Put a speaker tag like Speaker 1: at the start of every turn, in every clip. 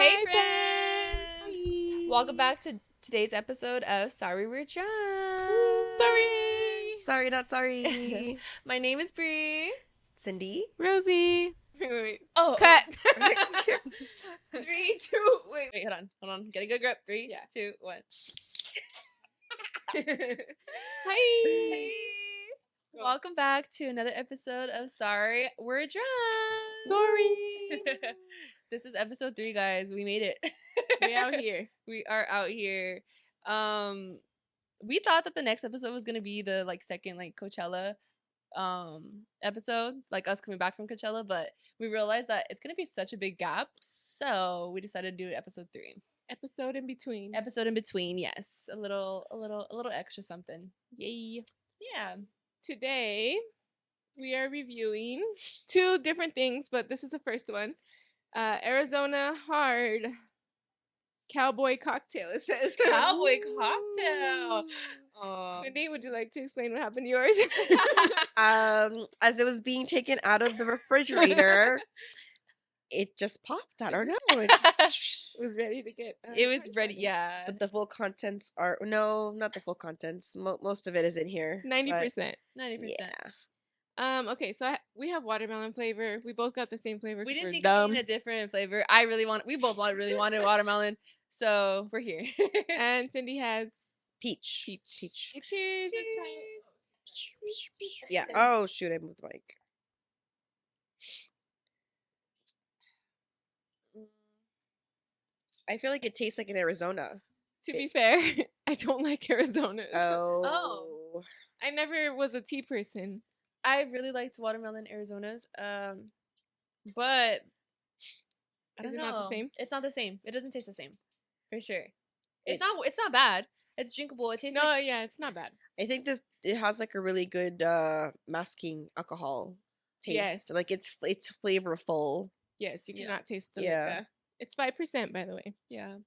Speaker 1: Hey
Speaker 2: Hi,
Speaker 1: friends!
Speaker 2: Hi.
Speaker 1: Welcome back to today's episode of Sorry We're Drunk.
Speaker 2: Sorry.
Speaker 3: Sorry, not sorry.
Speaker 1: My name is Bree.
Speaker 3: Cindy?
Speaker 2: Rosie.
Speaker 1: Wait. Oh,
Speaker 2: Cut.
Speaker 1: 3, 2, wait, hold on. Get a good grip. 3,
Speaker 2: Yeah.
Speaker 1: 2, 1.
Speaker 2: Hi.
Speaker 1: Hey. Welcome back to another episode of Sorry We're Drunk.
Speaker 2: Sorry.
Speaker 1: This is episode 3, guys. We made it.
Speaker 2: We out here.
Speaker 1: We are out here. We thought that the next episode was gonna be the second Coachella episode, like us coming back from Coachella, but we realized that it's gonna be such a big gap, so we decided to do episode 3.
Speaker 2: Episode in between.
Speaker 1: Episode in between, yes. A little extra something.
Speaker 2: Yay.
Speaker 1: Yeah.
Speaker 2: Today, we are reviewing 2 different things, but this is the first one. Arizona Hard Cowboy Cocktail, it says.
Speaker 1: Cowboy cocktail.
Speaker 2: Cindy, would you like to explain what happened to yours?
Speaker 3: As it was being taken out of the refrigerator, it just popped. I don't know. It just,
Speaker 2: It was ready to get.
Speaker 1: It was ready, yeah.
Speaker 3: but the full contents are not the full contents. Most of it is in here.
Speaker 2: 90%.
Speaker 1: 90%.
Speaker 3: Yeah.
Speaker 2: Okay, so we have watermelon flavor. We both got the same flavor.
Speaker 1: We
Speaker 2: 'cause
Speaker 1: didn't
Speaker 2: we're
Speaker 1: think
Speaker 2: dumb.
Speaker 1: of being a different flavor. We both really wanted watermelon, so we're here.
Speaker 2: And Cindy has
Speaker 3: Peach.
Speaker 2: peach. Cheers. Let's try it.
Speaker 3: Yeah. Oh shoot! I moved the mic. I feel like it tastes like in Arizona.
Speaker 2: To be fair, I don't like Arizona.
Speaker 3: Oh.
Speaker 2: I never was a tea person.
Speaker 1: I really liked watermelon Arizona's, but I don't
Speaker 2: Is it
Speaker 1: know.
Speaker 2: not the same?
Speaker 1: It's not the same. It doesn't taste the same, for sure.
Speaker 3: It's-
Speaker 1: It's not bad. It's drinkable. It tastes
Speaker 2: No,
Speaker 1: like
Speaker 2: yeah, it's not bad.
Speaker 3: I think it has like a really good masking alcohol taste.
Speaker 2: Yes.
Speaker 3: Like it's flavorful.
Speaker 2: Yes, you
Speaker 1: Yeah.
Speaker 2: cannot taste the
Speaker 3: Yeah.
Speaker 2: liquor. It's 5%, by the way.
Speaker 1: yeah.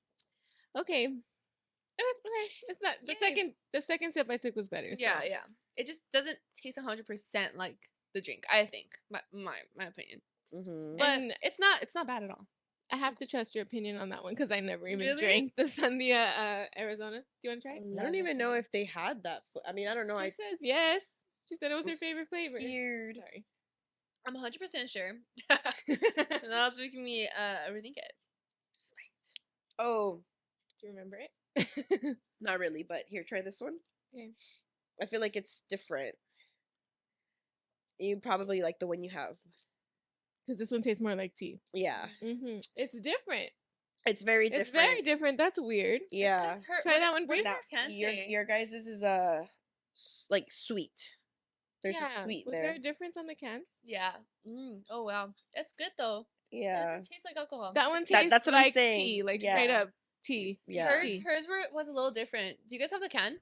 Speaker 2: Okay. Okay. It's not
Speaker 1: Yay.
Speaker 2: the second sip I took was better.
Speaker 1: Yeah,
Speaker 2: so.
Speaker 1: yeah. It just doesn't taste 100% like the drink. I think my opinion,
Speaker 3: Mm-hmm.
Speaker 1: but
Speaker 2: And
Speaker 1: it's not bad at all.
Speaker 2: I have to trust your opinion on that one because I never even
Speaker 1: Really?
Speaker 2: drank the Sandia Arizona. Do you want to try it?
Speaker 3: I don't even know if they had that. I mean, I don't know.
Speaker 2: She
Speaker 3: I
Speaker 2: says yes. She said it was her
Speaker 3: I'm
Speaker 2: favorite flavor.
Speaker 3: scared.
Speaker 2: Sorry.
Speaker 1: I'm 100% sure. Now it's making me rethink it. Sweet.
Speaker 3: Oh,
Speaker 2: Do you remember it?
Speaker 3: not really. But here, try this one.
Speaker 2: Okay.
Speaker 3: I feel like it's different. You probably like the one you have.
Speaker 2: Because this one tastes more like tea.
Speaker 3: Yeah,
Speaker 2: It's different.
Speaker 3: it's very different.
Speaker 2: It's very different. That's weird.
Speaker 3: Yeah.
Speaker 2: Try that one,
Speaker 1: What
Speaker 2: Brie.
Speaker 1: did
Speaker 3: Now,
Speaker 1: Ken
Speaker 3: your
Speaker 1: say?
Speaker 3: your guys' is like sweet. There's a sweet
Speaker 2: Was
Speaker 3: there.
Speaker 2: there a difference on the cans?
Speaker 1: Yeah. Oh wow, it's good though. It
Speaker 3: Yeah.
Speaker 1: doesn't taste like alcohol.
Speaker 2: That one tastes
Speaker 3: that's what I'm
Speaker 2: like
Speaker 3: saying.
Speaker 2: tea, like
Speaker 3: Yeah.
Speaker 2: straight up tea.
Speaker 3: Yeah.
Speaker 1: Hers,
Speaker 2: Tea.
Speaker 1: hers was a little different. Do you guys have the can?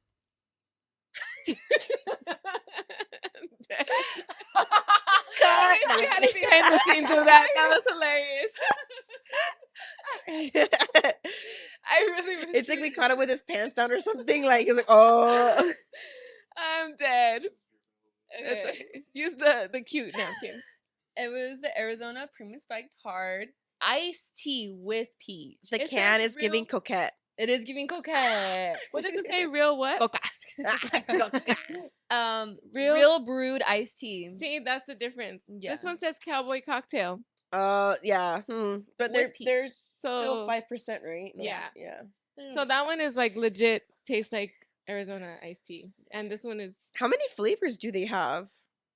Speaker 2: I wish we had a behind the scenes of that. That was hilarious.
Speaker 1: I really wish
Speaker 3: It's like we caught him with his pants down or something. Like it's like, oh.
Speaker 2: I'm dead. That's
Speaker 1: Okay.
Speaker 2: okay. Use the cute napkin.
Speaker 1: It was the Arizona Premium Spiked Hard iced tea with peach.
Speaker 3: The
Speaker 1: It
Speaker 3: can
Speaker 1: says
Speaker 3: is giving
Speaker 1: real-
Speaker 3: coquette.
Speaker 1: It is giving coquette.
Speaker 2: What does it say? Real what?
Speaker 1: Coquette.
Speaker 2: Real-
Speaker 1: real brewed iced tea.
Speaker 2: See, that's the difference.
Speaker 1: Yeah.
Speaker 2: This one says cowboy cocktail.
Speaker 3: Yeah. But
Speaker 1: With
Speaker 3: they're
Speaker 1: peach.
Speaker 3: still
Speaker 2: So
Speaker 3: 5%, right?
Speaker 2: Yeah.
Speaker 3: Yeah.
Speaker 2: so that one is like legit tastes like Arizona iced tea. And this one is
Speaker 3: How many flavors do they have?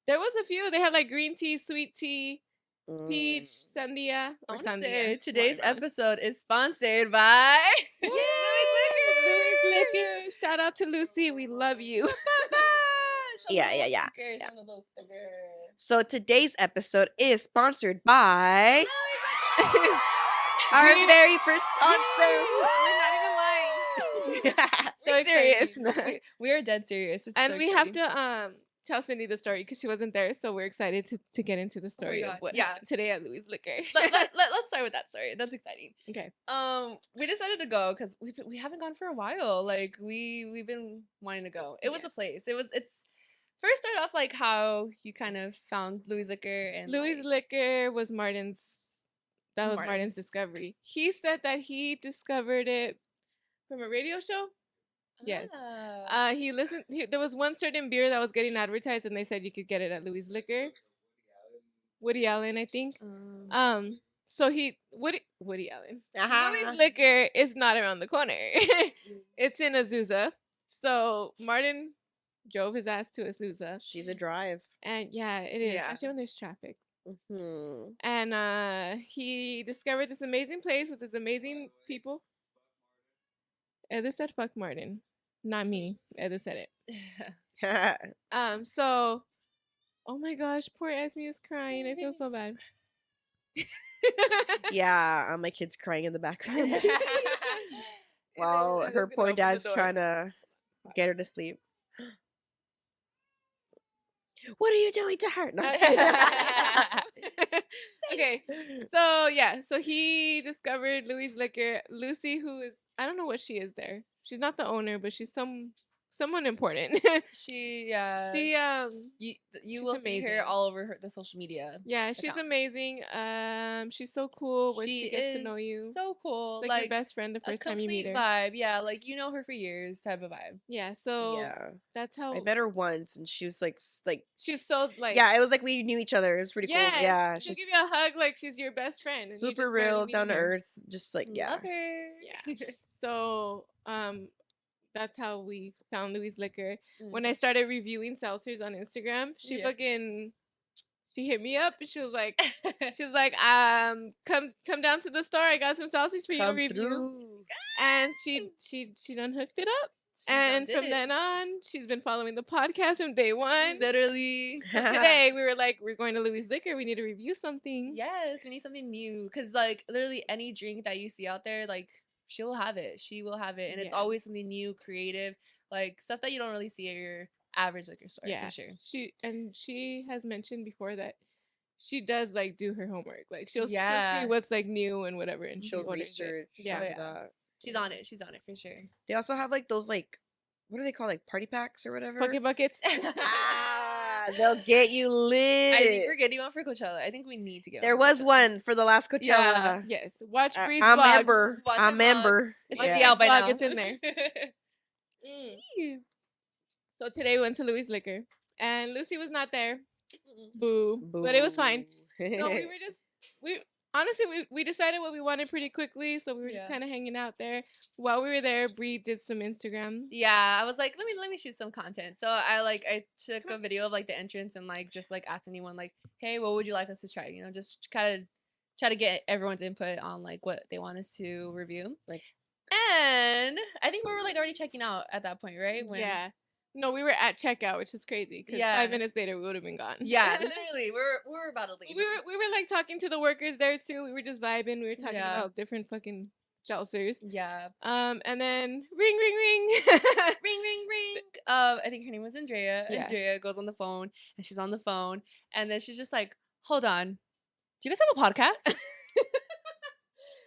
Speaker 2: there was a few. They had like green tea, sweet tea,
Speaker 3: Mm.
Speaker 2: peach, sandia,
Speaker 1: I
Speaker 2: or
Speaker 1: want to
Speaker 2: sandia.
Speaker 1: say today's
Speaker 2: watermelon.
Speaker 1: episode is sponsored by
Speaker 2: Louis Liquor. Shout out to Lucy. We love you.
Speaker 3: Yeah.
Speaker 1: Stickers, some of those stickers.
Speaker 3: So today's episode is sponsored by our very first sponsor.
Speaker 2: We're not even lying. So
Speaker 1: We're
Speaker 2: serious.
Speaker 1: excited. We are dead serious. It's
Speaker 2: And
Speaker 1: so
Speaker 2: we have
Speaker 1: exciting.
Speaker 2: to tell Cindy the story because she wasn't there. So we're excited to get into the story of
Speaker 1: God,
Speaker 2: what
Speaker 1: yeah.
Speaker 2: happened today at Louis Liquor.
Speaker 1: Let's start with that story. That's exciting.
Speaker 2: Okay.
Speaker 1: We decided to go because we haven't gone for a while. Like we've been wanting to go. It was
Speaker 2: Yeah.
Speaker 1: a place. It's first started off like how you kind of found Louis Liquor and
Speaker 2: Louis
Speaker 1: like,
Speaker 2: Liquor was Martin's That was Martin's discovery. He said that he discovered it from a radio show. Yes. He listened. There was one certain beer that was getting advertised, and they said you could get it at Louis Liquor. Woody Allen, I think. So Woody Allen. Louis Liquor is not around the corner. It's in Azusa. So Martin drove his ass to Azusa.
Speaker 3: She's a drive.
Speaker 2: And yeah, it is. Especially when there's traffic. And he discovered this amazing place with this amazing people. Edith said fuck Martin. Not me. Edith said it. So oh my gosh, poor Esme is crying. I feel so bad.
Speaker 3: Yeah, my kid's crying in the background. While her poor dad's trying to get her to sleep. What are you doing to her? No,
Speaker 2: okay. So yeah, so he discovered Louis Liquor. Lucy, who is, I don't know what she is there. She's not the owner, but she's someone important.
Speaker 1: She you will see her all over the social media.
Speaker 2: Yeah, she's amazing. She's so cool when she gets to know you.
Speaker 1: So cool.
Speaker 2: It's like your best friend the first time you meet her.
Speaker 1: Vibe. Yeah, like you know her for years type of vibe.
Speaker 2: Yeah, so that's how
Speaker 3: I met her once and she was like
Speaker 2: she's so like
Speaker 3: it was like we knew each other. It was pretty cool. Yeah,
Speaker 2: she'll give you a hug like she's your best friend. And
Speaker 3: super real, down to earth, just like
Speaker 1: Love her.
Speaker 2: Yeah. So that's how we found Louis Liquor. When I started reviewing seltzers on Instagram, she hit me up and she was like come down to the store. I got some seltzers for you to review. And she done hooked it up. And from then on, she's been following the podcast from day one.
Speaker 1: Literally.
Speaker 2: So today, we were like, we're going to Louis Liquor. We need to review something.
Speaker 1: Yes, we need something new. Because, like, literally any drink that you see out there, like, she will have it. She will have it. And it's always something new, creative, like, stuff that you don't really see at your average liquor store, for sure.
Speaker 2: She has mentioned before that she does, like, do her homework. Like, she'll see what's, like, new and whatever. And
Speaker 3: she'll research.
Speaker 1: She's on it. She's on it for sure.
Speaker 3: They also have like those like, what are they called? Like party packs or whatever?
Speaker 2: Pocket buckets.
Speaker 3: They'll get you lit.
Speaker 1: I think we're getting one for Coachella. I think we need to get
Speaker 3: There was one for the last Coachella.
Speaker 2: Yeah. Yes. Watch Bree's
Speaker 3: vlog.
Speaker 2: I
Speaker 3: remember.
Speaker 1: It should be out by now.
Speaker 2: It's in there. So today we went to Louis Liquor. And Lucy was not there. Boo. But it was fine. So honestly, we decided what we wanted pretty quickly, so we were just kind of hanging out there. While we were there, Bree did some Instagram.
Speaker 1: Yeah, I was like, let me shoot some content. So I took a video of like the entrance and like just like asked anyone like, hey, what would you like us to try? You know, just kind of try to get everyone's input on like what they want us to review. Like, and I think we were like already checking out at that point, right?
Speaker 2: No, we were at checkout, which is crazy because 5 minutes later we would have been gone.
Speaker 1: Yeah, literally, we were about to leave.
Speaker 2: We were like talking to the workers there too. We were just vibing. We were talking about different fucking seltzers.
Speaker 1: Yeah.
Speaker 2: And then ring, ring, ring,
Speaker 1: ring, ring, ring. I think her name was Andrea. Yeah. Andrea goes on the phone, and she's on the phone, and then she's just like, "Hold on, do you guys have a podcast?"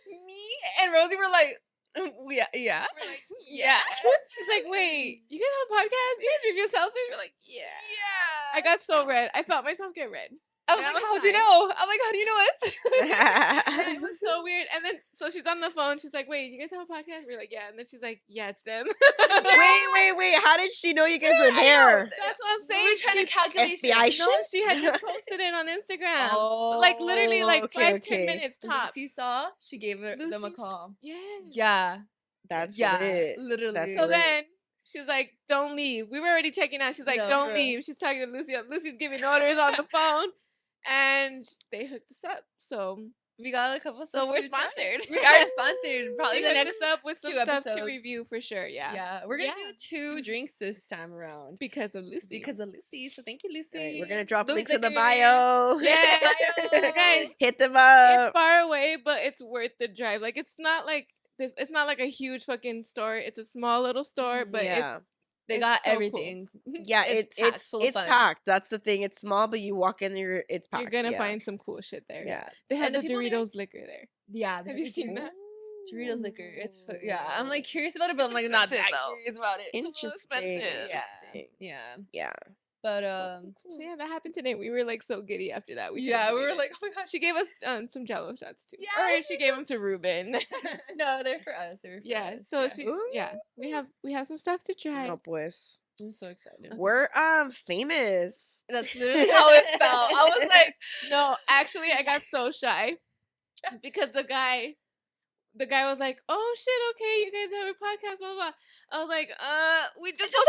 Speaker 1: Me and Rosie were like. Yeah.
Speaker 2: We're like, yeah. She's like, wait, you guys have a podcast? You guys review seltzers? We're like, yeah. I got so red. I felt myself get red.
Speaker 1: I was like, how do you know? I'm like, how do you know us?
Speaker 2: It was so weird. And then, so she's on the phone. She's like, wait, you guys have a podcast? We're like, yeah. And then she's like, yeah, it's them.
Speaker 3: Wait. How did she know you guys were there?
Speaker 2: That's what I'm saying.
Speaker 1: We were trying to calculate
Speaker 3: FBI shit?
Speaker 2: No, she had just posted it on Instagram. Like, literally, like 5-10 minutes tops.
Speaker 1: Lucy saw, she gave them a call.
Speaker 2: Yeah.
Speaker 3: That's lit.
Speaker 1: Literally.
Speaker 2: So then, she's like, don't leave. We were already checking out. She's like, don't leave. She's talking to Lucy. Lucy's giving orders on the phone. And they hooked us up. So
Speaker 1: we got a couple.
Speaker 2: So we're sponsored.
Speaker 1: We got sponsored. Probably the next
Speaker 2: up with some stuff
Speaker 1: episodes
Speaker 2: to review for sure. Yeah.
Speaker 1: We're gonna do 2 drinks this time around
Speaker 2: because of Lucy.
Speaker 1: So thank you, Lucy.
Speaker 3: Right, we're gonna drop links in the bio.
Speaker 2: Yeah, guys,
Speaker 3: hit them up.
Speaker 2: It's far away, but it's worth the drive. Like it's not like this. It's not like a huge fucking store. It's a small little store, but
Speaker 1: they got
Speaker 2: so
Speaker 1: everything.
Speaker 2: Cool.
Speaker 3: Yeah, it's packed. That's the thing. It's small, but you walk in there, it's packed.
Speaker 2: You're gonna find some cool shit there.
Speaker 3: Yeah,
Speaker 2: they had the Doritos liquor there.
Speaker 1: Yeah,
Speaker 2: have you seen that?
Speaker 1: Doritos liquor. I'm like curious about it, but I'm like not that curious about it.
Speaker 3: Interesting.
Speaker 1: Yeah.
Speaker 3: Yeah.
Speaker 1: But
Speaker 2: So yeah, that happened today. We were like so giddy after that.
Speaker 1: yeah, we were
Speaker 2: it.
Speaker 1: like, oh my gosh.
Speaker 2: She gave us some Jello shots too.
Speaker 1: Yeah,
Speaker 2: Or she gave them to Ruben.
Speaker 1: No, they're for us. They're for
Speaker 2: Yeah.
Speaker 1: us.
Speaker 2: So
Speaker 1: yeah.
Speaker 2: we have some stuff to try.
Speaker 3: No, pues.
Speaker 1: I'm so excited.
Speaker 3: We're famous.
Speaker 1: That's literally how it felt. I was like,
Speaker 2: No, actually, I got so shy because the guy was like, "Oh shit, okay, you guys have a podcast, blah blah." I was like, we just have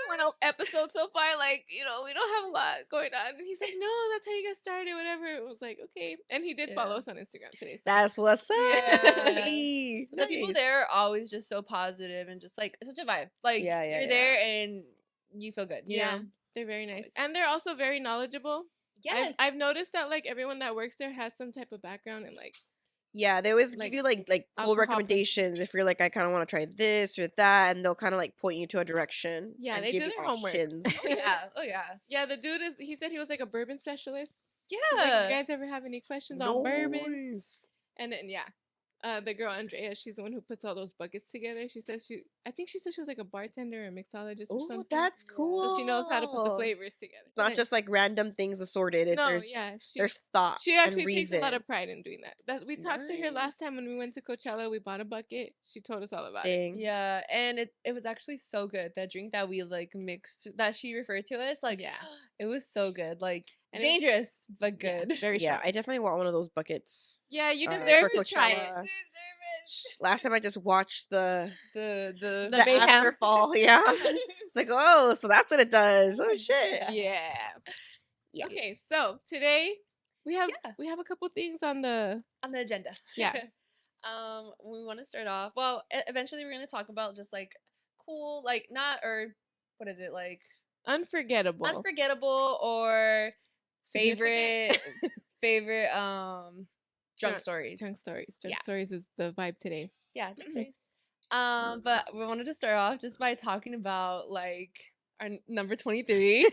Speaker 2: one episode so far. Like, you know, we don't have a lot going on." And he's like, "No, that's how you get started, whatever." It was like, okay, and he did follow us on Instagram today. So.
Speaker 3: That's what's up.
Speaker 1: Yeah.
Speaker 3: Hey,
Speaker 1: the people there are always just so positive and just like such a vibe. Like, you're there and you feel good. You know,
Speaker 2: they're very nice, and they're also very knowledgeable.
Speaker 1: Yes,
Speaker 2: I've noticed that like everyone that works there has some type of background and like.
Speaker 3: Yeah, they always give you like cool recommendations if you're like, I kind of want to try this or that, and they'll kind of like point you to a direction.
Speaker 2: Yeah, they do their homework.
Speaker 1: Oh yeah.
Speaker 2: Yeah, the dude he said he was like a bourbon specialist.
Speaker 1: Yeah.
Speaker 2: Like, you guys ever have any questions on bourbon? And then the girl Andrea, she's the one who puts all those buckets together. I think she said she was like a bartender or a mixologist or something.
Speaker 3: Oh, that's cool.
Speaker 2: So she knows how to put the flavors together.
Speaker 3: It's not just like random things assorted.
Speaker 2: No,
Speaker 3: there's thought.
Speaker 2: She actually
Speaker 3: and reason.
Speaker 2: takes a lot of pride in doing that. We talked to her last time when we went to Coachella. We bought a bucket. She told us all about it.
Speaker 1: Yeah, and it was actually so good. That drink that we like mixed that she referred to us, like, it was so good. Like, and dangerous but good.
Speaker 2: Very strong.
Speaker 3: I definitely want one of those buckets.
Speaker 2: Yeah, you deserve to try it.
Speaker 3: Last time I just watched the
Speaker 2: afterfall.
Speaker 3: Yeah, it's like, oh, so that's what it does. Oh shit.
Speaker 2: Yeah. Okay, so today we have a couple things on the
Speaker 1: agenda.
Speaker 2: Yeah.
Speaker 1: We want to start off. Well, eventually we're gonna talk about just like cool, like what is it like? Unforgettable or favorite drunk stories.
Speaker 2: Drunk stories is the vibe today.
Speaker 1: Yeah, drunk stories. But we wanted to start off just by talking about like our number 23.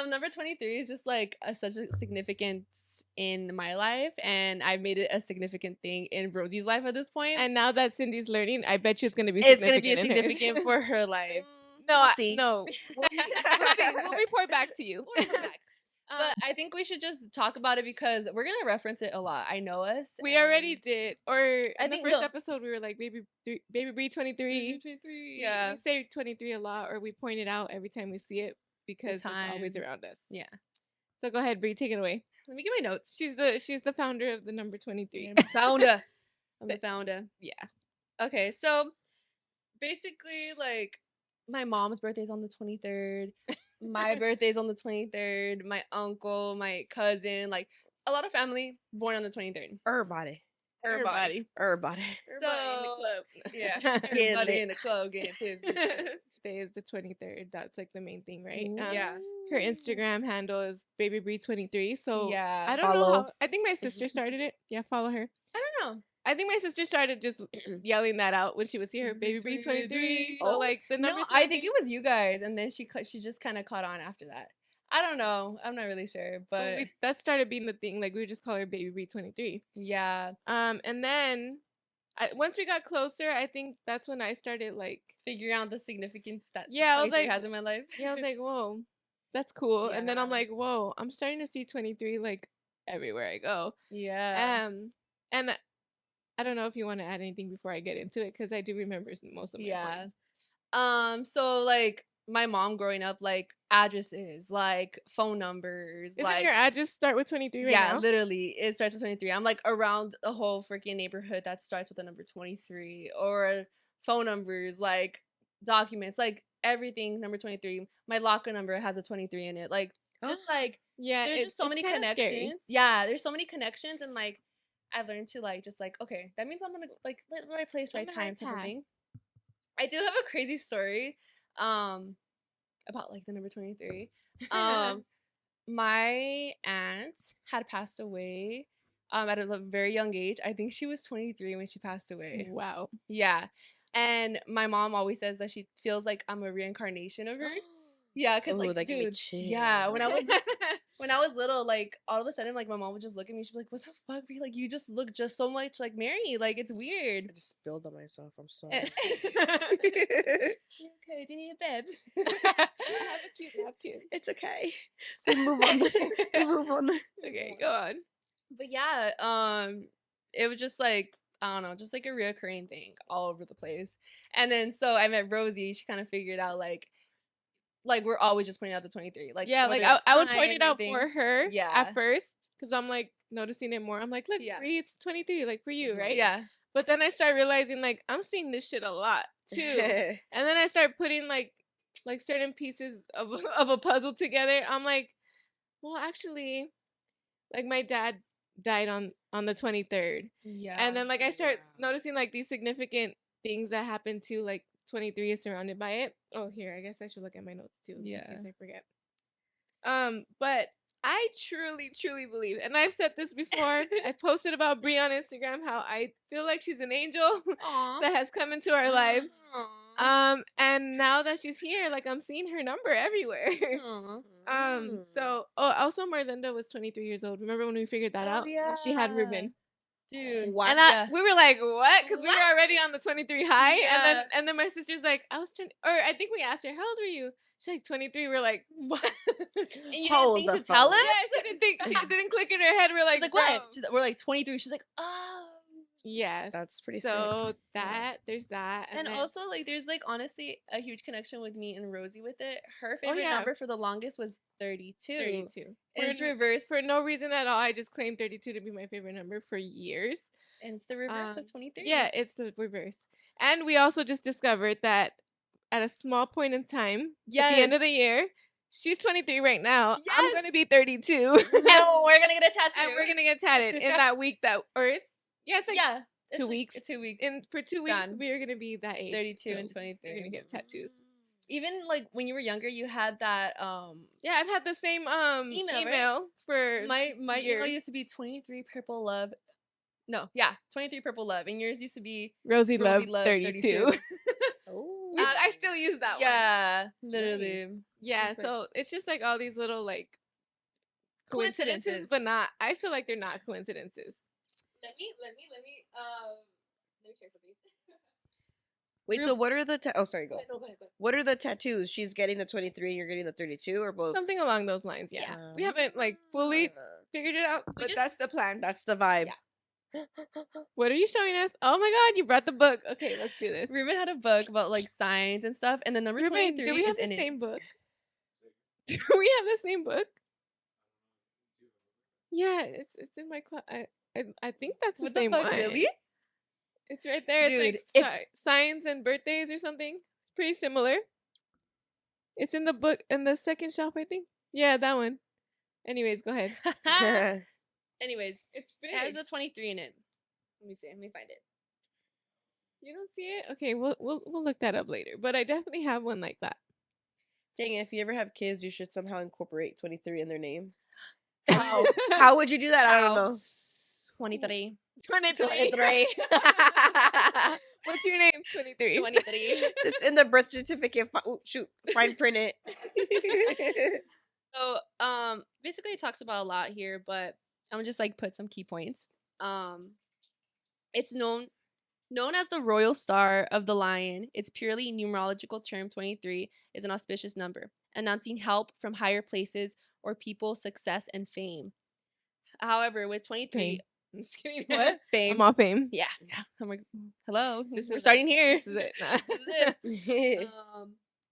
Speaker 1: Number 23 is just like such a significance in my life, and I've made it a significant thing in Rosie's life at this point.
Speaker 2: And now that Cindy's learning, I bet you it's gonna be
Speaker 1: significant for her life.
Speaker 2: No, we'll report back to you.
Speaker 1: But I think we should just talk about it because we're gonna reference it a lot. I know us.
Speaker 2: We already did, or I think the first episode we were like baby Bree 23.
Speaker 1: Yeah,
Speaker 2: we say 23 a lot, or we point it out every time we see it because it's always around us.
Speaker 1: Yeah.
Speaker 2: So go ahead, Bree, take it away.
Speaker 1: Let me get my notes.
Speaker 2: She's the founder of the number 23.
Speaker 1: I'm the founder.
Speaker 2: Yeah.
Speaker 1: Okay, so basically, like, my mom's birthday is on the 23rd. My birthday's on the 23rd. My uncle, my cousin, like a lot of family born on the 23rd.
Speaker 3: Everybody.
Speaker 1: So,
Speaker 2: everybody
Speaker 1: in the club. Yeah. Everybody in the club getting tipsy.
Speaker 2: Today is the 23rd. That's like the main thing, right?
Speaker 1: Yeah.
Speaker 2: Her Instagram handle is babybree23. So
Speaker 1: yeah,
Speaker 2: I don't know how. I think my sister started it. Yeah, follow her.
Speaker 1: I don't know.
Speaker 2: I think my sister started just yelling that out when she was here. Baby Bree 23. So like the number. No,
Speaker 1: I think it was you guys, and then she just kind of caught on after that. I don't know. I'm not really sure, but
Speaker 2: that started being the thing. Like we would just call her Baby Bree 23.
Speaker 1: Yeah.
Speaker 2: And then once we got closer, I think that's when I started like
Speaker 1: figuring out the significance that
Speaker 2: 23
Speaker 1: has in my life.
Speaker 2: Yeah, I was like, whoa, that's cool. Yeah. And then I'm like, whoa, I'm starting to see 23 like everywhere I go.
Speaker 1: Yeah.
Speaker 2: And I don't know if you want to add anything before I get into it because I do remember most of my points.
Speaker 1: So like my mom growing up, like addresses, like phone numbers.
Speaker 2: Isn't your address start with 23 right now?
Speaker 1: Yeah, literally, it starts with 23. I'm like around the whole freaking neighborhood that starts with the number 23, or phone numbers, like documents, like everything number 23. My locker number has a 23 in it. Like just like there's just so many connections. Scary. Yeah, there's so many connections, and like I've learned to like just like, okay, that means I'm gonna like right place, right time type of thing. I do have a crazy story about like the number 23. My aunt had passed away at a very young age. I think she was 23 when she passed away.
Speaker 2: Wow.
Speaker 1: Yeah. And my mom always says that she feels like I'm a reincarnation of her. Yeah, because like dude, yeah, when I was when I was little, like all of a sudden, like my mom would just look at me. She'd be like, "What the fuck, Brie? Like you just look just so much like Mary. Like it's
Speaker 3: I
Speaker 1: weird."
Speaker 3: just spilled on myself. I'm sorry.
Speaker 1: You okay? Do you need a bib?
Speaker 2: I have a cute napkin.
Speaker 3: It's okay. We'll move on. We'll move on.
Speaker 2: Okay, go on.
Speaker 1: But yeah, it was just like I don't know, just like a reoccurring thing all over the place. And then so I met Rosie. She kind of figured out like we're always just pointing out the 23. Like
Speaker 2: Yeah, like I would point it out for her.
Speaker 1: Yeah.
Speaker 2: At first, because I'm like noticing it more. I'm like, look,
Speaker 1: Yeah.
Speaker 2: Bree, it's 23, like for you, right?
Speaker 1: Yeah.
Speaker 2: But then I start realizing like I'm seeing this shit a lot too, and then I start putting like certain pieces of a puzzle together. I'm like, well, actually, like my dad died on the 23rd.
Speaker 1: Yeah.
Speaker 2: And then like I start noticing like these significant things that happen too, like 23 is surrounded by it. Oh, here, I guess I should look at my notes too.
Speaker 1: Yeah.
Speaker 2: In case I forget. But I truly, truly believe, and I've said this before. I posted about Brie on Instagram how I feel like she's an angel that has come into our lives. And now that she's here, like I'm seeing her number everywhere. So also Marlinda was 23 years old. Remember when we figured that out?
Speaker 1: Yeah.
Speaker 2: She had Ruben.
Speaker 1: Dude.
Speaker 3: What?
Speaker 2: And we were like, what? Because we were already on the 23 high.
Speaker 1: Yeah.
Speaker 2: And then my sister's like, I was 20, or I think we asked her, how old were you? She's like 23. We're like, what?
Speaker 1: And you
Speaker 3: Hold
Speaker 1: didn't think
Speaker 3: the
Speaker 1: to tell
Speaker 3: phone.
Speaker 1: us?
Speaker 2: Yeah, she didn't think, she didn't click in her head. We're
Speaker 1: She's
Speaker 2: like,
Speaker 1: like, what?
Speaker 2: "Bro."
Speaker 1: We're like 23. She's like, oh.
Speaker 2: Yes.
Speaker 3: That's pretty sick.
Speaker 2: So there's that.
Speaker 1: And
Speaker 2: then,
Speaker 1: also, like, there's, like, honestly, a huge connection with me and Rosie with it. Her favorite
Speaker 2: yeah.
Speaker 1: number for the longest was 32.
Speaker 2: 32.
Speaker 1: And it's reversed.
Speaker 2: For no reason at all. I just claimed 32 to be my favorite number for years.
Speaker 1: And it's the reverse of 23.
Speaker 2: Yeah, it's the reverse. And we also just discovered that at a small point in time, at the end of the year, she's 23 right now.
Speaker 1: Yes.
Speaker 2: I'm going to be 32.
Speaker 1: And we're going to get a tattoo.
Speaker 2: And we're going to get tatted in that week it's like 2 weeks.
Speaker 1: Like 2 weeks.
Speaker 2: For 2 weeks, we are going to be that age.
Speaker 1: 32
Speaker 2: so
Speaker 1: and 23.
Speaker 2: We're going to get tattoos.
Speaker 1: Even, like, when you were younger, you had that,
Speaker 2: Yeah, I've had the same email for
Speaker 1: My
Speaker 2: years.
Speaker 1: email used to be 23 Purple Love. No, yeah, 23 Purple Love. And yours used to be
Speaker 2: Rosie Love 32.
Speaker 3: Oh.
Speaker 2: I still use that one.
Speaker 1: Yeah, literally.
Speaker 3: Nice.
Speaker 2: Yeah, so it's just like all these little like coincidences, but not. I feel like they're not coincidences.
Speaker 1: Let me share something.
Speaker 3: Wait, so what are the oh sorry, go.
Speaker 1: No, go ahead.
Speaker 3: What are the tattoos? She's getting the 23 and you're getting the 32 or both?
Speaker 2: Something along those lines. Yeah, we haven't like fully figured it out, but that's the plan.
Speaker 3: That's the vibe.
Speaker 1: Yeah.
Speaker 2: What are you showing us? Oh my God, you brought the book. Okay, let's do this.
Speaker 1: Ruben had a book about like signs and stuff, and the number 23
Speaker 2: do we have
Speaker 1: is in
Speaker 2: the
Speaker 1: it.
Speaker 2: same book? Do we have the same book? Yeah, it's in my class. I think that's the
Speaker 1: What
Speaker 2: same
Speaker 1: the fuck,
Speaker 2: one.
Speaker 1: really?
Speaker 2: It's right there.
Speaker 1: Dude,
Speaker 2: it's like signs and birthdays or something. Pretty similar. It's in the book in the second shelf, I think. Yeah, that one. Anyways, go ahead.
Speaker 1: Anyways,
Speaker 2: It's
Speaker 1: it has the 23 in it. Let me see. Let me find it.
Speaker 2: You don't see it? Okay, we'll look that up later. But I definitely have one like that.
Speaker 3: Dang it, if you ever have kids, you should somehow incorporate 23 in their name.
Speaker 1: How?
Speaker 3: How would you do that? I don't know.
Speaker 1: 23.
Speaker 3: 23.
Speaker 2: What's your name? 23.
Speaker 1: 23.
Speaker 3: Just in the birth certificate. Oh, shoot. Fine print it.
Speaker 1: So, basically it talks about a lot here, but I'm gonna just like put some key points. It's known as the royal star of the lion. Its purely numerological term 23 is an auspicious number, announcing help from higher places or people, success, and fame. However, with 23,
Speaker 2: Fame. I'm just kidding. What?
Speaker 1: Fame.
Speaker 2: I'm all fame.
Speaker 1: Yeah. I'm like, hello.
Speaker 2: This
Speaker 1: We're
Speaker 2: is
Speaker 1: starting here.
Speaker 2: This is it. Nah.
Speaker 1: This is it.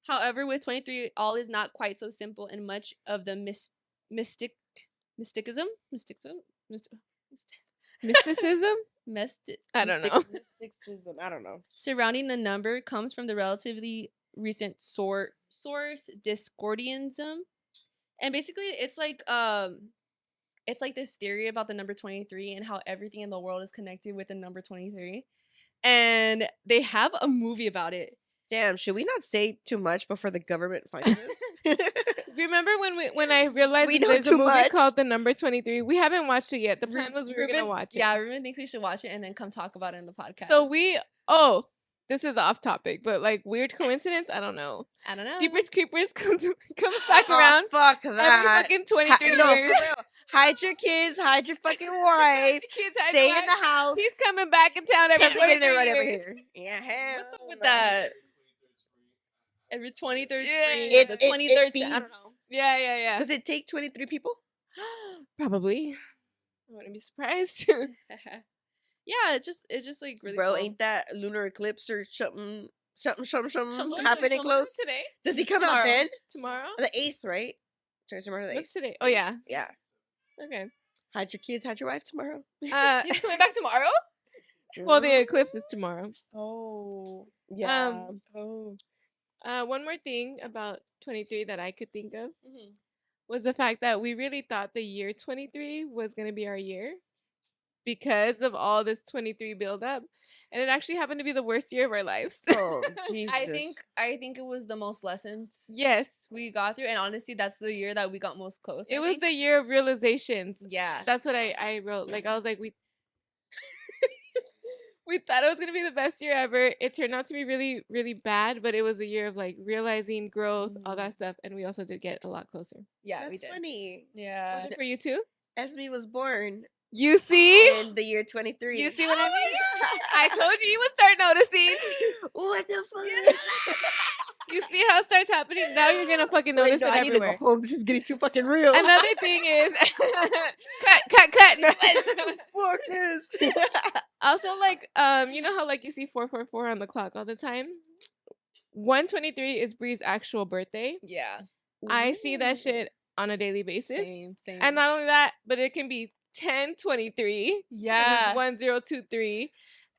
Speaker 1: However, with 23, all is not quite so simple, and much of the mysticism.
Speaker 2: I don't know.
Speaker 3: Mysticism. I don't know.
Speaker 1: Surrounding the number comes from the relatively recent source, Discordianism. And basically it's like this theory about the number 23 and how everything in the world is connected with the number 23. And they have a movie about it.
Speaker 3: Damn, should we not say too much before the government finds us?
Speaker 2: Remember when I realized
Speaker 3: We
Speaker 2: that
Speaker 3: know
Speaker 2: there's a
Speaker 3: too
Speaker 2: movie
Speaker 3: much.
Speaker 2: called The Number 23? We haven't watched it yet. The plan was we were going to watch it.
Speaker 1: Yeah, Ruben thinks we should watch it and then come talk about it in the podcast.
Speaker 2: So this is off topic, but like weird coincidence, I don't know.
Speaker 1: I don't know.
Speaker 2: Jeepers Creepers comes back around
Speaker 3: Fuck
Speaker 2: every
Speaker 3: that.
Speaker 2: fucking 23
Speaker 3: No, for
Speaker 2: years.
Speaker 3: real. Hide your kids, hide your fucking wife.
Speaker 2: Kids, hide
Speaker 3: Stay
Speaker 2: your
Speaker 3: in the
Speaker 2: wife.
Speaker 3: house.
Speaker 2: He's coming back in town every
Speaker 3: He's getting it
Speaker 2: 23
Speaker 3: right over
Speaker 2: years.
Speaker 3: here. Yeah, hell.
Speaker 1: What's up with
Speaker 3: no.
Speaker 1: that? Every 23rd
Speaker 2: Yeah.
Speaker 1: spring,
Speaker 3: It-
Speaker 1: the
Speaker 3: it
Speaker 1: 23rd. I
Speaker 3: feeds-
Speaker 1: don't know.
Speaker 2: Yeah.
Speaker 3: Does it take 23 people?
Speaker 2: Probably. I wouldn't be surprised.
Speaker 1: Yeah, it's just like really.
Speaker 3: Bro,
Speaker 1: cool.
Speaker 3: ain't that lunar eclipse or something
Speaker 1: Something
Speaker 3: happening close?
Speaker 2: Today?
Speaker 3: Does he
Speaker 1: It's
Speaker 3: come out
Speaker 1: tomorrow.
Speaker 3: then?
Speaker 2: Tomorrow?
Speaker 3: On the 8th, right? Tomorrow the 8th.
Speaker 2: What's today? Oh, yeah.
Speaker 3: Yeah.
Speaker 2: Okay.
Speaker 3: Hide your kids, hide your wife tomorrow.
Speaker 1: He's coming back tomorrow.
Speaker 2: Well, the eclipse is tomorrow.
Speaker 1: Oh.
Speaker 3: Yeah.
Speaker 1: Oh.
Speaker 2: One more thing about 23 that I could think of
Speaker 1: Mhm.
Speaker 2: was the fact that we really thought the year 23 was going to be our year because of all this 23 buildup. And it actually happened to be the worst year of our lives.
Speaker 3: Oh, Jesus.
Speaker 1: I think it was the most lessons
Speaker 2: Yes.
Speaker 1: we got through, and honestly, that's the year that we got most close.
Speaker 2: It
Speaker 1: I
Speaker 2: was
Speaker 1: think.
Speaker 2: the year of realizations.
Speaker 1: Yeah.
Speaker 2: That's what I wrote. Like, I was like, we thought it was going to be the best year ever. It turned out to be really, really bad, but it was a year of like realizing growth, all that stuff. And we also did get a lot closer.
Speaker 1: Yeah, we
Speaker 3: That's
Speaker 1: did.
Speaker 3: funny.
Speaker 1: Yeah.
Speaker 2: Was it for you too?
Speaker 3: Esme was born
Speaker 2: You see?
Speaker 3: in the year 23.
Speaker 2: You see what I mean? I told you would start noticing.
Speaker 3: What the fuck?
Speaker 2: You see how it starts happening? Now you're gonna fucking
Speaker 3: Wait,
Speaker 2: notice
Speaker 3: no,
Speaker 2: it
Speaker 3: I need to go
Speaker 2: everywhere.
Speaker 3: home. This is getting too fucking real.
Speaker 2: Another thing is cut.
Speaker 3: Fuck this.
Speaker 2: Also, like, you know how like you see 444 on the clock all the time? 123 is Bree's actual birthday.
Speaker 1: Yeah.
Speaker 2: I see that shit on a daily basis.
Speaker 1: Same.
Speaker 2: And not only that, but it can be 1023.
Speaker 1: Yeah.
Speaker 2: 1023.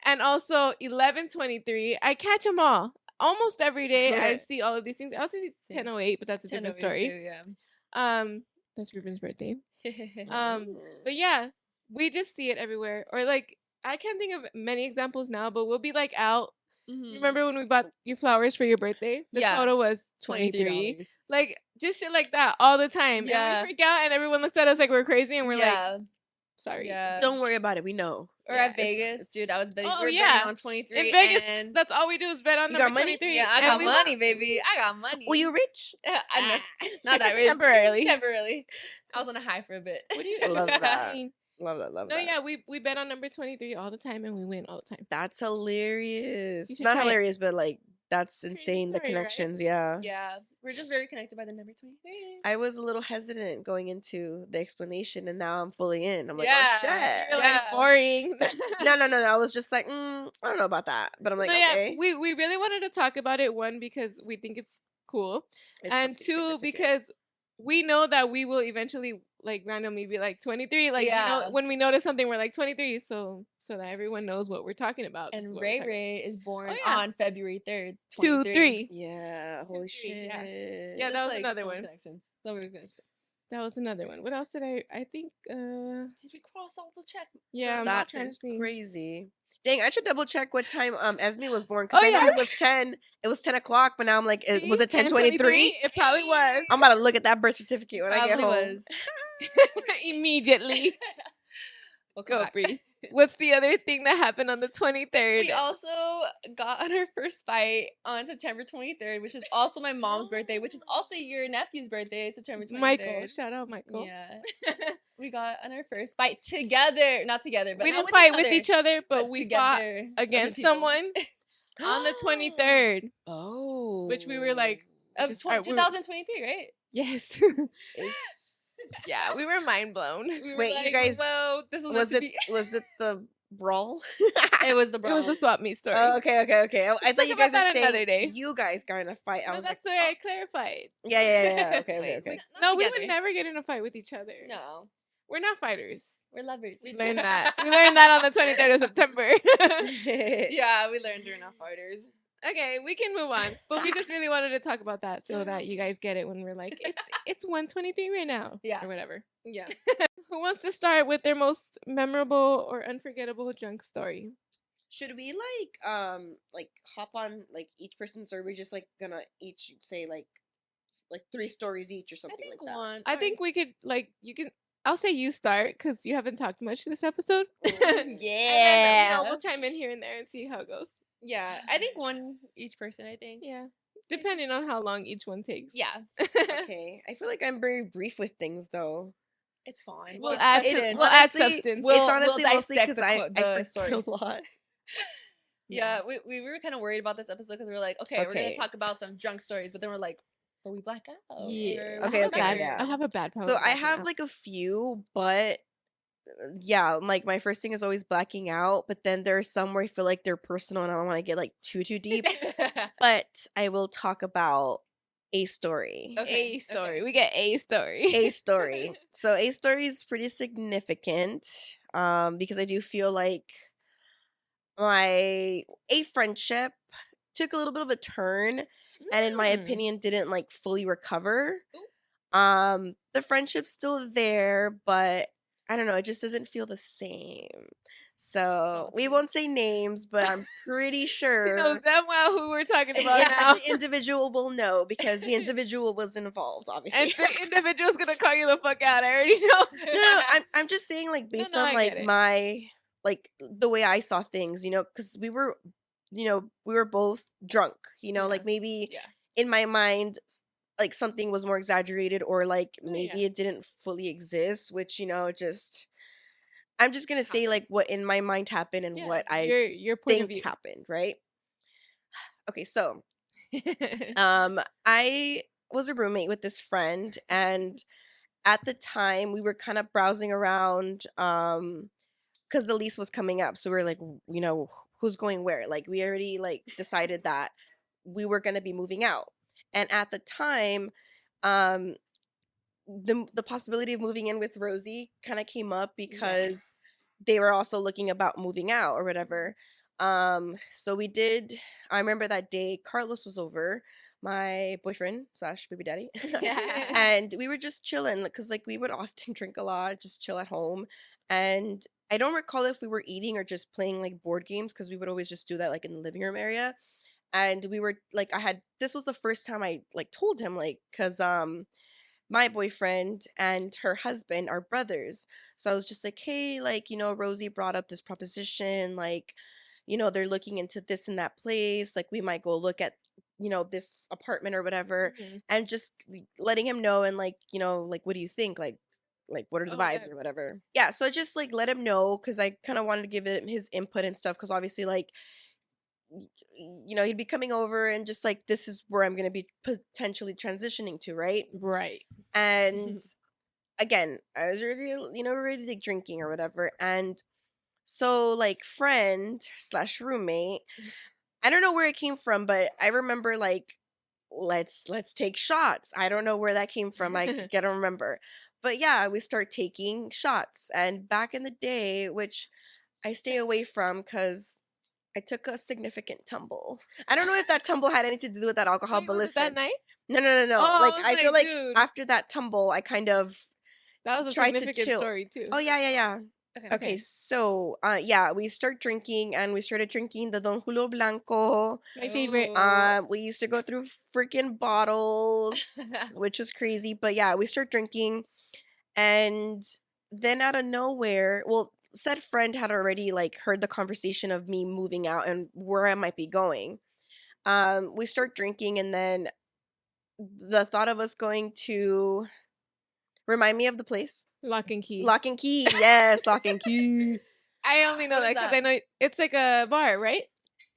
Speaker 2: And also 1123. I catch them all. Almost every day I see all of these things. I also see 1008, but that's a different story.
Speaker 1: Too, yeah.
Speaker 2: That's Ruben's birthday. But yeah, we just see it everywhere. Or like I can't think of many examples now, but we'll be like out.
Speaker 1: Mhm.
Speaker 2: Remember when we bought you flowers for your birthday? The
Speaker 1: Yeah.
Speaker 2: total was 23.
Speaker 1: $23.
Speaker 2: Like just shit like that all the time.
Speaker 1: Yeah.
Speaker 2: And we freak out and everyone looks at us like we're crazy and we're like, sorry.
Speaker 1: Yeah.
Speaker 3: Don't worry about it. We know.
Speaker 1: Or
Speaker 3: Yeah,
Speaker 1: at Vegas, dude, I was betting.
Speaker 2: Oh,
Speaker 1: we were
Speaker 2: yeah.
Speaker 1: betting on 23.
Speaker 2: In Vegas,
Speaker 1: and
Speaker 2: that's all we do is bet on
Speaker 3: You
Speaker 2: number
Speaker 3: got money?
Speaker 2: 23.
Speaker 1: yeah, I
Speaker 2: and
Speaker 1: got
Speaker 2: we
Speaker 1: money, baby. I got money.
Speaker 3: Were you rich?
Speaker 1: I'm not that rich.
Speaker 2: Temporarily.
Speaker 1: Temporarily. I was on a high for a bit.
Speaker 2: What do you
Speaker 3: I love that.
Speaker 2: mean?
Speaker 3: Love that. Love
Speaker 2: No,
Speaker 3: that.
Speaker 2: yeah, we bet on number 23 all the time and we win all the time.
Speaker 3: That's hilarious.
Speaker 2: You should
Speaker 3: Not
Speaker 2: try it.
Speaker 3: hilarious, but like that's
Speaker 2: Crazy
Speaker 3: insane. The
Speaker 2: story, right?
Speaker 3: connections, yeah.
Speaker 1: Yeah. We're just very connected by the number 23.
Speaker 3: I was a little hesitant going into the explanation, and now I'm fully in. I'm like,
Speaker 1: Yeah.
Speaker 3: oh shit.
Speaker 2: You're
Speaker 1: Yeah.
Speaker 2: like boring.
Speaker 3: No. I was just like, I don't know about that, but I'm like,
Speaker 2: No, yeah,
Speaker 3: okay.
Speaker 2: we really wanted to talk about it. One, because we think it's cool,
Speaker 3: It's
Speaker 2: and
Speaker 3: something
Speaker 2: two,
Speaker 3: significant.
Speaker 2: because we know that we will eventually like randomly be like 23. Like you
Speaker 1: Yeah.
Speaker 2: know, when we notice something, we're like 23. So that everyone knows what we're talking about. This is
Speaker 1: And
Speaker 2: what we're
Speaker 1: Ray
Speaker 2: talking
Speaker 1: Ray is born
Speaker 2: Oh, yeah.
Speaker 1: on February 3rd.
Speaker 2: about. 2, 3.
Speaker 3: Yeah, holy
Speaker 2: 2, 3,
Speaker 3: shit.
Speaker 2: yeah. Yeah,
Speaker 1: Just,
Speaker 2: that was
Speaker 1: like,
Speaker 2: another
Speaker 1: so many
Speaker 2: one.
Speaker 1: Connections. So many connections.
Speaker 2: That was another one. What else did I think?
Speaker 1: Did we cross all the check?
Speaker 2: Yeah, I'm
Speaker 3: That's
Speaker 2: trying to see.
Speaker 3: crazy. Dang, I should double check what time Esme was born, because
Speaker 2: Oh,
Speaker 3: I know
Speaker 2: yeah.
Speaker 3: it was 10. It was 10 o'clock, but now I'm like,
Speaker 2: See?
Speaker 3: was it 10:23?
Speaker 2: It probably was.
Speaker 3: I'm about to look at that birth certificate when I get
Speaker 1: Probably
Speaker 3: home.
Speaker 1: was.
Speaker 2: Immediately.
Speaker 1: We'll come
Speaker 2: Go,
Speaker 1: back.
Speaker 2: Bree. What's the other thing that happened on the 23rd?
Speaker 1: We also got on our first fight on September 23rd, which is also my mom's birthday, which is also your nephew's birthday, September 23rd.
Speaker 2: Michael. Shout out, Michael.
Speaker 1: Yeah. We got on our first fight together. Not together, but
Speaker 2: We
Speaker 1: not
Speaker 2: didn't fight with
Speaker 1: other,
Speaker 2: each other, but we fought
Speaker 1: together
Speaker 2: against
Speaker 1: people.
Speaker 2: someone on the 23rd.
Speaker 3: Oh.
Speaker 2: Which we were like,
Speaker 1: Of
Speaker 2: just- alright, we were-
Speaker 1: 2023, right?
Speaker 2: Yes.
Speaker 3: Is-
Speaker 2: Yeah, we were mind blown.
Speaker 1: We were
Speaker 3: Wait, you
Speaker 1: like,
Speaker 3: guys-
Speaker 1: well, this was,
Speaker 3: was
Speaker 1: meant
Speaker 3: it
Speaker 1: to be.
Speaker 3: was it the brawl?
Speaker 1: It was the
Speaker 2: It
Speaker 1: brawl.
Speaker 2: was a swap meet story.
Speaker 3: Oh, okay. I thought you
Speaker 2: talk
Speaker 3: guys
Speaker 2: about
Speaker 3: were
Speaker 2: that another
Speaker 3: saying
Speaker 2: day.
Speaker 3: you guys got in a fight. I
Speaker 2: No,
Speaker 3: was like,
Speaker 2: that's why I clarified.
Speaker 3: yeah. Okay.
Speaker 1: Wait, not
Speaker 2: No, we
Speaker 1: together.
Speaker 2: would never get in a fight with each other.
Speaker 1: No,
Speaker 2: We're not fighters.
Speaker 1: we're lovers.
Speaker 2: We learned that. We learned that on the 23rd of September.
Speaker 1: Yeah, we learned we're not fighters.
Speaker 2: Okay, we can move on. But we just really wanted to talk about that so that you guys get it when we're like, it's 123 right now.
Speaker 1: Yeah.
Speaker 2: Or whatever.
Speaker 1: Yeah.
Speaker 2: Who wants to start with their most memorable or unforgettable drunk story?
Speaker 3: Should we like hop on like each person's, or are we just like gonna each say like 3 stories each or
Speaker 1: I
Speaker 3: something
Speaker 1: think
Speaker 3: like that?
Speaker 1: one.
Speaker 2: I think we could, like, you can, I'll say you start because you haven't talked much this episode. And then,
Speaker 1: Yeah.
Speaker 2: we'll chime in here and there and see how it goes.
Speaker 1: Yeah, I think one each person. I think.
Speaker 2: Yeah. Depending on how long each one takes.
Speaker 1: Yeah,
Speaker 3: Okay. I feel like I'm very brief with things though.
Speaker 1: it's fine.
Speaker 2: We'll
Speaker 1: It's
Speaker 2: add
Speaker 1: such
Speaker 2: we'll
Speaker 1: an-
Speaker 2: add
Speaker 3: honestly-
Speaker 2: substance.
Speaker 1: We'll
Speaker 3: honestly mostly
Speaker 1: dissect
Speaker 3: 'cause
Speaker 1: the
Speaker 3: I
Speaker 1: the
Speaker 3: forget
Speaker 1: story.
Speaker 3: a lot.
Speaker 1: Yeah, we were kind of worried about this episode because we were like, okay, we're gonna
Speaker 3: Okay.
Speaker 1: talk about some drunk stories, but then we're like, but we black out.
Speaker 2: Yeah.
Speaker 1: Or
Speaker 3: Okay, okay,
Speaker 1: whatever.
Speaker 3: yeah.
Speaker 2: I have a bad problem.
Speaker 3: So
Speaker 2: with
Speaker 3: I
Speaker 2: blacking
Speaker 3: have
Speaker 2: out.
Speaker 3: like a few, but yeah, like my first thing is always blacking out, but then there are some where I feel like they're personal and I don't want to get like too deep. But I will talk about a story.
Speaker 1: Okay,
Speaker 2: A story.
Speaker 1: okay.
Speaker 2: We get a story.
Speaker 3: A story. So a story is pretty significant because I do feel like a friendship took a little bit of a turn and in my opinion didn't like fully recover. The friendship's still there, but I don't know, it just doesn't feel the same. So we
Speaker 1: Gotcha.
Speaker 3: won't say names, but I'm pretty
Speaker 2: She knows
Speaker 3: sure
Speaker 2: damn well who we're talking about
Speaker 3: yes,
Speaker 2: now.
Speaker 3: the individual will know because the individual was involved, obviously.
Speaker 2: And the individual's gonna call you the fuck out. I already know.
Speaker 3: No, I'm just saying like based
Speaker 2: no,
Speaker 3: on
Speaker 2: I
Speaker 3: like
Speaker 2: get it.
Speaker 3: my like the way I saw things, because we were both drunk,
Speaker 1: Yeah.
Speaker 3: like maybe
Speaker 1: Yeah.
Speaker 3: in my mind like something was more exaggerated or like
Speaker 2: Oh,
Speaker 3: maybe
Speaker 2: yeah.
Speaker 3: it didn't fully exist, which just I'm just gonna say like
Speaker 1: Happens.
Speaker 3: what in my mind happened and
Speaker 2: Yeah,
Speaker 3: what I
Speaker 2: your point of
Speaker 3: think
Speaker 2: view.
Speaker 3: happened, right? Okay, so I was a roommate with this friend, and at the time we were kind of browsing around because the lease was coming up, so we are like, who's going where? Like we already like decided that we were going to be moving out, and at the time um the possibility of moving in with Rosie kind of came up because they were also looking about moving out or whatever. So we did. I remember that day Carlos was over, my boyfriend slash baby daddy, and we were just chilling because like we would often drink a lot, just chill at home. And I don't recall if we were eating or just playing like board games because we would always just do that like in the living room area. And we were like, this was the first time I like told him like because my boyfriend and her husband are brothers. So I was just like, hey, like, Rosie brought up this proposition, like, they're looking into this and that place. Like, we might go look at, this apartment or whatever, and just letting him know and like, like, what do you think? Like what are the vibes or whatever. Yeah, so I just like let him know because I kind of wanted to give him his input and stuff because obviously like he'd be coming over and just like this is where I'm gonna be potentially transitioning to, right?
Speaker 2: Right.
Speaker 3: And again, I was already ready like drinking or whatever, and so like friend slash roommate, I don't know where it came from, but I remember like let's take shots. I don't know where that came from. I can't remember, but yeah, we start taking shots. And back in the day, which I stay away from because I took a significant tumble. I don't know if that tumble had anything to do with that alcohol,
Speaker 2: Wait,
Speaker 3: but
Speaker 2: was it that
Speaker 3: listen.
Speaker 2: night?
Speaker 3: No.
Speaker 2: Oh,
Speaker 3: Like
Speaker 2: I was
Speaker 3: I feel
Speaker 2: like,
Speaker 3: like
Speaker 2: dude.
Speaker 3: after that tumble, I kind of
Speaker 2: That was a
Speaker 3: tried to
Speaker 2: significant
Speaker 3: chill.
Speaker 2: story too.
Speaker 3: Oh yeah.
Speaker 1: Okay.
Speaker 3: Okay, so yeah, we start drinking and we started drinking the Don Julio Blanco.
Speaker 2: My favorite.
Speaker 3: We used to go through freaking bottles, which was crazy. But yeah, we start drinking, and then out of nowhere, well, said friend had already like heard the conversation of me moving out and where I might be going. We start drinking, and then the thought of us going to remind me of the place.
Speaker 2: Lock and Key.
Speaker 3: Lock and Key, yes, Lock and Key.
Speaker 2: I only know
Speaker 1: What
Speaker 2: that
Speaker 1: is
Speaker 2: because
Speaker 1: that?
Speaker 2: I know it's like a bar, right?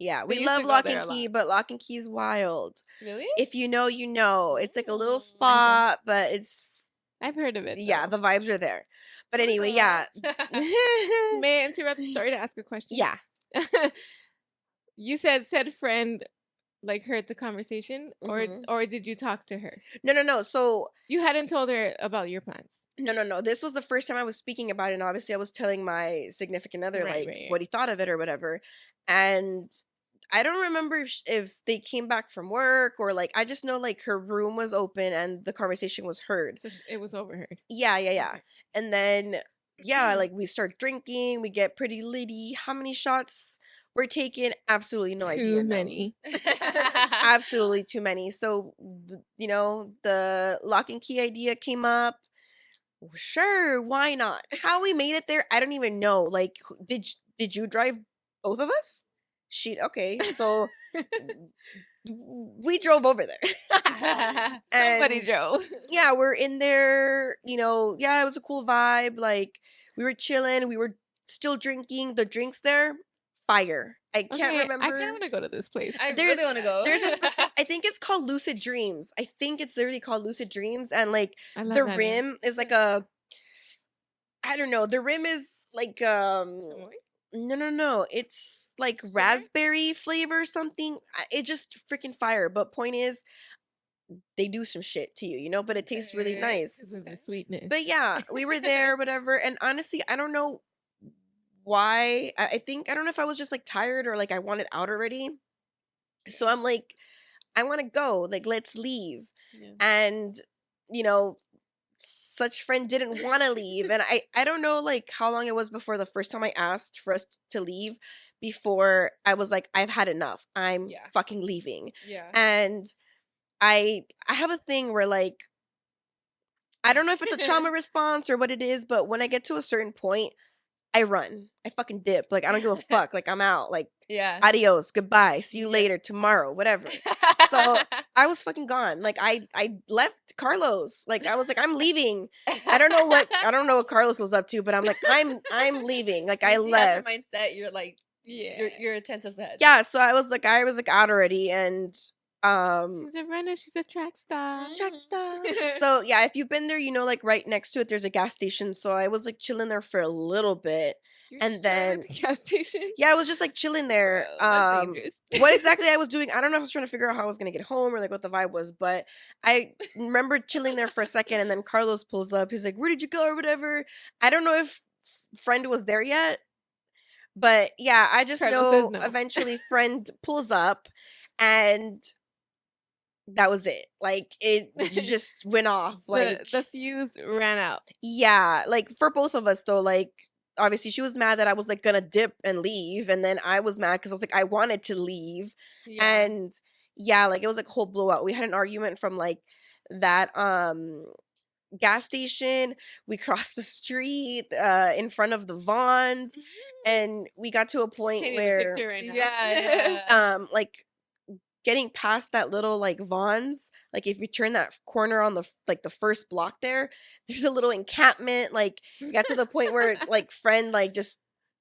Speaker 3: Yeah,
Speaker 2: We
Speaker 3: we
Speaker 2: used to
Speaker 3: love
Speaker 2: go
Speaker 3: Lock
Speaker 2: there
Speaker 3: and
Speaker 2: a
Speaker 3: Key,
Speaker 2: lot.
Speaker 3: but Lock and Key's wild.
Speaker 1: Really?
Speaker 3: If you know, you know. It's like a little
Speaker 1: Mm.
Speaker 3: spot, but it's
Speaker 2: I've heard of it.
Speaker 3: yeah,
Speaker 2: though.
Speaker 3: the vibes are there. But
Speaker 1: Oh,
Speaker 3: anyway,
Speaker 1: no.
Speaker 3: yeah.
Speaker 2: May I interrupt the story to ask a question?
Speaker 3: Yeah.
Speaker 2: You said friend like heard the conversation,
Speaker 3: Mhm.
Speaker 2: or did you talk to her?
Speaker 3: No. So
Speaker 2: You hadn't told her about your plans.
Speaker 3: no. This was the first time I was speaking about it, and obviously I was telling my significant other
Speaker 2: Right,
Speaker 3: like
Speaker 2: right.
Speaker 3: what he thought of it or whatever. And I don't remember if they came back from work or like I just know like her room was open and the conversation was heard.
Speaker 2: So it was overheard.
Speaker 3: Yeah.
Speaker 2: Okay.
Speaker 3: And then yeah, like we start drinking, we get pretty litty. How many shots were taken? Absolutely no idea.
Speaker 2: Too
Speaker 3: no.
Speaker 2: many.
Speaker 3: Absolutely too many. So the Lock and Key idea came up. Sure, why not? How we made it there, I don't even know. Like, did you drive both of us? So we drove over there.
Speaker 2: Somebody
Speaker 3: And
Speaker 2: drove.
Speaker 3: yeah, we're in there, yeah, it was a cool vibe. Like, we were chilling, we were still drinking. The drinks there, fire. I can't
Speaker 2: Okay,
Speaker 3: remember.
Speaker 2: I kind of want to go to this place.
Speaker 1: I
Speaker 3: There's-
Speaker 1: really want to go.
Speaker 3: There's a specific, I think it's called Lucid Dreams. I think it's literally called Lucid Dreams. And like,
Speaker 2: I love
Speaker 3: the
Speaker 2: that name.
Speaker 3: rim is like I don't know. The rim is like, no. It's like raspberry flavor or something. It just freaking fire. But point is, they do some shit to you, but it tastes really nice.
Speaker 2: Because of the sweetness.
Speaker 3: But yeah, we were there, whatever. And honestly, I don't know why. I think, I don't know if I was just like tired or like I wanted out already. So I'm like, I want to go. Like, let's leave.
Speaker 1: Yeah.
Speaker 3: And, such friend didn't want to leave. And I don't know like how long it was before the first time I asked for us to leave before I was like, I've had enough. I'm fucking leaving.
Speaker 1: Yeah.
Speaker 3: And I have a thing where like, I don't know if it's a trauma response or what it is, but when I get to a certain point, I run. I fucking dip. Like, I don't give a fuck. Like, I'm out. Like,
Speaker 1: Yeah.
Speaker 3: adios, goodbye, see you later, tomorrow, whatever. So I was fucking gone. Like, I left Carlos. Like, I was like, I'm leaving. I don't know what Carlos was up to, but I'm like, I'm leaving. Like, I left.
Speaker 1: Has your mindset. You're like, you're 10 steps ahead.
Speaker 3: Yeah. So I was like out already, and
Speaker 2: she's a runner. She's a track star.
Speaker 3: So yeah, if you've been there, like right next to it, there's a gas station. So I was like chilling there for a little bit. And then
Speaker 2: the gas station.
Speaker 3: Yeah, I was just like chilling there.
Speaker 2: That's dangerous.
Speaker 3: What exactly I was doing, I don't know if I was trying to figure out how I was gonna get home or like what the vibe was, but I remember chilling there for a second, and then Carlos pulls up. He's like, "Where did you go?" or whatever. I don't know if friend was there yet, but yeah, I just
Speaker 2: Carlos
Speaker 3: know
Speaker 2: says no.
Speaker 3: eventually friend pulls up, and that was it. Like, it just went off. Like,
Speaker 2: the fuse ran out.
Speaker 3: Yeah, like for both of us though, like obviously she was mad that I was like gonna dip and leave, and then I was mad because I was like, I wanted to leave. And yeah, like it was like a whole blowout. We had an argument from like that gas station. We crossed the street in front of the Vons, and we got to a point
Speaker 2: Painting a
Speaker 3: where
Speaker 2: picture right now.
Speaker 1: Yeah.
Speaker 3: like getting past that little like Vons, like if you turn that corner on the like the first block there's a little encampment. Like, you got to the point where like friend like just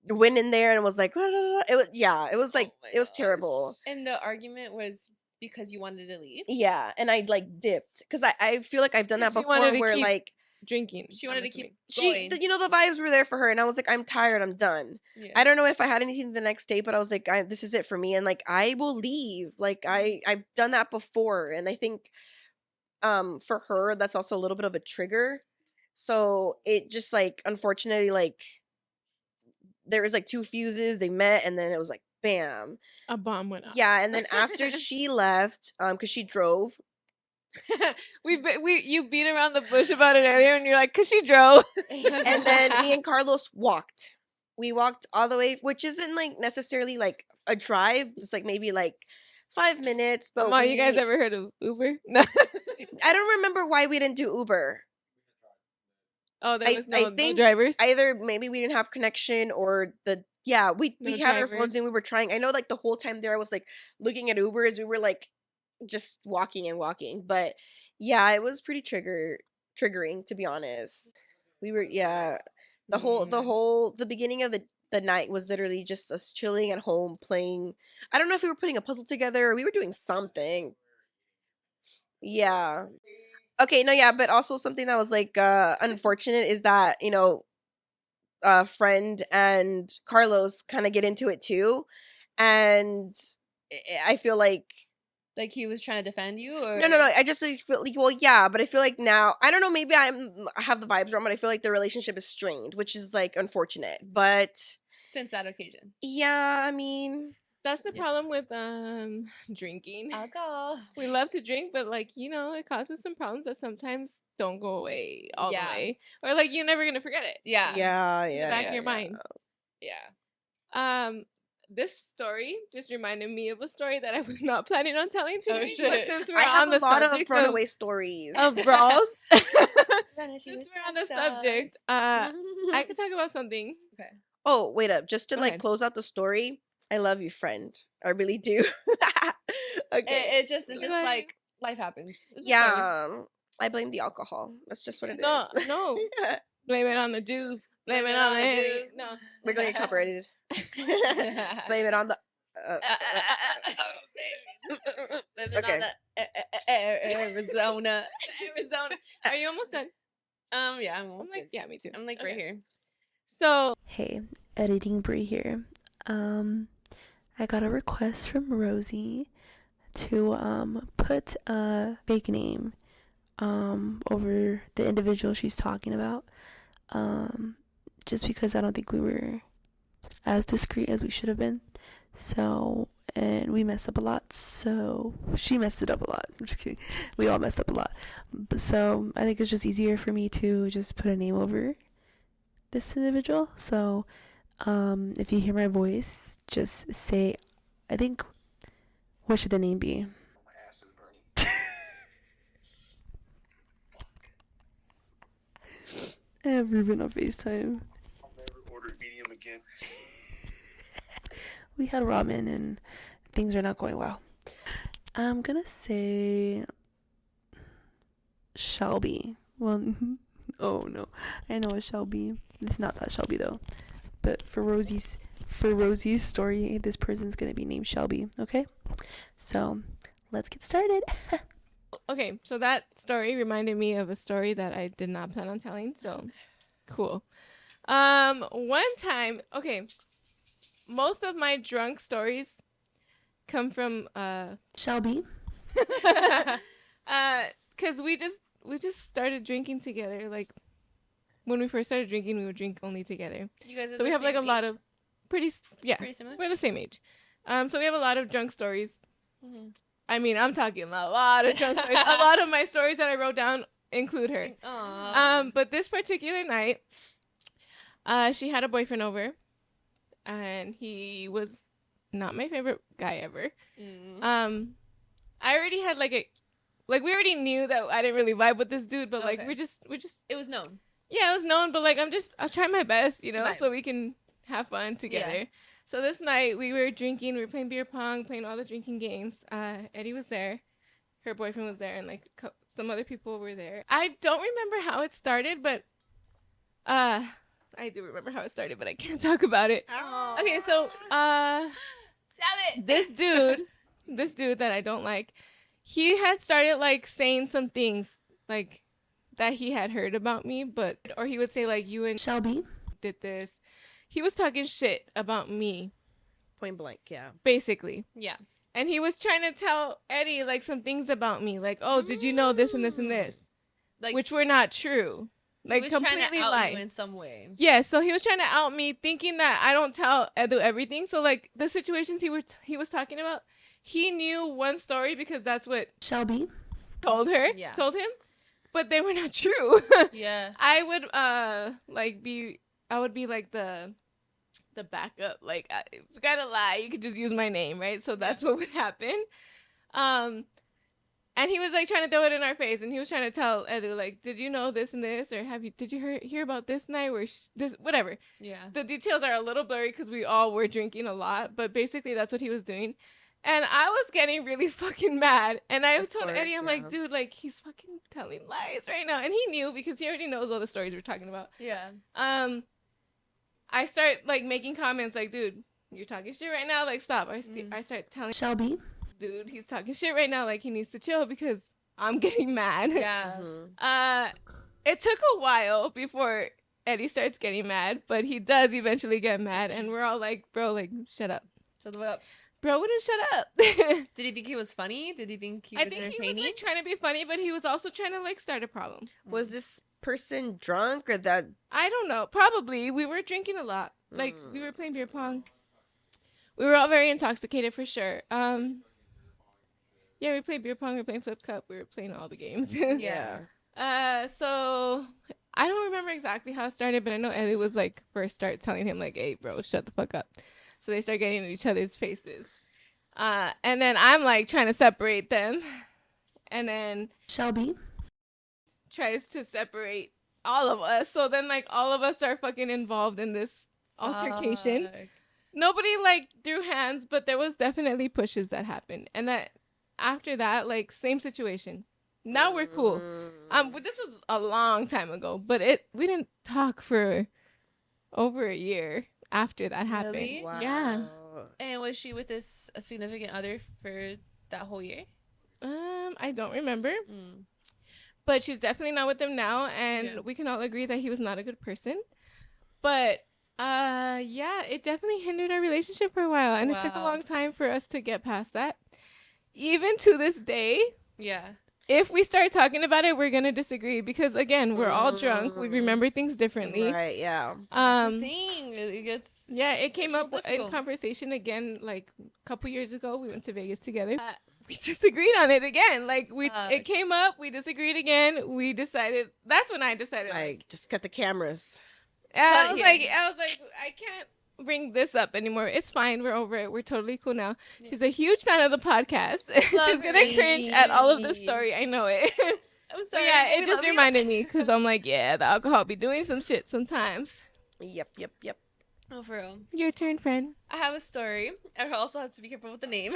Speaker 3: went in there and was like, it was like, it was terrible.
Speaker 1: And the argument was because you wanted to leave.
Speaker 3: Yeah, and I like dipped because I feel like I've done that before where like
Speaker 2: drinking.
Speaker 1: She wanted to keep
Speaker 3: going.
Speaker 1: going.
Speaker 3: The vibes were there for her, and I was like, I'm tired, I'm done.
Speaker 1: Yeah.
Speaker 3: I don't know if I had anything the next day, but I was like, this is it for me, and like I will leave. Like I've done that before, and I think for her that's also a little bit of a trigger. So it just like, unfortunately, like there was like two fuses, they met, and then it was like bam,
Speaker 2: a bomb went off.
Speaker 3: Yeah, and then after she left, because she drove.
Speaker 2: You beat around the bush about it earlier, and you're like, cause she drove.
Speaker 3: And then me and Carlos walked. We walked all the way, which isn't like necessarily like a drive. It's like maybe like 5 minutes. But
Speaker 2: you guys ever heard of Uber? No.
Speaker 3: I don't remember why we didn't do Uber.
Speaker 2: Oh, there was no drivers.
Speaker 3: Either maybe we didn't have connection, or we had our phones and we were trying. I know like the whole time there I was like looking at Ubers. We were like just walking, but yeah, it was pretty triggering, to be honest. We were the beginning of the night was literally just us chilling at home playing. I don't know if we were putting a puzzle together or we were doing something. Yeah. Okay, no, yeah, but also something that was like unfortunate is that, friend and Carlos kind of get into it too, and I feel like
Speaker 1: he was trying to defend you, or
Speaker 3: no. I just like, feel like, well, yeah, but I feel like now, I don't know, maybe I have the vibes wrong, but I feel like the relationship is strained, which is like unfortunate. But
Speaker 1: since that occasion,
Speaker 3: yeah, I mean,
Speaker 2: that's the problem with drinking.
Speaker 1: Alcohol.
Speaker 2: We love to drink, but like, it causes some problems that sometimes don't go away all the way, or like you're never gonna forget it.
Speaker 3: Yeah.
Speaker 2: In the back of your mind.
Speaker 1: Yeah.
Speaker 2: This story just reminded me of a story that I was not planning on telling today.
Speaker 1: Oh, shit.
Speaker 2: But since we're
Speaker 3: I have
Speaker 2: on the
Speaker 3: a lot of
Speaker 2: subject
Speaker 3: runaway stories
Speaker 2: of brawls,
Speaker 1: Since
Speaker 2: we're on the subject, I could talk about something.
Speaker 1: Okay.
Speaker 3: Oh, wait up, just to
Speaker 2: Go
Speaker 3: like
Speaker 2: ahead.
Speaker 3: close out the story. I love you, friend. I really do. Okay.
Speaker 1: It's just like life happens. It's just funny.
Speaker 3: Yeah. I blame the alcohol. That's just what it is.
Speaker 2: No. Blame it on the Jews. Blame it on the Jews. No.
Speaker 3: We're gonna get copyrighted. Blame it on the.
Speaker 1: Living
Speaker 3: Okay.
Speaker 1: on the Arizona.
Speaker 2: Arizona. Are you almost done?
Speaker 1: Yeah, I'm almost good.
Speaker 2: Yeah, me too.
Speaker 1: I'm like right here.
Speaker 2: So
Speaker 4: Hey, editing Brie here. I got a request from Rosie to put a fake name over the individual she's talking about. Just because I don't think we were as discreet as we should have been. So, and we messed up a lot. So she messed it up a lot. I'm just kidding. We all messed up a lot. So I think it's just easier for me to just put a name over this individual. So if you hear my voice, just say, I think, what should the name be? I have Ruben on FaceTime.
Speaker 5: I'll never order medium again.
Speaker 4: We had ramen and things are not going well. I'm gonna say Shelby. Well, oh no, I know it's Shelby. It's not that Shelby though. But for Rosie's story, this person's gonna be named Shelby. Okay, so let's get started.
Speaker 2: okay, so that story reminded me of a story that I did not plan on telling. So cool. One time, okay, most of my drunk stories come from
Speaker 4: Shelby.
Speaker 2: because we just started drinking together. Like when we first started drinking, we would drink only together.
Speaker 1: You guys are
Speaker 2: So we have like a lot of pretty
Speaker 1: similar.
Speaker 2: we're the same age. So we have a lot of drunk stories.
Speaker 1: Mm-hmm.
Speaker 2: I mean, I'm talking a lot of drunk stories. A lot of my stories that I wrote down include her. But this particular night, she had a boyfriend over, and he was not my favorite guy ever. I already had we already knew that I didn't really vibe with this dude, but like we're just
Speaker 1: it was known.
Speaker 2: Yeah, it was known, but like I'll try my best, you know,
Speaker 1: Vibe.
Speaker 2: so we can have fun together.
Speaker 1: Yeah.
Speaker 2: So this night we were drinking, we were playing beer pong, playing all the drinking games. Eddie was there, her boyfriend was there, and like some other people were there. I don't remember how it started, but I do remember how it started, but I can't talk about it.
Speaker 1: Oh.
Speaker 2: Okay, so
Speaker 1: Stop it.
Speaker 2: this dude that I don't like, he had started like saying some things like that he had heard about me, or he would say like, you and
Speaker 4: Shelby.
Speaker 2: did this. He was talking shit about me,
Speaker 3: Point blank, yeah.
Speaker 2: basically.
Speaker 1: Yeah.
Speaker 2: And he was trying to tell Eddie like some things about me, like, oh, did you know this and this and this,
Speaker 1: Like,
Speaker 2: which were not true. Like,
Speaker 1: he was
Speaker 2: completely
Speaker 1: trying to out
Speaker 2: lies.
Speaker 1: you in some way.
Speaker 2: Yeah, so he was trying to out me, thinking that I don't tell Edu everything. So like the situations he was talking about, he knew one story because that's what
Speaker 4: Shelby.
Speaker 2: told him, but they were not true.
Speaker 1: Yeah.
Speaker 2: I would be like the backup. Like, if you gotta lie, you could just use my name, right? So that's what would happen. And he was like trying to throw it in our face, and he was trying to tell Edu like, did you know this and this, or did you hear about this night where this, whatever.
Speaker 1: Yeah.
Speaker 2: The details are a little blurry because we all were drinking a lot, but basically that's what he was doing. And I was getting really fucking mad. And I told Eddie, I'm like, dude, like, he's fucking telling lies right now. And he knew because he already knows all the stories we're talking about.
Speaker 1: Yeah.
Speaker 2: I start, like, making comments like, dude, you're talking shit right now. Like, stop. I start telling
Speaker 4: Shelby.
Speaker 2: dude, he's talking shit right now. Like, he needs to chill because I'm getting mad.
Speaker 1: Yeah.
Speaker 2: It took a while before Eddie starts getting mad, but he does eventually get mad. And we're all like, bro, like, shut up.
Speaker 1: Shut the fuck up.
Speaker 2: Bro wouldn't shut up.
Speaker 1: Did he think he was funny? Did he think he
Speaker 2: I
Speaker 1: was
Speaker 2: think
Speaker 1: entertaining?
Speaker 2: he was like trying to be funny, but he was also trying to like start a problem.
Speaker 3: Was this person drunk or that?
Speaker 2: I don't know. Probably. We were drinking a lot. Like we were playing beer pong. We were all very intoxicated for sure. Yeah, we played beer pong. We were playing flip cup. We were playing all the games.
Speaker 3: Yeah.
Speaker 2: So I don't remember exactly how it started, but I know Ellie was like first start telling him like, "Hey, bro, shut the fuck up." So they start getting in each other's faces. And then I'm like trying to separate them. And then
Speaker 4: Shelby
Speaker 2: tries to separate all of us. So then like all of us are fucking involved in this altercation. Nobody like threw hands, but there was definitely pushes that happened. And that after that, like same situation. Now we're cool. But this was a long time ago, but we didn't talk for over a year after that happened.
Speaker 1: Really?
Speaker 3: Wow.
Speaker 2: Yeah.
Speaker 1: And was she with this a significant other for that whole year?
Speaker 2: I don't remember.
Speaker 1: Mm.
Speaker 2: But she's definitely not with him now, and we can all agree that he was not a good person. But yeah, it definitely hindered our relationship for a while, and it took a
Speaker 1: Wow.
Speaker 2: long time for us to get past that. Even to this day,
Speaker 1: Yeah.
Speaker 2: if we start talking about it, we're gonna disagree because again, we're all drunk. We remember things differently.
Speaker 3: Right, yeah.
Speaker 1: That's the thing. It gets
Speaker 2: Yeah, it came
Speaker 1: so
Speaker 2: up in
Speaker 1: difficult.
Speaker 2: conversation again like a couple years ago. We went to Vegas together. We disagreed on it again. Like it came up, we disagreed again. We decided. That's when I decided.
Speaker 3: Like, just cut the cameras.
Speaker 2: I was like, I can't bring this up anymore. It's fine. We're over it. We're totally cool now.
Speaker 1: Yeah.
Speaker 2: She's a huge fan of the podcast. She's gonna cringe at all of the story. I know it.
Speaker 1: I'm
Speaker 2: So
Speaker 1: sorry.
Speaker 2: yeah,
Speaker 1: we
Speaker 2: it just
Speaker 1: love you.
Speaker 2: reminded me because I'm like, yeah, the alcohol be doing some shit sometimes.
Speaker 3: Yep.
Speaker 1: Oh, for real.
Speaker 2: Your turn, friend.
Speaker 1: I have a story. I also have to be careful with the name.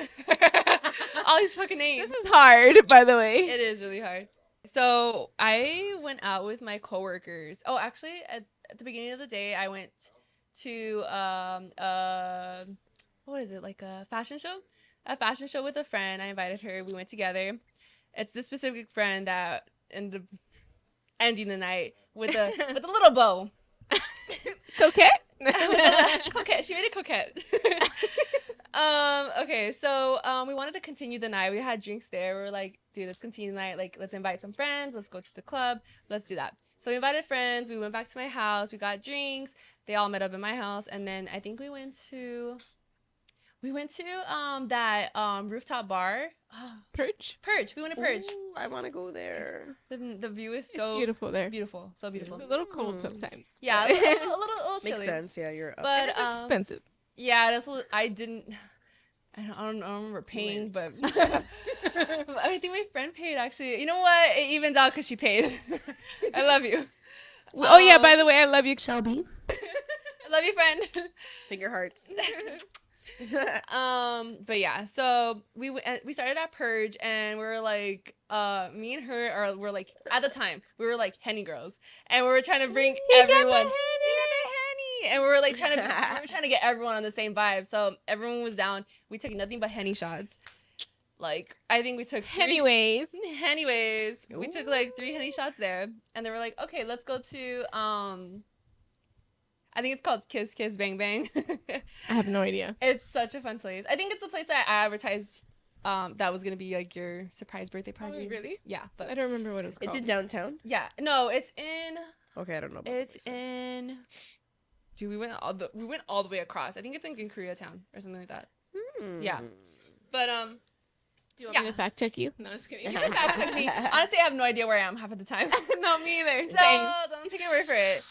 Speaker 1: All these fucking names.
Speaker 2: This is hard, by the way.
Speaker 1: It is really hard. So I went out with my coworkers. Oh, actually, at the beginning of the day, I went to what is it, like a fashion show? A fashion show with a friend. I invited her. We went together. It's this specific friend that ended up ending the night with a little bow.
Speaker 2: Coquette?
Speaker 1: Coquette. She made it coquette. Okay, so we wanted to continue the night. We had drinks there. We were like, dude, let's continue the night. Like, let's invite some friends. Let's go to the club. Let's do that. So we invited friends. We went back to my house. We got drinks. They all met up in my house, and then I think we went to that rooftop bar.
Speaker 2: Perch?
Speaker 1: Purge. We went to Purge.
Speaker 3: Ooh, I want to go there.
Speaker 1: The view is
Speaker 2: It's
Speaker 1: so
Speaker 2: beautiful there.
Speaker 1: beautiful. So beautiful.
Speaker 2: It's a little cold sometimes.
Speaker 1: Yeah, a little chilly.
Speaker 3: Makes sense. Yeah, you're up.
Speaker 1: But
Speaker 2: It's expensive.
Speaker 1: yeah, I don't remember paying, but I think my friend paid actually. You know what? It evens out because she paid. I love you.
Speaker 2: Oh yeah, by the way, I love you.
Speaker 4: Shelby.
Speaker 1: I love you, friend.
Speaker 3: Finger hearts.
Speaker 1: But yeah, so we started at Purge, and we were like, me and her were like, at the time we were like Henny girls, and we were trying to bring everyone. And we were like trying to get everyone on the same vibe. So everyone was down. We took nothing but Henny shots. Like, I think we took
Speaker 2: Anyways.
Speaker 1: Anyways, we took like 3 Henny shots there, and they were like, okay, let's go to I think it's called Kiss Kiss Bang Bang.
Speaker 2: I have no idea.
Speaker 1: It's such a fun place. I think it's the place that I advertised that was gonna be like your surprise birthday party.
Speaker 2: Oh, really?
Speaker 1: Yeah, but
Speaker 2: I don't remember what it was
Speaker 3: It's
Speaker 2: called.
Speaker 3: in downtown.
Speaker 1: yeah, no, it's in.
Speaker 3: Okay, I don't know. About
Speaker 1: It's
Speaker 3: this.
Speaker 1: in. Dude, we went all the way across. I think it's in Koreatown or something like that. Yeah. But
Speaker 2: Do you want me to fact check you? No, just kidding.
Speaker 1: you can fact check me. Honestly, I have no idea where I am half of the time.
Speaker 2: No, me either.
Speaker 1: So
Speaker 2: Same.
Speaker 1: don't take my word for it.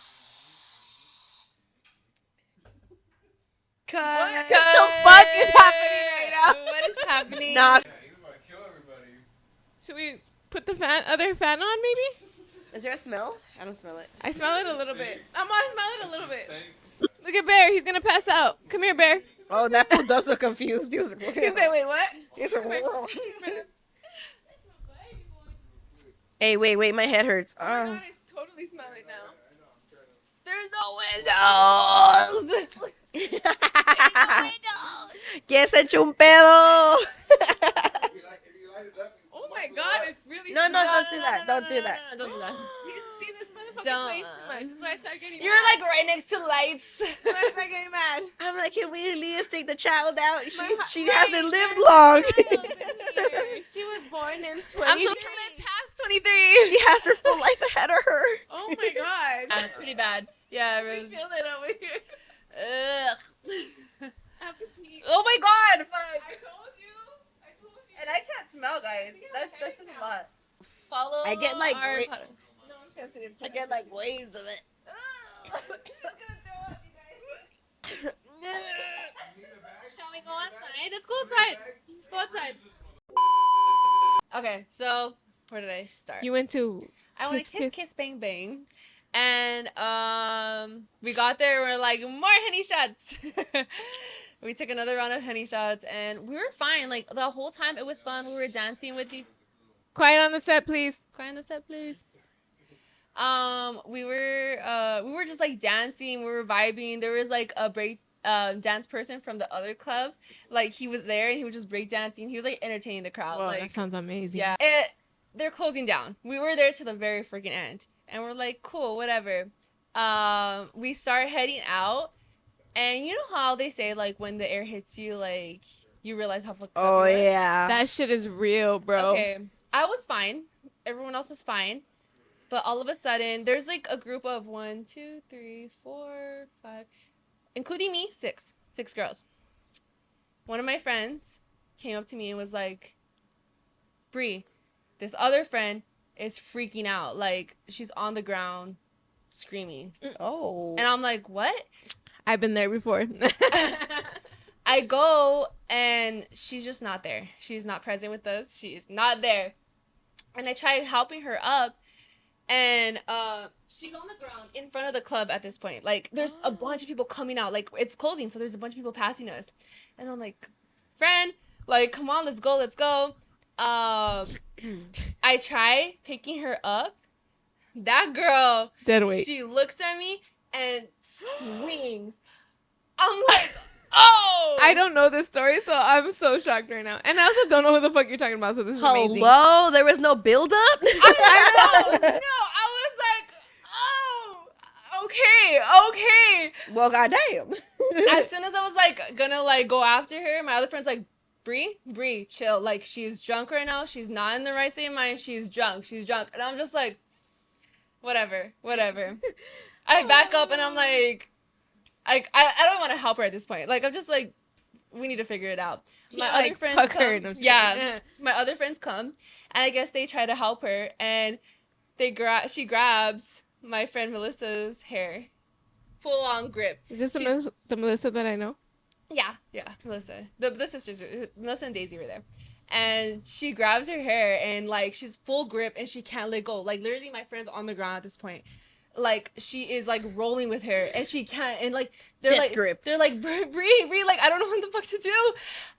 Speaker 2: What the fuck is happening right now?
Speaker 1: What is happening?
Speaker 3: Nah.
Speaker 2: Should we put the other fan on, maybe?
Speaker 3: Is there a smell? I don't smell it.
Speaker 2: I smell it a little bit. I'm gonna smell it a little bit. Look at Bear. He's gonna pass out. Come here, Bear.
Speaker 3: Oh, that fool does look confused. He was like,
Speaker 2: He said, "Wait, what?"
Speaker 3: He's like, whoa. Hey, wait, my head hurts.
Speaker 2: Oh my God, I totally smell it now.
Speaker 1: There's no windows.
Speaker 3: ¿Quién se echó un pedo?
Speaker 2: Oh my God, it's really.
Speaker 3: No,
Speaker 2: smell-
Speaker 3: don't do that. Don't do that.
Speaker 1: Don't do that.
Speaker 2: See, this motherfucker
Speaker 1: Don't.
Speaker 2: plays too much. That's why I start getting.
Speaker 1: You're like right next to lights.
Speaker 2: That's why I start getting mad.
Speaker 3: I'm like, can we at least take the child out? She
Speaker 2: Right,
Speaker 3: hasn't lived
Speaker 2: there's
Speaker 3: long.
Speaker 2: a child in here. She was born in 20.
Speaker 1: I'm so past 23.
Speaker 3: She has her full life ahead of her.
Speaker 2: Oh my God.
Speaker 1: That's pretty bad. Yeah, it
Speaker 2: I
Speaker 1: was.
Speaker 2: feel it over here.
Speaker 1: Ugh.
Speaker 2: I have to pee.
Speaker 1: Oh my God! Fuck.
Speaker 2: I told you.
Speaker 1: And I can't smell, guys. That's just a lot. Follow.
Speaker 3: I get, like,
Speaker 1: our
Speaker 3: great-
Speaker 1: product.
Speaker 2: No, I'm sensitive. To
Speaker 3: I get like waves of it.
Speaker 2: She's gonna throw up, you guys.
Speaker 1: Shall we go outside? Let's go outside. Let's go outside. Okay, so where did I start?
Speaker 2: You went to.
Speaker 1: I went to
Speaker 2: Kiss,
Speaker 1: Kiss
Speaker 2: Kiss.
Speaker 1: Kiss Bang Bang. And we got there. We're like, more Henny shots. We took another round of Henny shots, and we were fine. Like the whole time, it was fun. We were dancing with the.
Speaker 2: Quiet on the set, please.
Speaker 1: Quiet on the set, please. We were just like dancing. We were vibing. There was like a break dance person from the other club. Like he was there and he was just break dancing. He was like entertaining the crowd.
Speaker 2: Well,
Speaker 1: like
Speaker 2: that sounds amazing.
Speaker 1: yeah, they're closing down. We were there to the very freaking end, and we're like, cool, whatever. We start heading out, and you know how they say like when the air hits you, like you realize how fucked up you are?
Speaker 3: yeah.
Speaker 2: That shit is real, bro.
Speaker 1: Okay, I was fine. Everyone else was fine. But all of a sudden, there's like a group of 1, 2, 3, 4, 5, including me, six girls. One of my friends came up to me and was like, Bree, this other friend is freaking out. Like, she's on the ground screaming.
Speaker 3: Oh.
Speaker 1: And I'm like, what?
Speaker 2: I've been there before.
Speaker 1: I go, and she's just not there. She's not present with us. She's not there. And I try helping her up. And she's on the ground in front of the club at this point. Like, there's a bunch of people coming out. Like, it's closing, so there's a bunch of people passing us. And I'm like, friend, like, come on, let's go. I try picking her up. That girl,
Speaker 2: Dead weight.
Speaker 1: she looks at me and swings. I'm like, oh!
Speaker 2: I don't know this story, so I'm so shocked right now. And I also don't know what the fuck you're talking about, so this is amazing.
Speaker 3: Hello? There was no build up?
Speaker 1: I know. No, I was like, oh, okay.
Speaker 3: Well, goddamn.
Speaker 1: As soon as I was like gonna like go after her, my other friend's like, Bree, chill. Like, she's drunk right now. She's not in the right state of mind. She's drunk. And I'm just like, whatever. I back up and I'm like, I don't want to help her at this point. Like, I'm just like, we need to figure it out. My
Speaker 2: Yeah,
Speaker 1: other
Speaker 2: like,
Speaker 1: friends
Speaker 2: fuck
Speaker 1: come.
Speaker 2: her, no, I'm just
Speaker 1: Yeah,
Speaker 2: kidding.
Speaker 1: my other friends come, and I guess they try to help her, and she grabs my friend Melissa's hair, full on grip.
Speaker 2: Is this
Speaker 1: She's-
Speaker 2: the Melissa that I know?
Speaker 1: Yeah, Melissa. The sisters, Melissa and Daisy were there. And she grabs her hair and like she's full grip and she can't let go. Like literally my friend's on the ground at this point. Like she is like rolling with her and she can't, and like they're
Speaker 3: Death
Speaker 1: like
Speaker 3: grip.
Speaker 1: They're like, Bree, like I don't know what the fuck to do.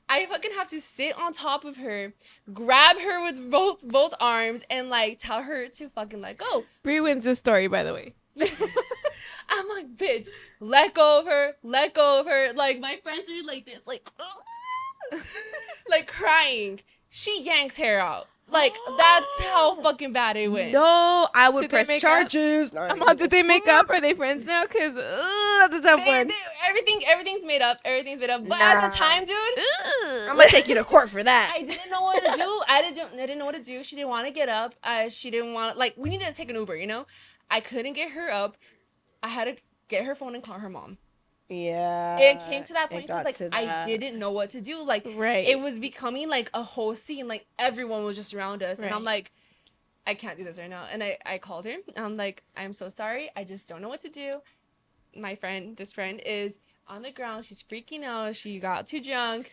Speaker 1: I fucking have to sit on top of her, grab her with both arms and like tell her to fucking let go.
Speaker 2: Bree wins this story, by the way.
Speaker 1: I'm like, bitch, let go of her. Like, my friends are like this, like, like crying. She yanks hair out. Like, that's how fucking bad it went.
Speaker 3: No, I would
Speaker 2: Did they
Speaker 3: press
Speaker 2: make
Speaker 3: charges.
Speaker 2: Did they make up? Are they friends now? Because that's a tough one.
Speaker 1: Everything's made up. But at
Speaker 3: Nah.
Speaker 1: the time, dude,
Speaker 3: I'm gonna take you to court for that.
Speaker 1: I didn't know what to do. I didn't know what to do. She didn't want to get up. She didn't want, like, we needed to take an Uber, you know? I couldn't get her up. I had to get her phone and call her mom.
Speaker 3: Yeah.
Speaker 1: It came to that point
Speaker 3: it
Speaker 1: because,
Speaker 3: got
Speaker 1: like,
Speaker 3: to
Speaker 1: I
Speaker 3: that.
Speaker 1: didn't know what to do. Like,
Speaker 2: Right.
Speaker 1: it was becoming, like, a whole scene. Like, everyone was just around us. And I'm
Speaker 2: Right.
Speaker 1: like, I can't do this right now. And I called her. I'm like, I'm so sorry. I just don't know what to do. This friend is on the ground. She's freaking out. She got too drunk.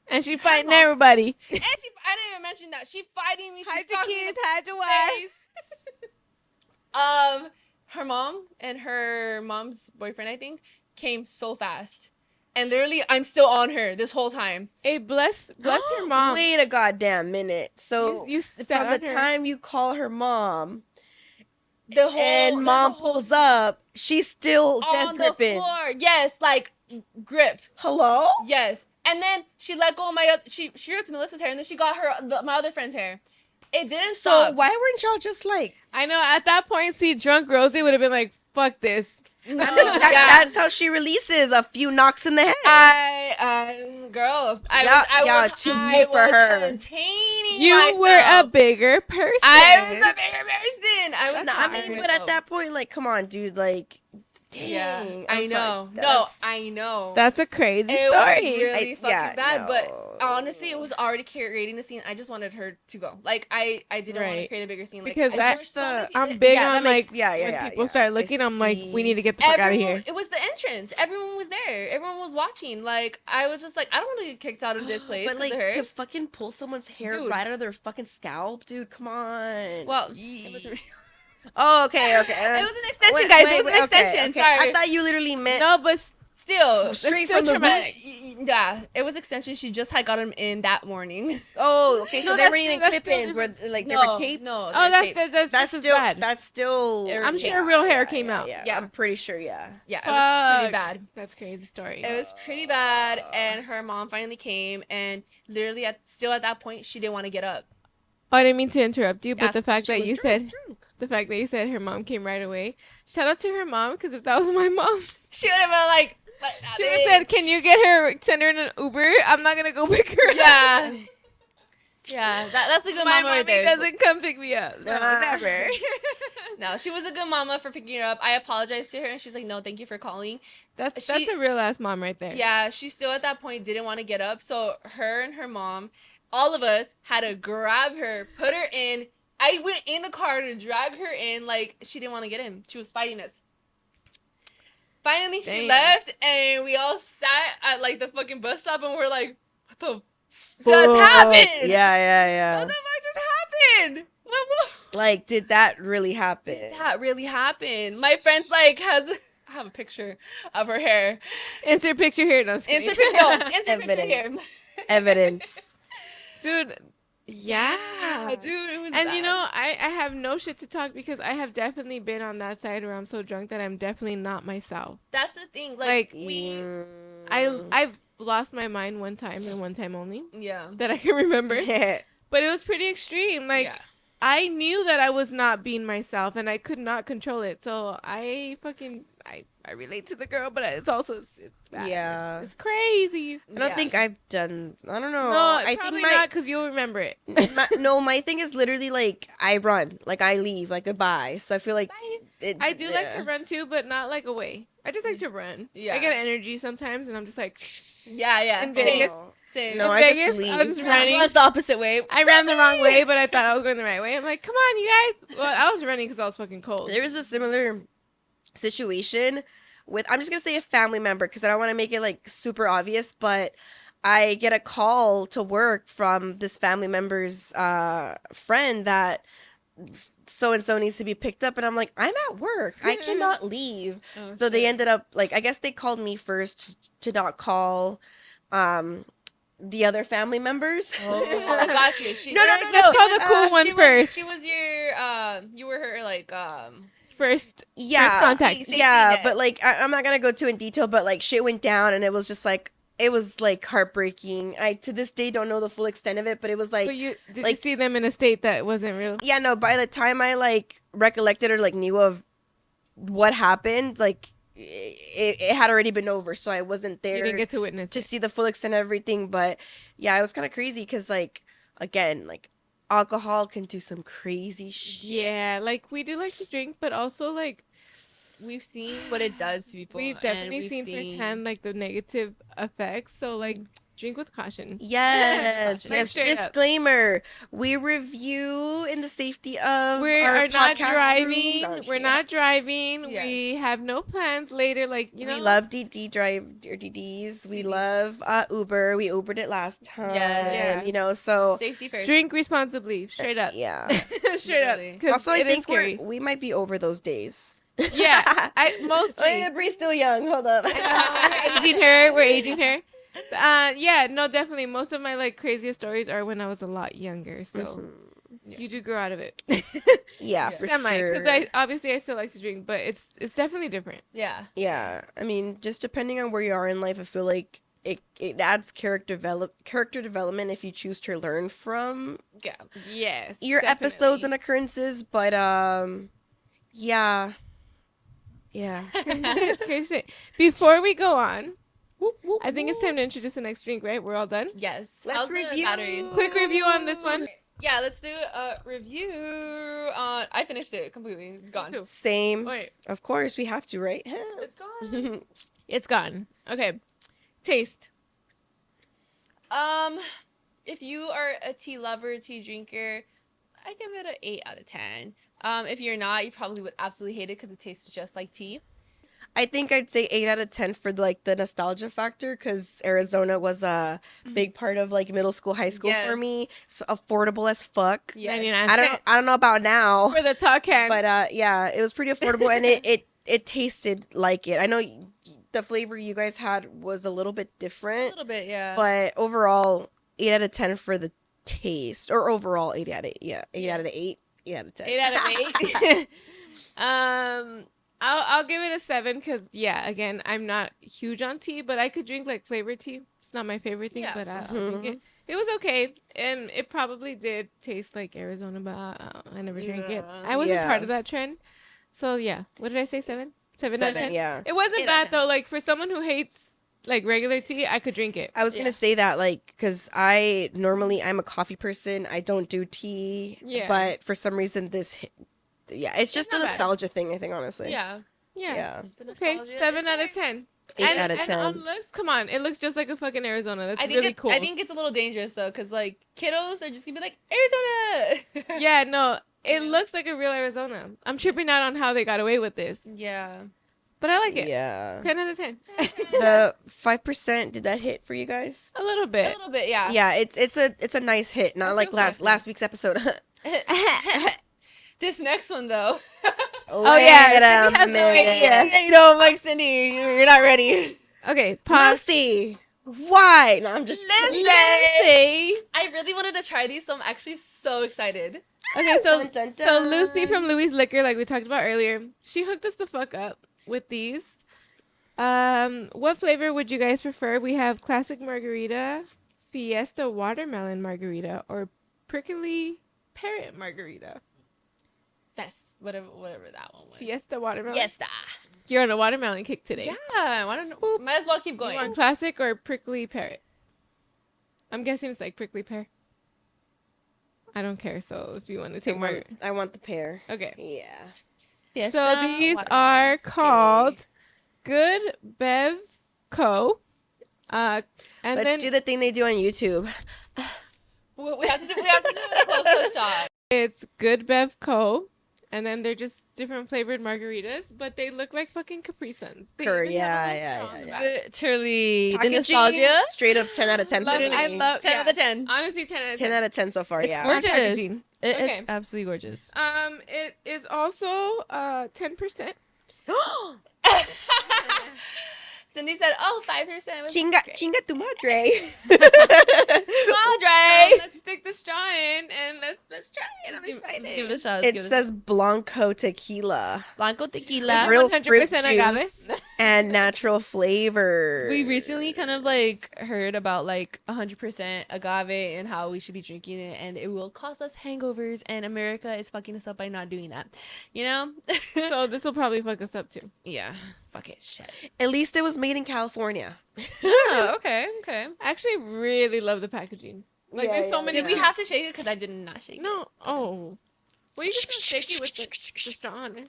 Speaker 2: And she fighting
Speaker 1: mom-
Speaker 2: everybody.
Speaker 1: And I didn't even mention that. She fighting me. She's
Speaker 2: Hide your
Speaker 1: talking in
Speaker 2: kids,
Speaker 1: the
Speaker 2: hide your wife.
Speaker 1: face. Her mom and her mom's boyfriend, I think, came so fast. And literally, I'm still on her this whole time.
Speaker 2: Hey, bless your mom.
Speaker 3: Wait a goddamn minute. So
Speaker 2: You sat
Speaker 3: from
Speaker 2: on
Speaker 3: the
Speaker 2: her.
Speaker 3: time you call her mom
Speaker 1: The whole
Speaker 3: and
Speaker 1: there's
Speaker 3: mom
Speaker 1: a whole
Speaker 3: pulls up, she's still death
Speaker 1: on the
Speaker 3: gripping.
Speaker 1: floor. Yes, like grip.
Speaker 3: Hello?
Speaker 1: Yes. And then she let go of she ripped Melissa's hair and then she got my other friend's hair. It didn't
Speaker 3: So
Speaker 1: stop.
Speaker 3: why weren't y'all just like?
Speaker 2: I know at that point, see, drunk Rosie would have been like, fuck this.
Speaker 1: No,
Speaker 3: That's how she releases a few knocks in the head.
Speaker 1: Girl,
Speaker 3: Y'all too good for her.
Speaker 1: containing
Speaker 2: You
Speaker 1: myself.
Speaker 2: were a bigger person.
Speaker 1: I was a bigger person. I was.
Speaker 3: No, I
Speaker 1: tired
Speaker 3: mean,
Speaker 1: of
Speaker 3: but at
Speaker 1: myself.
Speaker 3: that point, like, come on, dude, like, dang.
Speaker 1: Yeah,
Speaker 3: I'm
Speaker 1: I
Speaker 3: sorry.
Speaker 1: know. No,
Speaker 3: That's-
Speaker 1: I know.
Speaker 2: That's a crazy
Speaker 1: It was
Speaker 2: story.
Speaker 1: really fucking bad,
Speaker 3: no.
Speaker 1: but honestly, it was already creating the scene. I just wanted her to go. Like, I didn't want to
Speaker 2: Right.
Speaker 1: create a bigger scene. Like,
Speaker 2: Because
Speaker 1: I
Speaker 2: that's
Speaker 1: just saw
Speaker 2: the I'm big
Speaker 3: Yeah, that
Speaker 2: on
Speaker 3: makes-
Speaker 2: like
Speaker 3: yeah,
Speaker 2: when people
Speaker 3: yeah.
Speaker 2: start
Speaker 3: I
Speaker 2: looking, I'm like, we
Speaker 3: see.
Speaker 2: need to get the fuck out of
Speaker 1: everyone.
Speaker 2: here.
Speaker 1: It was the entrance. Everyone was there. Everyone was watching. Like, I was just like, I don't want to get kicked out of this place
Speaker 3: But
Speaker 1: because
Speaker 3: like
Speaker 1: of her.
Speaker 3: to fucking pull someone's hair
Speaker 1: Dude.
Speaker 3: right out of their fucking scalp, dude. Come on.
Speaker 1: Well,
Speaker 3: Yee.
Speaker 1: it was real.
Speaker 3: Oh, okay.
Speaker 1: It was an extension,
Speaker 3: Wait,
Speaker 1: guys.
Speaker 3: wait,
Speaker 1: It was an
Speaker 3: wait, okay,
Speaker 1: extension.
Speaker 3: okay.
Speaker 1: Sorry.
Speaker 3: I thought you literally meant
Speaker 2: No, but
Speaker 1: Still,
Speaker 3: straight
Speaker 2: still
Speaker 3: from the
Speaker 2: traumatic.
Speaker 3: boot.
Speaker 1: yeah, it was extension. She just had got him in that morning.
Speaker 3: Oh, okay. So
Speaker 2: No,
Speaker 3: they
Speaker 2: that's
Speaker 3: weren't even
Speaker 2: still- that's still
Speaker 3: clip-ins, where
Speaker 2: just-
Speaker 3: like they were taped.
Speaker 1: No.
Speaker 2: Oh,
Speaker 1: they're taped.
Speaker 2: that's
Speaker 3: That's
Speaker 2: just as
Speaker 3: still
Speaker 2: bad.
Speaker 3: that's still.
Speaker 1: I'm
Speaker 2: sure real hair came out.
Speaker 3: Yeah,
Speaker 1: Yeah.
Speaker 3: I'm pretty sure. Yeah.
Speaker 1: Yeah, it was pretty
Speaker 2: Fuck.
Speaker 1: bad.
Speaker 2: That's a crazy story.
Speaker 1: It was pretty bad, and her mom finally came, and literally at that point, she didn't want to get up.
Speaker 2: Oh, I didn't mean to interrupt you, but
Speaker 1: Yeah,
Speaker 2: the fact
Speaker 1: she
Speaker 2: that
Speaker 1: was
Speaker 2: you
Speaker 1: drunk.
Speaker 2: said her mom came right away. Shout out to her mom, because if that was my mom,
Speaker 1: She would have been like,
Speaker 2: she would have said, "Can you send her in an Uber? I'm not gonna go pick her up."
Speaker 1: Yeah. Yeah, that's a good
Speaker 2: My
Speaker 1: mama right
Speaker 2: mommy
Speaker 1: there.
Speaker 2: doesn't come pick me up. No, never.
Speaker 1: No, she was a good mama for picking her up. I apologized to her, and she's like, "No, thank you for calling."
Speaker 2: That's
Speaker 1: She-
Speaker 2: a real ass mom right there.
Speaker 1: Yeah, she still at that point didn't want to get up, so her and her mom, all of us, had to grab her, put her in. I went in the car to drag her in, like she didn't want to get in. She was fighting us. Finally, she
Speaker 2: Damn.
Speaker 1: left, and we all sat at like the fucking bus stop, and we're like, "What the just happened?
Speaker 3: Yeah.
Speaker 1: What the fuck just happened? What?
Speaker 3: Like, did that really happen?
Speaker 1: Did that really happen?" My friend's like I have a picture of her hair.
Speaker 2: Insert picture here. No, I'm just
Speaker 1: Insert
Speaker 2: kidding.
Speaker 1: picture, no, insert picture here.
Speaker 3: Evidence. Evidence.
Speaker 2: Dude. Yeah.
Speaker 1: Dude, it was
Speaker 2: And
Speaker 1: bad.
Speaker 2: you know, I have no shit to talk because I have definitely been on that side where I'm so drunk that I'm definitely not myself.
Speaker 1: That's the thing.
Speaker 2: Like,
Speaker 3: Mm.
Speaker 2: I've lost my mind one time and one time only
Speaker 1: yeah.
Speaker 2: that I can remember.
Speaker 3: Yeah.
Speaker 2: But it was pretty extreme. Like,
Speaker 1: yeah.
Speaker 2: I knew that I was not being myself and I could not control it. So I relate to the girl, but it's also it's bad.
Speaker 3: Yeah.
Speaker 2: It's crazy.
Speaker 3: I don't think I've done. I don't know.
Speaker 2: No,
Speaker 3: I
Speaker 2: probably
Speaker 3: think
Speaker 2: not because you'll remember it.
Speaker 3: my thing is literally like I run, like I leave, like goodbye. So I feel like
Speaker 2: I do like to run too, but not like away. I just like to run.
Speaker 1: Yeah.
Speaker 2: I get energy sometimes, and I'm just like,
Speaker 1: Yeah.
Speaker 2: In
Speaker 1: Same.
Speaker 2: Vegas.
Speaker 1: Same.
Speaker 3: No,
Speaker 2: In
Speaker 3: I just
Speaker 2: Vegas,
Speaker 3: leave.
Speaker 2: I was
Speaker 1: Well,
Speaker 2: running.
Speaker 1: it's the opposite way.
Speaker 2: I ran the wrong way, but I thought I was going the right way. I'm like, come on, you guys. Well, I was running because I was fucking cold.
Speaker 3: There was a similar situation with, I'm just gonna say a family member because I don't want to make it like super obvious, but I get a call to work from this family member's friend that so and so needs to be picked up, and I'm like, I'm at work, I cannot leave.
Speaker 1: Oh,
Speaker 3: So they
Speaker 1: shit.
Speaker 3: ended up like, I guess they called me first to not call the other family members.
Speaker 1: Oh, I got you. She,
Speaker 3: No.
Speaker 2: Let's call the cool one
Speaker 1: she
Speaker 2: first.
Speaker 1: She was your you were her like
Speaker 2: First
Speaker 3: Yeah,
Speaker 2: contact.
Speaker 1: safety
Speaker 3: yeah,
Speaker 1: net.
Speaker 3: but like I'm not gonna go too in detail, but like shit went down, and it was just like, it was like heartbreaking. I to this day don't know the full extent of it, but it was like,
Speaker 2: But you did
Speaker 3: like-
Speaker 2: you see them in a state that wasn't real?
Speaker 3: yeah, no, by the time I like recollected or like knew of what happened, like it had already been over, so I wasn't
Speaker 2: You
Speaker 3: there
Speaker 2: didn't get to witness
Speaker 3: to
Speaker 2: it.
Speaker 3: see the full extent of everything. But yeah, it was kind of crazy because like, again, like alcohol can do some crazy shit.
Speaker 2: Yeah, like we do like to drink, but also like
Speaker 1: we've seen what it does to people.
Speaker 2: we've
Speaker 1: and
Speaker 2: definitely
Speaker 1: we've
Speaker 2: seen firsthand like the negative effects. So like drink with caution.
Speaker 3: Yes,
Speaker 1: Like,
Speaker 3: yes.
Speaker 2: straight up.
Speaker 3: Disclaimer: we review in the safety of
Speaker 2: We
Speaker 3: our
Speaker 2: are not
Speaker 3: podcast
Speaker 2: driving.
Speaker 3: room. No,
Speaker 2: We're not driving. We
Speaker 1: Yes.
Speaker 2: have no plans later. Like you know,
Speaker 3: We love DD drive or DDs. We love Uber. We Ubered it last time.
Speaker 1: Yes.
Speaker 3: You know, so
Speaker 1: safety first.
Speaker 2: drink responsibly. Straight up.
Speaker 3: yeah.
Speaker 2: Straight up.
Speaker 1: Literally.
Speaker 2: 'Cause
Speaker 3: Also, I
Speaker 2: it is
Speaker 3: think
Speaker 2: scary.
Speaker 3: we might be over those days.
Speaker 2: Yeah, I
Speaker 3: Oh,
Speaker 2: mostly.
Speaker 3: yeah, Bree's still young. Hold up.
Speaker 2: We're aging her. We're aging her. Yeah, no, definitely. Most of my like craziest stories are when I was a lot younger. So
Speaker 3: Mhm.
Speaker 2: you do grow out of it.
Speaker 3: Yeah,
Speaker 1: Yeah.
Speaker 3: for
Speaker 2: Semi,
Speaker 3: sure.
Speaker 2: because I obviously I still like to drink, but it's definitely different.
Speaker 1: Yeah.
Speaker 3: Yeah, I mean, just depending on where you are in life, I feel like it adds character development if you choose to learn from
Speaker 1: Yeah.
Speaker 2: Yes,
Speaker 3: your episodes and
Speaker 2: definitely.
Speaker 3: occurrences. But yeah.
Speaker 2: Crazy shit. Before we go on, I think it's time to introduce the next drink. Right, we're all done.
Speaker 1: Yes.
Speaker 3: Let's
Speaker 1: How's the
Speaker 3: review.
Speaker 1: battery?
Speaker 2: Quick review on this one.
Speaker 1: Yeah, let's do a review on. I finished it completely. It's gone.
Speaker 2: too.
Speaker 3: Same.
Speaker 2: Wait,
Speaker 3: Of course, we have to, right?
Speaker 1: It's gone.
Speaker 2: it's gone. Okay, taste.
Speaker 1: If you are a tea lover, tea drinker, I give it an 8 out of 10. If you're not, you probably would absolutely hate it because it tastes just like tea.
Speaker 3: I think I'd say 8 out of 10 for like the nostalgia factor, because Arizona was a big part of like middle school, high school for
Speaker 1: Yes.
Speaker 3: me. So affordable as fuck.
Speaker 1: Yes.
Speaker 2: 99
Speaker 3: I
Speaker 2: cents
Speaker 3: don't know about now,
Speaker 2: for the tall can.
Speaker 3: but yeah, it was pretty affordable, and it tasted like it. I know the flavor you guys had was a little bit
Speaker 1: A
Speaker 3: different,
Speaker 1: little bit, yeah.
Speaker 3: but overall 8 out of 10 for the taste, or overall 8 out of 8. Yeah, 8 out of 8. 8 out of 10.
Speaker 2: 8 out of 8. I'll give it a 7 because again, I'm not huge on tea, but I could drink like flavored tea. It's not my favorite thing,
Speaker 1: Yeah.
Speaker 2: but I'll drink it. It was okay, and it probably did taste like Arizona, but I never drank it. I wasn't
Speaker 3: Yeah.
Speaker 2: part of that trend, so yeah. What did I say? 7? 7 out of 10.
Speaker 3: Yeah.
Speaker 2: It wasn't
Speaker 1: 8 out of
Speaker 2: bad though. Like for someone who hates like regular tea, I could drink it.
Speaker 3: I was gonna say that, like, because I'm a coffee person. I don't do tea.
Speaker 2: Yeah.
Speaker 3: But for some reason, it's just a
Speaker 2: not bad.
Speaker 3: nostalgia thing, I think, honestly.
Speaker 1: Yeah.
Speaker 2: Yeah.
Speaker 1: The
Speaker 2: Okay,
Speaker 1: nostalgia
Speaker 2: 7
Speaker 1: is
Speaker 2: out
Speaker 1: there.
Speaker 2: of 10.
Speaker 3: 8 out of
Speaker 2: And
Speaker 3: 10.
Speaker 2: on looks, come on, it looks just like a fucking Arizona. That's
Speaker 1: I think
Speaker 2: really cool.
Speaker 1: I think it's a little dangerous though, because like kiddos are just gonna be like Arizona.
Speaker 2: Yeah, no, it
Speaker 1: You know?
Speaker 2: looks like a real Arizona. I'm tripping out on how they got away with this,
Speaker 1: Yeah.
Speaker 2: but I like it.
Speaker 3: Yeah.
Speaker 2: 10 out of 10.
Speaker 3: The 5%, did that hit for you guys?
Speaker 2: A little
Speaker 1: A
Speaker 2: bit.
Speaker 1: little bit, yeah.
Speaker 3: Yeah, it's a nice hit. Not
Speaker 1: That's
Speaker 3: like
Speaker 1: interesting.
Speaker 3: last week's episode.
Speaker 1: This next one though.
Speaker 2: Oh, yeah,
Speaker 3: Wait a
Speaker 2: Cindy has no
Speaker 3: minute.
Speaker 2: idea.
Speaker 1: You know, I'm like Cindy, you're not ready.
Speaker 2: Okay, pause.
Speaker 3: Lucy, why? No, I'm just
Speaker 1: Listen.
Speaker 2: Lucy.
Speaker 1: I really wanted to try these, so I'm actually so excited.
Speaker 2: Okay, so
Speaker 3: Dun, dun,
Speaker 2: so Lucy
Speaker 3: dun.
Speaker 2: from Louie's Liquor, like we talked about earlier, she hooked us the fuck up with these. What flavor would you guys prefer? We have classic margarita, fiesta watermelon margarita, or prickly parrot margarita.
Speaker 1: Whatever that one was.
Speaker 2: Fiesta watermelon.
Speaker 1: Fiesta.
Speaker 2: You're on a watermelon kick today.
Speaker 1: Yeah, I don't know. Might as well keep
Speaker 2: You
Speaker 1: going.
Speaker 2: want classic or prickly parrot? I'm guessing it's like prickly pear. I don't care. So if you want to take more,
Speaker 3: I want the pear.
Speaker 2: okay.
Speaker 3: Yeah.
Speaker 1: Fiesta,
Speaker 2: So these
Speaker 1: watermelon.
Speaker 2: are called Good Bev Co. And
Speaker 3: Let's
Speaker 2: then
Speaker 3: do the thing they do on YouTube.
Speaker 1: We have to do a close-up shot.
Speaker 2: it's Good Bev Co. And then they're just different flavored margaritas, but they look like fucking Capri Suns. They
Speaker 3: Sure,
Speaker 2: even have a little
Speaker 3: yeah,
Speaker 2: straw on the
Speaker 3: yeah.
Speaker 2: back.
Speaker 1: Literally, the
Speaker 3: Packaging,
Speaker 1: nostalgia.
Speaker 3: Straight up 10 out of 10 for
Speaker 2: Love
Speaker 3: me.
Speaker 2: it. I love
Speaker 1: 10 out of 10.
Speaker 2: Honestly, 10 out of
Speaker 3: 10
Speaker 2: 10.
Speaker 3: out of 10 so far,
Speaker 1: It's
Speaker 3: yeah.
Speaker 1: gorgeous.
Speaker 2: Packaging.
Speaker 1: It
Speaker 2: Okay.
Speaker 1: is absolutely gorgeous.
Speaker 2: It is also 10%.
Speaker 1: Cindy said, "Oh, 5%." was
Speaker 3: Chinga,
Speaker 1: great.
Speaker 3: chinga tu madre.
Speaker 1: Madre.
Speaker 2: Let's stick the straw in and let's try it. I'm excited.
Speaker 1: Let's give it a shot.
Speaker 3: It says Blanco tequila.
Speaker 1: Blanco
Speaker 2: Is
Speaker 1: tequila.
Speaker 2: it
Speaker 3: Real
Speaker 2: 100%
Speaker 3: fruit
Speaker 2: agave?
Speaker 3: juice and natural flavor.
Speaker 1: We recently kind of like heard about like 100% agave and how we should be drinking it, and it will cause us hangovers, and America is fucking us up by not doing that. You know?
Speaker 2: So this will probably fuck us up too.
Speaker 1: Yeah. Fuck it. Shit.
Speaker 3: At least it was made in California.
Speaker 1: Oh, okay. Okay.
Speaker 2: I actually really love the packaging. Like
Speaker 3: Yeah,
Speaker 2: there's so
Speaker 3: yeah,
Speaker 2: many.
Speaker 1: Did we have to shake it? Because I did not shake it.
Speaker 2: No. Oh. Well, you can still shake it with the straw on it.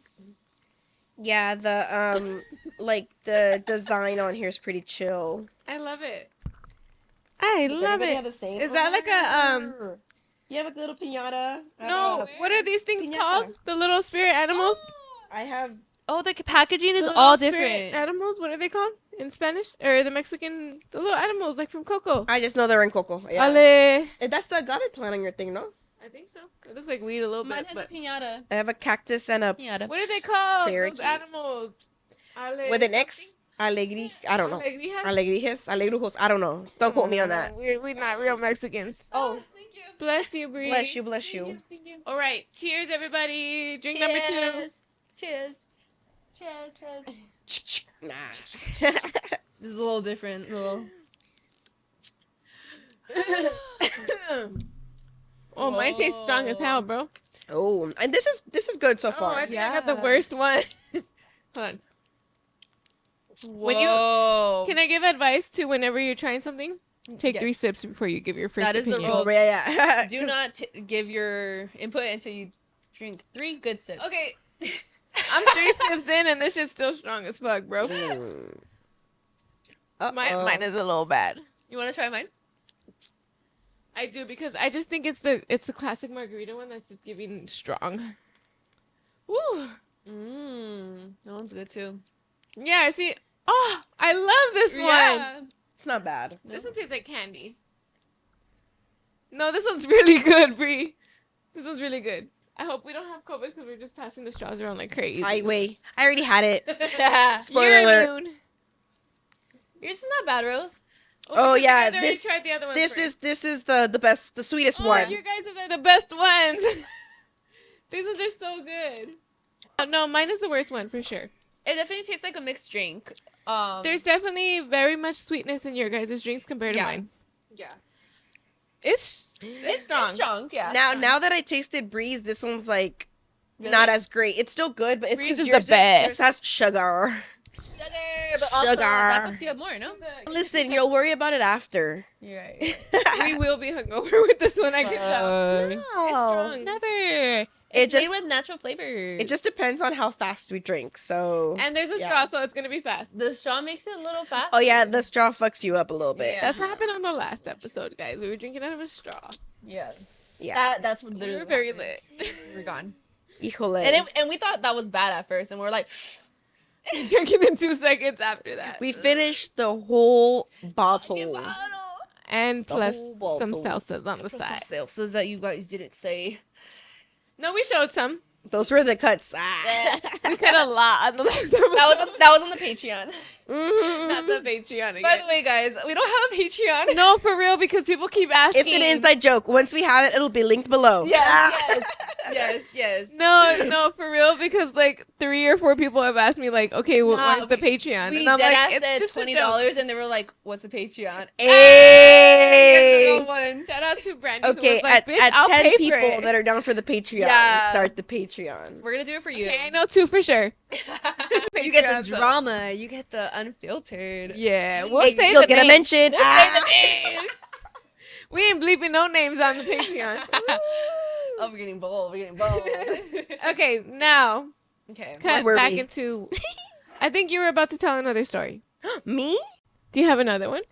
Speaker 3: Yeah, the like the design on here is pretty chill.
Speaker 2: I love it. I
Speaker 3: Does
Speaker 2: love
Speaker 3: everybody
Speaker 2: it.
Speaker 3: have the same?
Speaker 2: Is that like a
Speaker 3: You have a little piñata?
Speaker 2: No, what are these things
Speaker 3: Piñata.
Speaker 2: called? The little spirit animals?
Speaker 3: I have.
Speaker 1: Oh, the packaging is
Speaker 2: The
Speaker 1: all
Speaker 2: little spirit
Speaker 1: different.
Speaker 2: Animals? What are they called in Spanish? Or the Mexican? The little animals like from Coco.
Speaker 3: I just know they're in coco. Yeah.
Speaker 2: Ale.
Speaker 3: That's the agave plant on your thing, no?
Speaker 2: I think so. It looks like weed a little
Speaker 1: Mine
Speaker 2: bit,
Speaker 1: has
Speaker 2: but
Speaker 1: a piñata.
Speaker 3: I have a cactus and a
Speaker 1: Piñata.
Speaker 2: what are they called?
Speaker 3: Very
Speaker 2: Those
Speaker 3: cute.
Speaker 2: animals. Ale
Speaker 3: with an X. Alegri. I don't know.
Speaker 2: Alegría?
Speaker 3: Alegrijes. Alegrujos. I don't know. Don't quote me on that.
Speaker 2: We're not real Mexicans.
Speaker 3: Oh,
Speaker 1: Thank you.
Speaker 2: Bless you, Bree.
Speaker 3: bless you, bless you.
Speaker 1: Thank you.
Speaker 2: All right. Cheers, everybody. Drink number 2.
Speaker 1: Cheers. Cheers. Cheers. Cheers.
Speaker 3: Nah.
Speaker 1: This is a little different. Little.
Speaker 2: Oh, mine tastes strong as hell, bro.
Speaker 3: Oh, and this is good so
Speaker 2: Oh,
Speaker 3: far.
Speaker 2: I think I got the
Speaker 1: Yeah.
Speaker 2: worst one. Hold on. When you-
Speaker 1: Whoa.
Speaker 2: Can I give advice to whenever you're trying something? Take
Speaker 1: Yes.
Speaker 2: 3 sips before you give your first
Speaker 1: That is the
Speaker 2: opinion.
Speaker 1: rule.
Speaker 3: Oh, yeah.
Speaker 1: Do not give your input until you drink 3 good sips.
Speaker 2: Okay. I'm 3 sips in and this shit's still strong as fuck, bro. Mine is a little bad.
Speaker 1: You want to try mine?
Speaker 2: I do because I just think it's the classic margarita one that's just giving strong. Woo.
Speaker 1: That one's good too.
Speaker 2: Yeah, I see. Oh, I love this one.
Speaker 1: Yeah.
Speaker 3: It's not bad.
Speaker 2: This one tastes like candy. No, this one's really good, Bree. This one's really good. I hope we don't have COVID because we're just passing the straws around like crazy.
Speaker 3: I already had it. Spoiler
Speaker 2: You're
Speaker 3: alert.
Speaker 2: immune.
Speaker 1: Yours is not bad, Rose.
Speaker 3: Oh,
Speaker 2: because
Speaker 3: yeah,
Speaker 2: you guys already
Speaker 3: this-
Speaker 2: tried the other ones
Speaker 3: This
Speaker 2: first.
Speaker 3: is the best, the sweetest
Speaker 2: Oh,
Speaker 3: one.
Speaker 2: your guys' are the best ones. These ones are so good. No, mine is the worst one for sure.
Speaker 1: It definitely tastes like a mixed drink.
Speaker 2: There's definitely very much sweetness in your guys' drinks compared to
Speaker 1: Yeah.
Speaker 2: mine.
Speaker 1: yeah.
Speaker 2: It's strong.
Speaker 1: It's strong, yeah.
Speaker 3: Now that I tasted Breeze, this one's like
Speaker 1: Really?
Speaker 3: not as great. It's still good, but it's
Speaker 2: Breeze
Speaker 3: because
Speaker 2: is the best.
Speaker 3: yours has sugar.
Speaker 1: Sugar, but also
Speaker 3: Sugar.
Speaker 1: that fucks you up more, no?
Speaker 3: Listen, you'll worry about it after.
Speaker 1: You're right.
Speaker 2: We will be hungover with this one, I can tell. It's strong.
Speaker 1: Never.
Speaker 3: It
Speaker 1: It's
Speaker 3: just
Speaker 1: made with natural flavors.
Speaker 3: it just depends on how fast we drink. So
Speaker 2: And there's a
Speaker 3: Yeah.
Speaker 2: straw, so it's gonna be fast.
Speaker 1: The straw makes it a little fat.
Speaker 3: oh yeah, the straw fucks you up a little bit.
Speaker 1: Yeah.
Speaker 2: That's what happened on the last episode, guys. We were drinking out of a straw.
Speaker 1: Yeah.
Speaker 3: Yeah.
Speaker 1: That's what
Speaker 2: We
Speaker 1: literally
Speaker 2: were very
Speaker 1: happened.
Speaker 2: lit.
Speaker 1: We were gone.
Speaker 3: Híjole.
Speaker 1: And we thought that was bad at first, and we're like,
Speaker 2: Drinking in 2 seconds after that.
Speaker 3: We finished the whole bottle.
Speaker 2: And
Speaker 3: The
Speaker 2: plus
Speaker 3: whole
Speaker 2: some
Speaker 3: bottle.
Speaker 2: salsas on the side.
Speaker 1: Salsas that you guys didn't say.
Speaker 2: No, we showed some.
Speaker 3: Those were the cuts.
Speaker 2: We cut a lot on the last episode.
Speaker 1: That was on the Patreon.
Speaker 2: Not the Patreon again.
Speaker 1: By the way, guys, we don't have a Patreon.
Speaker 2: No, for real, because people keep asking.
Speaker 3: It's an inside joke. Once we have it, it'll be linked below.
Speaker 1: Yes.
Speaker 2: No, for real, because like 3 or 4 people have asked me, like, okay, well,
Speaker 1: Nah,
Speaker 2: where's the Patreon?
Speaker 1: We
Speaker 2: And I'm
Speaker 1: dead
Speaker 2: like,
Speaker 1: ass
Speaker 2: it's
Speaker 1: said
Speaker 2: just a joke.
Speaker 1: $20, and they were like, "What's a Patreon?"
Speaker 3: Hey.
Speaker 1: That's a good one.
Speaker 2: Shout out to Brandy, who
Speaker 3: Okay,
Speaker 2: was like, bitch,
Speaker 3: at
Speaker 2: I'll
Speaker 3: 10
Speaker 2: pay for
Speaker 3: people
Speaker 2: it.
Speaker 3: that are down for the Patreon,
Speaker 1: Yeah.
Speaker 3: start the Patreon.
Speaker 1: We're gonna do it for you.
Speaker 2: Okay, I know 2 for sure.
Speaker 1: You get
Speaker 2: Patreon,
Speaker 1: the
Speaker 2: so-
Speaker 1: drama. You get the unfiltered.
Speaker 2: Yeah, we'll
Speaker 3: Hey,
Speaker 2: say
Speaker 3: you'll
Speaker 2: the
Speaker 3: get a
Speaker 2: names.
Speaker 3: mention.
Speaker 2: We'll say the names. We ain't bleeping no names on the Patreon.
Speaker 1: Oh, we're getting bold. We're getting bold.
Speaker 2: Okay, now
Speaker 1: Okay.
Speaker 2: cut
Speaker 3: were
Speaker 2: back
Speaker 3: we?
Speaker 2: into. I think you were about to tell another story.
Speaker 3: Me?
Speaker 2: Do you have another one?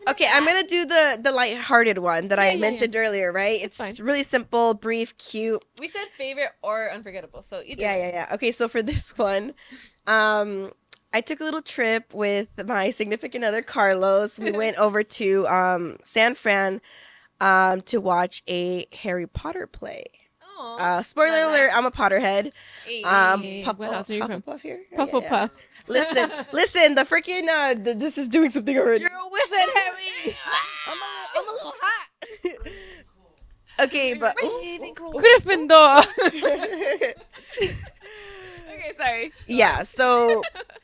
Speaker 3: Okay, I'm gonna do the lighthearted one that I
Speaker 2: yeah,
Speaker 3: mentioned earlier, right? It's
Speaker 2: fine.
Speaker 3: really simple, brief, cute.
Speaker 1: We said favorite or unforgettable. So either
Speaker 3: Yeah,
Speaker 1: way.
Speaker 3: yeah, yeah. Okay, so for this one, I took a little trip with my significant other, Carlos. We went over to San Fran to watch a Harry Potter play.
Speaker 1: Aw.
Speaker 3: Spoiler
Speaker 1: Love
Speaker 3: alert, I'm a Potterhead.
Speaker 2: Hey,
Speaker 3: Puff,
Speaker 2: what house are you from?
Speaker 3: Puff here?
Speaker 2: Pufflepuff.
Speaker 3: Listen, the freaking this is doing something already.
Speaker 2: You're with it, Harry.
Speaker 3: I'm a little hot. Okay, but
Speaker 2: Gryffindor. Okay, sorry.
Speaker 3: yeah, so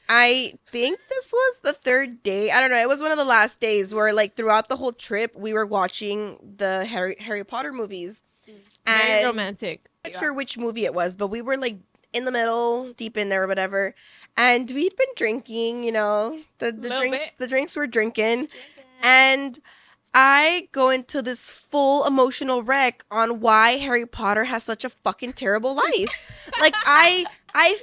Speaker 3: I think this was the 3rd day. I don't know. It was one of the last days where, like, throughout the whole trip, we were watching the Harry Potter movies.
Speaker 2: Very
Speaker 3: And
Speaker 2: romantic.
Speaker 3: I'm not sure which movie it was, but we were like in the middle, deep in there or whatever. And we'd been drinking, you know, the
Speaker 2: Little
Speaker 3: drinks
Speaker 2: bit.
Speaker 3: the drinks were drinking. And I go into this full emotional wreck on why Harry Potter has such a fucking terrible life. Like I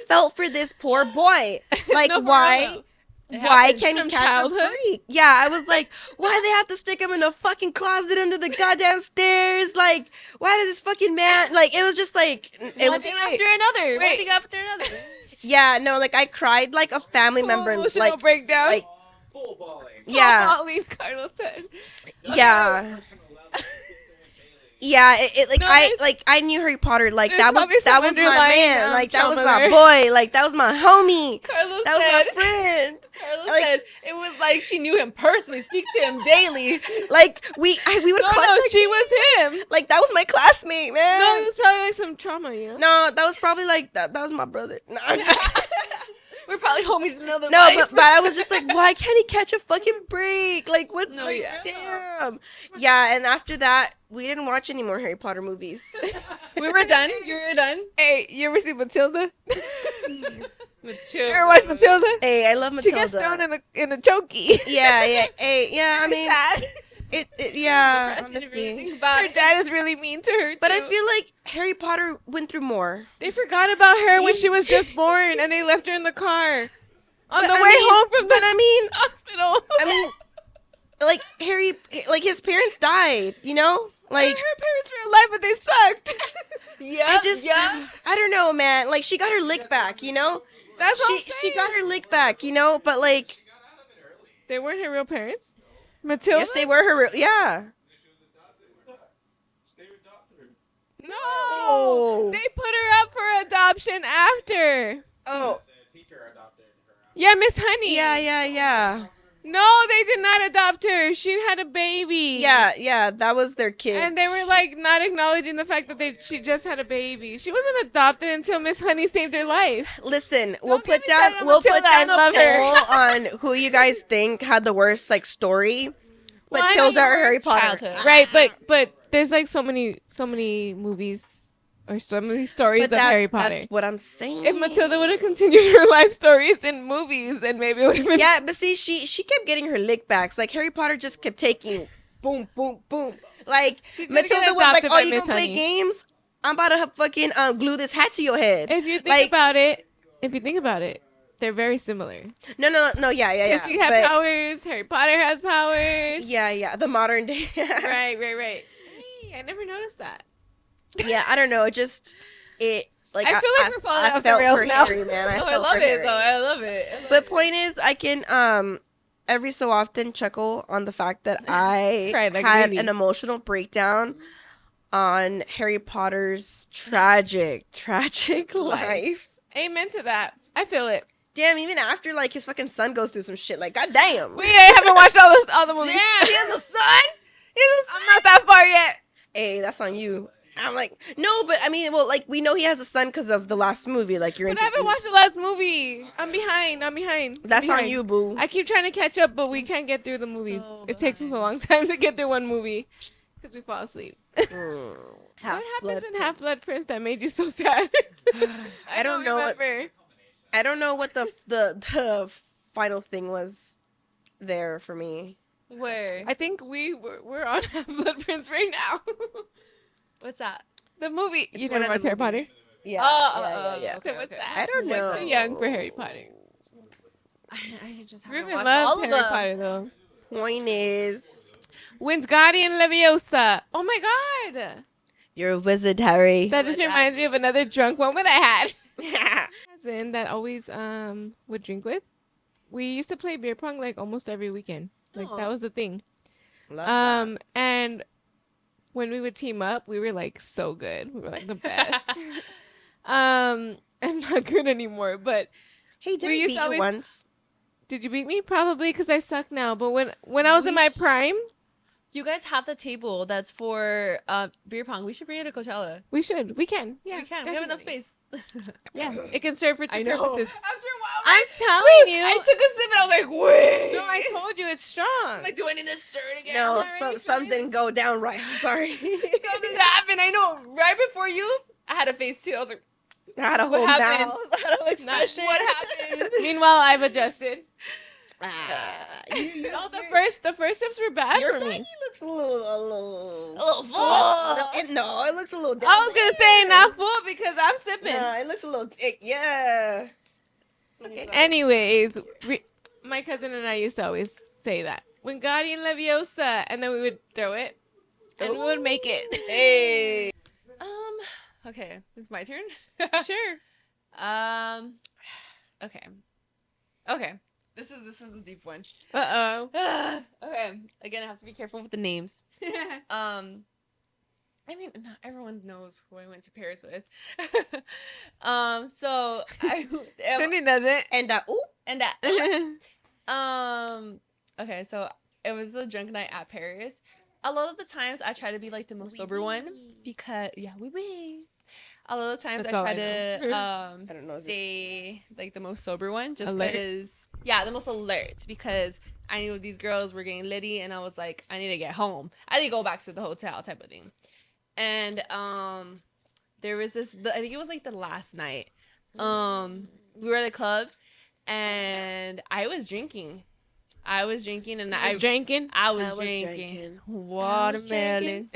Speaker 3: felt for this poor boy. Like
Speaker 2: No, for
Speaker 3: why
Speaker 2: real.
Speaker 3: why
Speaker 2: happened
Speaker 3: can't he
Speaker 2: from
Speaker 3: catch
Speaker 2: childhood?
Speaker 3: a break? Yeah, I was like, why do they have to stick him in a fucking closet under the goddamn stairs? Like, why does this fucking man like it was just like it
Speaker 1: One
Speaker 3: was
Speaker 1: thing after another. One
Speaker 2: Wait.
Speaker 1: thing after another.
Speaker 3: yeah, no, like I cried like a family member
Speaker 2: Emotional
Speaker 3: like
Speaker 2: breakdown.
Speaker 3: like
Speaker 5: Full bawling.
Speaker 3: yeah.
Speaker 2: At least Carlos said.
Speaker 3: Yeah. Yeah, it like
Speaker 2: No,
Speaker 3: I
Speaker 2: there's-
Speaker 3: like I knew Harry Potter like
Speaker 2: there's
Speaker 3: that was
Speaker 2: probably some
Speaker 3: my
Speaker 2: underlying,
Speaker 3: man, like that was
Speaker 2: trauma
Speaker 3: my
Speaker 2: there.
Speaker 3: boy, like that was my homie.
Speaker 1: Carlos
Speaker 3: That was
Speaker 1: said.
Speaker 3: my friend.
Speaker 1: Carlos
Speaker 3: Like-
Speaker 1: said it was like she knew him personally, speaks to him daily.
Speaker 3: Like we would
Speaker 2: No,
Speaker 3: contact
Speaker 2: she was him.
Speaker 3: like that was my classmate, man.
Speaker 2: No, it was probably like some trauma, you know?
Speaker 3: No, that was probably like that was my brother. No, I'm just-
Speaker 1: We're probably homies in another
Speaker 3: no,
Speaker 1: life.
Speaker 3: but I was just like, why can't he catch a fucking break? Like what?
Speaker 1: No,
Speaker 3: like,
Speaker 1: yeah.
Speaker 3: damn. Yeah, and after that, we didn't watch any more Harry Potter movies.
Speaker 1: we were done. You were done.
Speaker 2: Hey, you ever see Matilda?
Speaker 1: Matilda.
Speaker 2: You ever watch Matilda?
Speaker 3: Hey, I love
Speaker 2: She
Speaker 3: Matilda.
Speaker 2: gets thrown in the chokey.
Speaker 3: Yeah, yeah, hey, yeah. I mean, yeah,
Speaker 1: Press me to really
Speaker 3: honestly.
Speaker 1: think about
Speaker 2: Her
Speaker 1: it.
Speaker 2: dad is really mean to her, too.
Speaker 3: But I feel like Harry Potter went through more.
Speaker 2: They forgot about her when she was just born, and they left her in the car. On
Speaker 3: But
Speaker 2: the
Speaker 3: I
Speaker 2: way
Speaker 3: mean-
Speaker 2: home from
Speaker 3: But
Speaker 2: the
Speaker 3: I mean,
Speaker 2: hospital.
Speaker 3: I mean, like Harry, like his parents died. You know,
Speaker 2: Like,
Speaker 3: like
Speaker 2: her parents were alive, but they sucked.
Speaker 1: Yeah.
Speaker 3: I just,
Speaker 1: yeah.
Speaker 3: I don't know, man. Like she got her lick back. You know,
Speaker 2: That's what I'm
Speaker 3: She got her
Speaker 2: saying.
Speaker 3: lick back, you know, but like
Speaker 2: They weren't her real parents. Matilda.
Speaker 3: yes, they were her real. Yeah.
Speaker 2: No,
Speaker 3: Oh.
Speaker 2: they put her up for adoption after.
Speaker 3: Oh.
Speaker 2: Yeah, Miss Honey.
Speaker 3: Yeah.
Speaker 2: No, they did not adopt her. She had a baby.
Speaker 3: Yeah. That was their kid.
Speaker 2: And they were like not acknowledging the fact that she just had a baby. She wasn't adopted until Miss Honey saved her life.
Speaker 3: Listen, we'll
Speaker 2: get
Speaker 3: put
Speaker 2: me
Speaker 3: down
Speaker 2: started on Matilda, I
Speaker 3: a
Speaker 2: love her.
Speaker 3: poll on who you guys think had the worst like story,
Speaker 2: Well, I
Speaker 3: Matilda
Speaker 2: know
Speaker 3: or
Speaker 2: the
Speaker 3: Harry
Speaker 1: worst
Speaker 3: Potter.
Speaker 1: childhood.
Speaker 2: Right, but there's like so many movies or so many stories
Speaker 3: But
Speaker 2: of Harry Potter.
Speaker 3: that's what I'm saying.
Speaker 2: If Matilda would have continued her life stories in movies, then maybe it would have been.
Speaker 3: Yeah, but see, she kept getting her lick backs. Like Harry Potter just kept taking boom. Like
Speaker 2: She did
Speaker 3: Matilda
Speaker 2: get
Speaker 3: was like,
Speaker 2: adopted
Speaker 3: "Oh,
Speaker 2: by
Speaker 3: you
Speaker 2: Miss
Speaker 3: gonna play
Speaker 2: Honey.
Speaker 3: games? I'm about to fucking glue this hat to your head."
Speaker 2: If you think
Speaker 3: Like-
Speaker 2: about it, they're very similar.
Speaker 3: No, yeah.
Speaker 2: Because she had
Speaker 3: but-
Speaker 2: powers. Harry Potter has powers.
Speaker 3: Yeah, the modern day.
Speaker 2: Right. Hey, I never noticed that.
Speaker 3: Yeah, I don't know. It like
Speaker 2: I feel like we're falling
Speaker 3: I
Speaker 2: off the
Speaker 3: felt
Speaker 2: rails
Speaker 3: for
Speaker 2: now.
Speaker 3: Harry, man.
Speaker 1: No, I
Speaker 3: felt
Speaker 1: love
Speaker 3: for
Speaker 1: it
Speaker 3: Harry.
Speaker 1: though. I love it.
Speaker 3: But point is, I can every so often chuckle on the fact that I
Speaker 2: Cried like a
Speaker 3: had
Speaker 2: baby.
Speaker 3: an emotional breakdown on Harry Potter's tragic life.
Speaker 2: Amen to that. I feel it.
Speaker 3: Damn, even after like his fucking son goes through some shit, like goddamn.
Speaker 2: We haven't watched all the movies.
Speaker 1: Damn, he has a son.
Speaker 2: I'm not that far yet.
Speaker 3: Hey, that's on you. I'm like, no, but I mean, well, like we know he has a son because of the last movie. Like you're
Speaker 2: But I haven't watched the last movie. I'm behind.
Speaker 3: That's on
Speaker 2: behind.
Speaker 3: you, boo.
Speaker 2: I keep trying to catch up, but we can't get through the movies. It takes us a long time to get through one movie because we fall asleep. What happens in Half-Blood Prince that made you so sad?
Speaker 3: I don't know.
Speaker 2: Remember.
Speaker 3: I don't know what the final thing was there for me.
Speaker 1: Where?
Speaker 2: I think we're on Half-Blood Prince right now.
Speaker 1: What's that?
Speaker 2: The movie. You
Speaker 3: One
Speaker 2: never
Speaker 3: of
Speaker 2: watched
Speaker 3: the
Speaker 2: Harry Potter?
Speaker 3: movies. Yeah.
Speaker 1: Yeah.
Speaker 2: So what's that?
Speaker 3: I don't know.
Speaker 2: What's too young for Harry Potter?
Speaker 1: I just haven't
Speaker 2: Ruben
Speaker 1: watched
Speaker 2: loves
Speaker 1: all of
Speaker 2: Harry
Speaker 1: them.
Speaker 2: Potter though.
Speaker 3: Point is,
Speaker 2: Wingardium Leviosa. Oh my god.
Speaker 3: you're a wizard, Harry.
Speaker 2: That just
Speaker 1: my God.
Speaker 2: reminds me of another drunk moment I had. Cousin that always would drink with. We used to play beer pong like almost every weekend. Like that
Speaker 1: Aw.
Speaker 2: was the thing.
Speaker 3: Love that.
Speaker 2: And when we would team up, we were like so good. We were like the best. I'm not good anymore, but
Speaker 3: Hey, did
Speaker 2: we
Speaker 3: I
Speaker 2: used
Speaker 3: beat
Speaker 2: to
Speaker 3: you
Speaker 2: always-
Speaker 3: once?
Speaker 2: did you beat me? Probably because I suck now. But when I was in my prime,
Speaker 1: You guys have the table that's for beer pong. We should bring it to Coachella.
Speaker 2: we should. We can. Yeah,
Speaker 1: we can. We have enough
Speaker 2: definitely.
Speaker 1: space.
Speaker 2: Yeah, it can serve for two purposes.
Speaker 1: After a while,
Speaker 2: I'm telling you.
Speaker 1: I took a sip and I was like, wait.
Speaker 2: No, I told you it's strong.
Speaker 1: I'm like, do I need to stir it again?
Speaker 3: No,
Speaker 1: I'm already
Speaker 3: some didn't go down right. I'm sorry.
Speaker 1: Something happened. I know. Right before you, I had a face too. I was like,
Speaker 3: I had a whole
Speaker 1: happened?
Speaker 3: mouth. I had a whole expression.
Speaker 1: what happened?
Speaker 2: Meanwhile, I've adjusted.
Speaker 3: You
Speaker 2: No, the first steps were bad
Speaker 3: your
Speaker 2: for
Speaker 3: baggy
Speaker 2: me.
Speaker 3: looks a little
Speaker 1: full.
Speaker 3: No, it looks a little.
Speaker 2: I was gonna say not full because I'm sipping.
Speaker 3: Nah, it looks a little. Yeah.
Speaker 2: Anyways, my cousin and I used to always say that Wingardium Leviosa, and then we would throw it, and we would make it.
Speaker 1: Hey. Okay, it's my turn.
Speaker 2: Sure.
Speaker 1: Okay. This is a deep one.
Speaker 2: Uh
Speaker 1: Okay. Again, I have to be careful with the names.
Speaker 2: oh.
Speaker 1: I mean, not everyone knows who I went to Paris with. So I
Speaker 2: Cindy doesn't.
Speaker 3: And ooh,
Speaker 1: and okay, so it was a drunk night at Paris. A lot of the times I try to be like the most sober one because we. A lot of the times
Speaker 2: That's
Speaker 1: I
Speaker 2: all
Speaker 1: try
Speaker 2: I
Speaker 1: to
Speaker 3: I don't know.
Speaker 1: stay like the most sober one just
Speaker 2: Alert.
Speaker 1: because the most alert because I knew these girls were getting litty and I was like, I need to get home. I need to go back to the hotel type of thing. And there was this I think it was like the last night. We were at a club and I was drinking and
Speaker 2: I was drinking.
Speaker 1: I was drinking watermelon.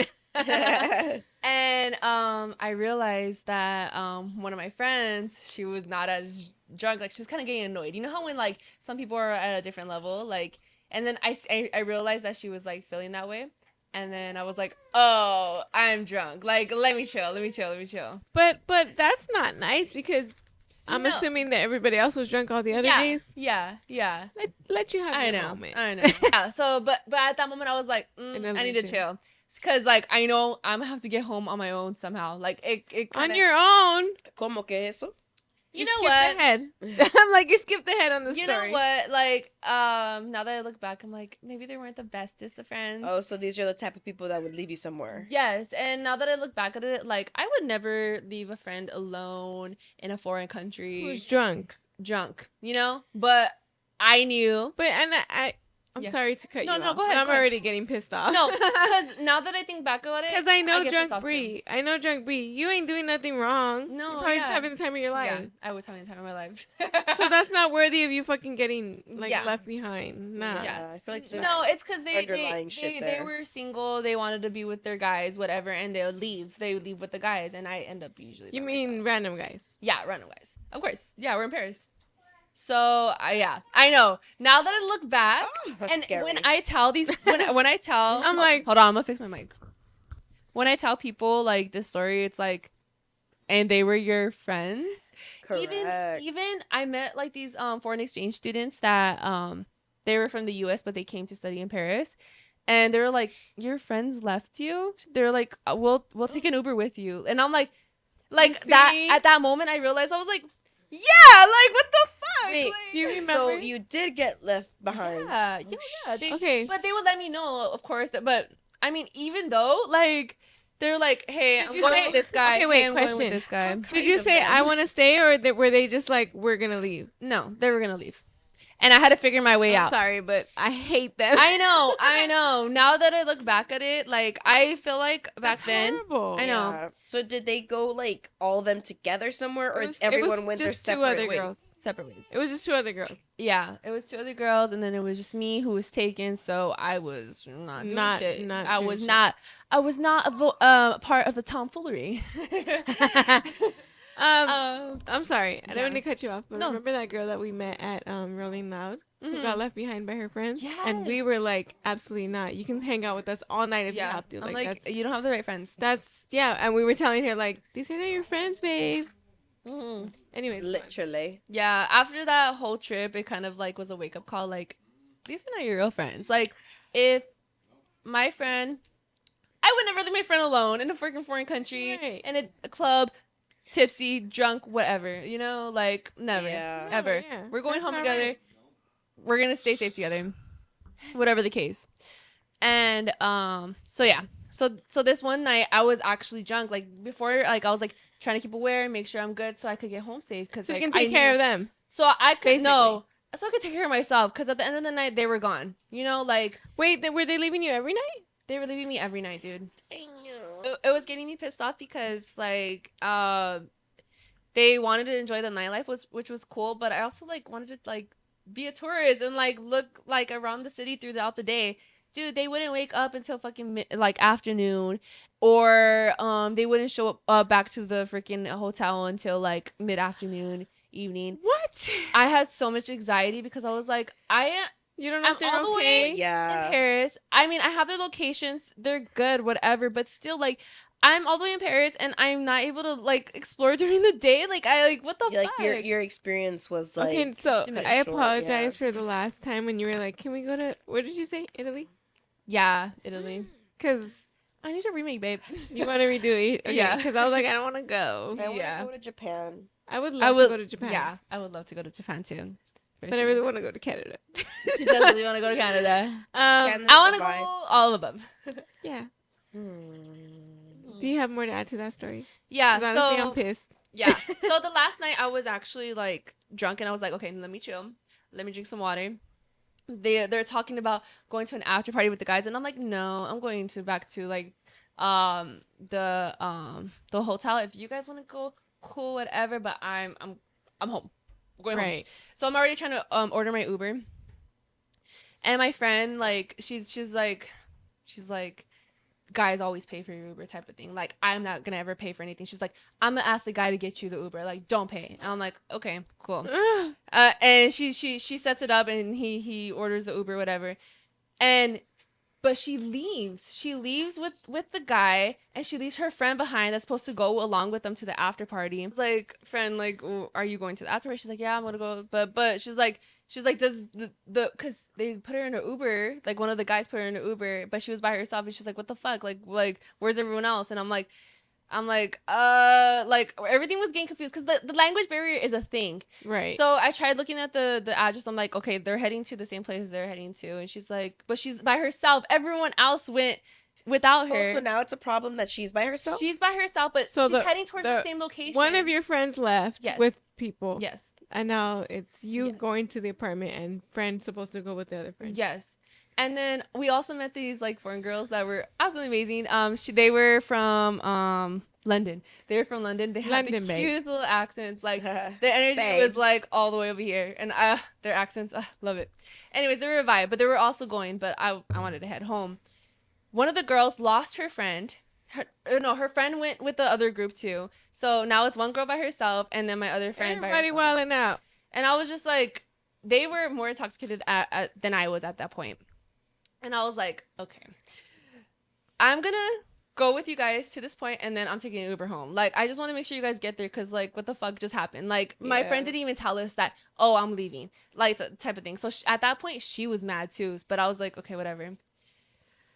Speaker 1: And I realized that one of my friends, she was not as drunk. Like she was kind of getting annoyed. You know how when like some people are at a different level, like, and then I realized that she was like feeling that way. And then I was like, oh, I'm drunk. Like, let me chill.
Speaker 2: But that's not nice because I'm
Speaker 1: No.
Speaker 2: assuming that everybody else was drunk all the other
Speaker 1: Yeah,
Speaker 2: days.
Speaker 1: yeah, yeah.
Speaker 2: Let you have
Speaker 1: I
Speaker 2: your
Speaker 1: know,
Speaker 2: moment.
Speaker 1: I know. Yeah. So, but at that moment, I was like, I need to chill, because like I know I'm gonna have to get home on my own somehow. Like it kinda,
Speaker 2: On your own.
Speaker 3: Como que eso?
Speaker 1: You know
Speaker 2: skipped
Speaker 1: what?
Speaker 2: ahead. I'm like, you skipped ahead on the
Speaker 1: You
Speaker 2: story.
Speaker 1: know what? Like, now that I look back, I'm like, maybe they weren't the bestest of friends.
Speaker 3: Oh, so these are the type of people that would leave you somewhere.
Speaker 1: Yes, and now that I look back at it, like I would never leave a friend alone in a foreign country.
Speaker 2: Who's drunk?
Speaker 1: Drunk, you know? But I knew.
Speaker 2: But I'm
Speaker 1: Yeah.
Speaker 2: sorry to cut
Speaker 1: No,
Speaker 2: you
Speaker 1: no,
Speaker 2: off.
Speaker 1: go ahead,
Speaker 2: but I'm
Speaker 1: go ahead.
Speaker 2: already getting pissed off.
Speaker 1: No, because now that I think back about it,
Speaker 2: Because I know
Speaker 1: get pissed
Speaker 2: drunk
Speaker 1: off too.
Speaker 2: Bree. I know drunk Bree. You ain't doing nothing wrong.
Speaker 1: No,
Speaker 2: You're probably just
Speaker 1: yeah.
Speaker 2: having the time of your life.
Speaker 1: Yeah, I was having the time of my life.
Speaker 2: So that's not worthy of you fucking getting like
Speaker 1: Yeah.
Speaker 2: left behind. Nah.
Speaker 1: Yeah.
Speaker 3: I feel like there's
Speaker 1: No, it's because
Speaker 3: underlying shit
Speaker 1: they
Speaker 3: there.
Speaker 1: were single, they wanted to be with their guys, whatever, and they would leave. They would leave with the guys, and I end up usually.
Speaker 2: You
Speaker 1: by
Speaker 2: mean
Speaker 1: myself.
Speaker 2: random guys?
Speaker 1: Yeah, random guys. Of course. Yeah, we're in Paris. So yeah, I know. Now that I look back,
Speaker 3: That's
Speaker 1: and
Speaker 3: scary.
Speaker 1: when I tell these, when I tell,
Speaker 2: I'm like-
Speaker 1: hold on, I'm gonna fix my mic. When I tell people like this story, it's like, and they were your friends.
Speaker 3: Correct.
Speaker 1: Even I met like these foreign exchange students that they were from the U.S. but they came to study in Paris, and they were like, "Your friends left you?" They're like, "We'll take an Uber with you," and I'm like that.
Speaker 2: see?
Speaker 1: At that moment, I realized I was like, "Yeah, like what the fuck?"
Speaker 3: Wait,
Speaker 1: Like,
Speaker 2: do you
Speaker 3: So
Speaker 2: remember?
Speaker 3: you did get left behind.
Speaker 1: Yeah, yeah. They,
Speaker 2: Okay.
Speaker 1: but they would let me know, of course. But I mean, even though like they're like, "Hey,
Speaker 2: Did
Speaker 1: I'm
Speaker 2: you
Speaker 1: going
Speaker 2: say-
Speaker 1: with this guy."
Speaker 2: Okay, wait,
Speaker 1: hey, I'm going with
Speaker 2: question.
Speaker 1: this guy.
Speaker 2: Did you
Speaker 3: Kind of
Speaker 2: say
Speaker 3: them.
Speaker 2: I want to stay, or were they just like we're gonna leave?
Speaker 1: No, they were gonna leave, and I had to figure my way
Speaker 2: I'm
Speaker 1: out.
Speaker 2: sorry, but I hate them.
Speaker 1: I know. Now that I look back at it, like I feel like back
Speaker 2: That's
Speaker 1: then,
Speaker 2: horrible.
Speaker 1: I know.
Speaker 3: Yeah. So did they go like all of them together somewhere, or
Speaker 2: It was
Speaker 3: everyone went their
Speaker 2: just two
Speaker 3: separate
Speaker 2: other
Speaker 3: ways?
Speaker 2: girls.
Speaker 1: separate ways.
Speaker 2: It was just two other girls.
Speaker 1: Yeah, it was two other girls, and then it was just me who was taken. So I was not doing shit.
Speaker 2: Not
Speaker 1: I
Speaker 2: doing
Speaker 1: was
Speaker 2: shit.
Speaker 1: not. I was not a part of the tomfoolery.
Speaker 2: I'm sorry. I
Speaker 1: yeah.
Speaker 2: didn't mean to cut you off, but
Speaker 1: No.
Speaker 2: remember that girl that we met at Rolling Loud who got left behind by her friends? And we
Speaker 1: Yes.
Speaker 2: were like, absolutely not. You can hang out with us all night if you
Speaker 1: yeah,
Speaker 2: have to.
Speaker 1: I'm
Speaker 2: Like,
Speaker 1: like, you don't have the right friends.
Speaker 2: that's yeah. And we were telling her like, these are not your friends, babe.
Speaker 1: Mhm.
Speaker 2: Anyways,
Speaker 3: Literally.
Speaker 1: Yeah, after that whole trip, it kind of like was a wake up call. Like, these are not your real friends. Like, if my friend, I would never leave my friend alone in a freaking foreign country,
Speaker 2: Right.
Speaker 1: in a club, tipsy, drunk, whatever. You know, like never,
Speaker 3: Yeah.
Speaker 1: ever.
Speaker 2: No, yeah.
Speaker 1: We're going
Speaker 2: That's
Speaker 1: home
Speaker 2: not
Speaker 1: together.
Speaker 2: right.
Speaker 1: We're gonna stay safe together, whatever the case. And so yeah, so this one night I was actually drunk. Like before, like I was like trying to keep aware, make sure I'm good, so I could get home safe. Cause
Speaker 2: So you
Speaker 1: like,
Speaker 2: can take care of them.
Speaker 1: So I could
Speaker 2: Basically.
Speaker 1: so I could take care of myself. Cause at the end of the night they were gone. You know, like
Speaker 2: Wait, were they leaving you every night?
Speaker 1: they were leaving me every night, dude. It was getting me pissed off because like they wanted to enjoy the nightlife, which was cool, but I also like wanted to like be a tourist and like look like around the city throughout the day. Dude, they wouldn't wake up until fucking like afternoon, or they wouldn't show up back to the freaking hotel until like mid afternoon, evening.
Speaker 2: What?
Speaker 1: I had so much anxiety because I was like,
Speaker 2: You don't know if
Speaker 1: I'm
Speaker 2: they're
Speaker 1: all the
Speaker 2: okay?
Speaker 1: way
Speaker 3: Yeah.
Speaker 1: in Paris. I mean, I have their locations. They're good, whatever. But still, like, I'm all the way in Paris, and I'm not able to like explore during the day. Like, what the
Speaker 3: Like
Speaker 1: fuck?
Speaker 3: your experience was like
Speaker 2: Okay, so
Speaker 3: cut
Speaker 2: I
Speaker 3: short,
Speaker 2: apologize
Speaker 3: yeah.
Speaker 2: for the last time when you were like, "Can we go to where did you say Italy?"
Speaker 1: Yeah, Italy.
Speaker 2: Because
Speaker 1: I need a remake, babe.
Speaker 2: you want to redo it. Okay,
Speaker 1: Yeah.
Speaker 2: Because I was like, I don't want to go.
Speaker 3: I want
Speaker 1: Yeah.
Speaker 3: to go to Japan.
Speaker 2: I would
Speaker 1: I
Speaker 2: love
Speaker 1: would
Speaker 2: to go to Japan.
Speaker 1: Yeah, I would love to go to Japan too. For
Speaker 2: But I
Speaker 1: sure.
Speaker 2: really want to go to Canada.
Speaker 1: She does really want to go to Canada.
Speaker 3: Canada's
Speaker 1: I want to
Speaker 3: a
Speaker 1: go
Speaker 3: vibe.
Speaker 1: all above.
Speaker 2: Yeah.
Speaker 3: Hmm.
Speaker 2: Do you have more to add to that story?
Speaker 1: Yeah.
Speaker 2: 'Cause honestly,
Speaker 1: So
Speaker 2: I'm pissed.
Speaker 1: yeah. So the last night I was actually like drunk, and I was like, okay, let me chill. Let me drink some water. They're talking about going to an after party with the guys, and I'm like, no, I'm going to back to like the hotel. If you guys want to go, cool, whatever. But I'm home. I'm going home.
Speaker 2: Right.
Speaker 1: So I'm already trying to order my Uber. And my friend, like, she's like, guys always pay for your Uber type of thing. Like, I'm not gonna ever pay for anything. She's like, I'm gonna ask the guy to get you the Uber. Like, don't pay. And I'm like, okay, cool. And she sets it up, and he orders the Uber, whatever. And But she leaves. She leaves with the guy, and she leaves her friend behind that's supposed to go along with them to the after party. It's like, friend, like, are you going to the after party? She's like, yeah, I'm gonna go. But she's like, does the because they put her in an Uber, like one of the guys put her in an Uber, but she was by herself, and she's like, what the fuck, like where's everyone else? And I'm like, everything was getting confused because the language barrier is a thing.
Speaker 2: Right.
Speaker 1: So I tried looking at the address. I'm like, okay, they're heading to the same place they're heading to. And she's like, but she's by herself. Everyone else went without her.
Speaker 3: So now it's a problem that she's by herself?
Speaker 1: She's by herself, but
Speaker 2: So
Speaker 1: she's heading towards the same location.
Speaker 2: One of your friends left with people.
Speaker 1: Yes.
Speaker 2: And now it's you going to the apartment and friend supposed to go with the other friend.
Speaker 1: Yes. And then we also met these like foreign girls that were absolutely amazing. They were from London. They were from London. They had the cutest little accents. Like their energy was like all the way over here, and their accents, love it. Anyways, they were a vibe, but they were also going. But I wanted to head home. One of the girls lost her friend. Her friend went with the other group too. So now it's one girl by herself, and then my other friend by herself.
Speaker 2: Everybody wilding out.
Speaker 1: And I was just like, they were more intoxicated than I was at that point. And I was like, okay, I'm going to go with you guys to this point, and then I'm taking an Uber home. Like, I just want to make sure you guys get there because, like, what the fuck just happened? Like, my friend didn't even tell us that, oh, I'm leaving. Like, type of thing. So at that point, she was mad too. But I was like, okay, whatever.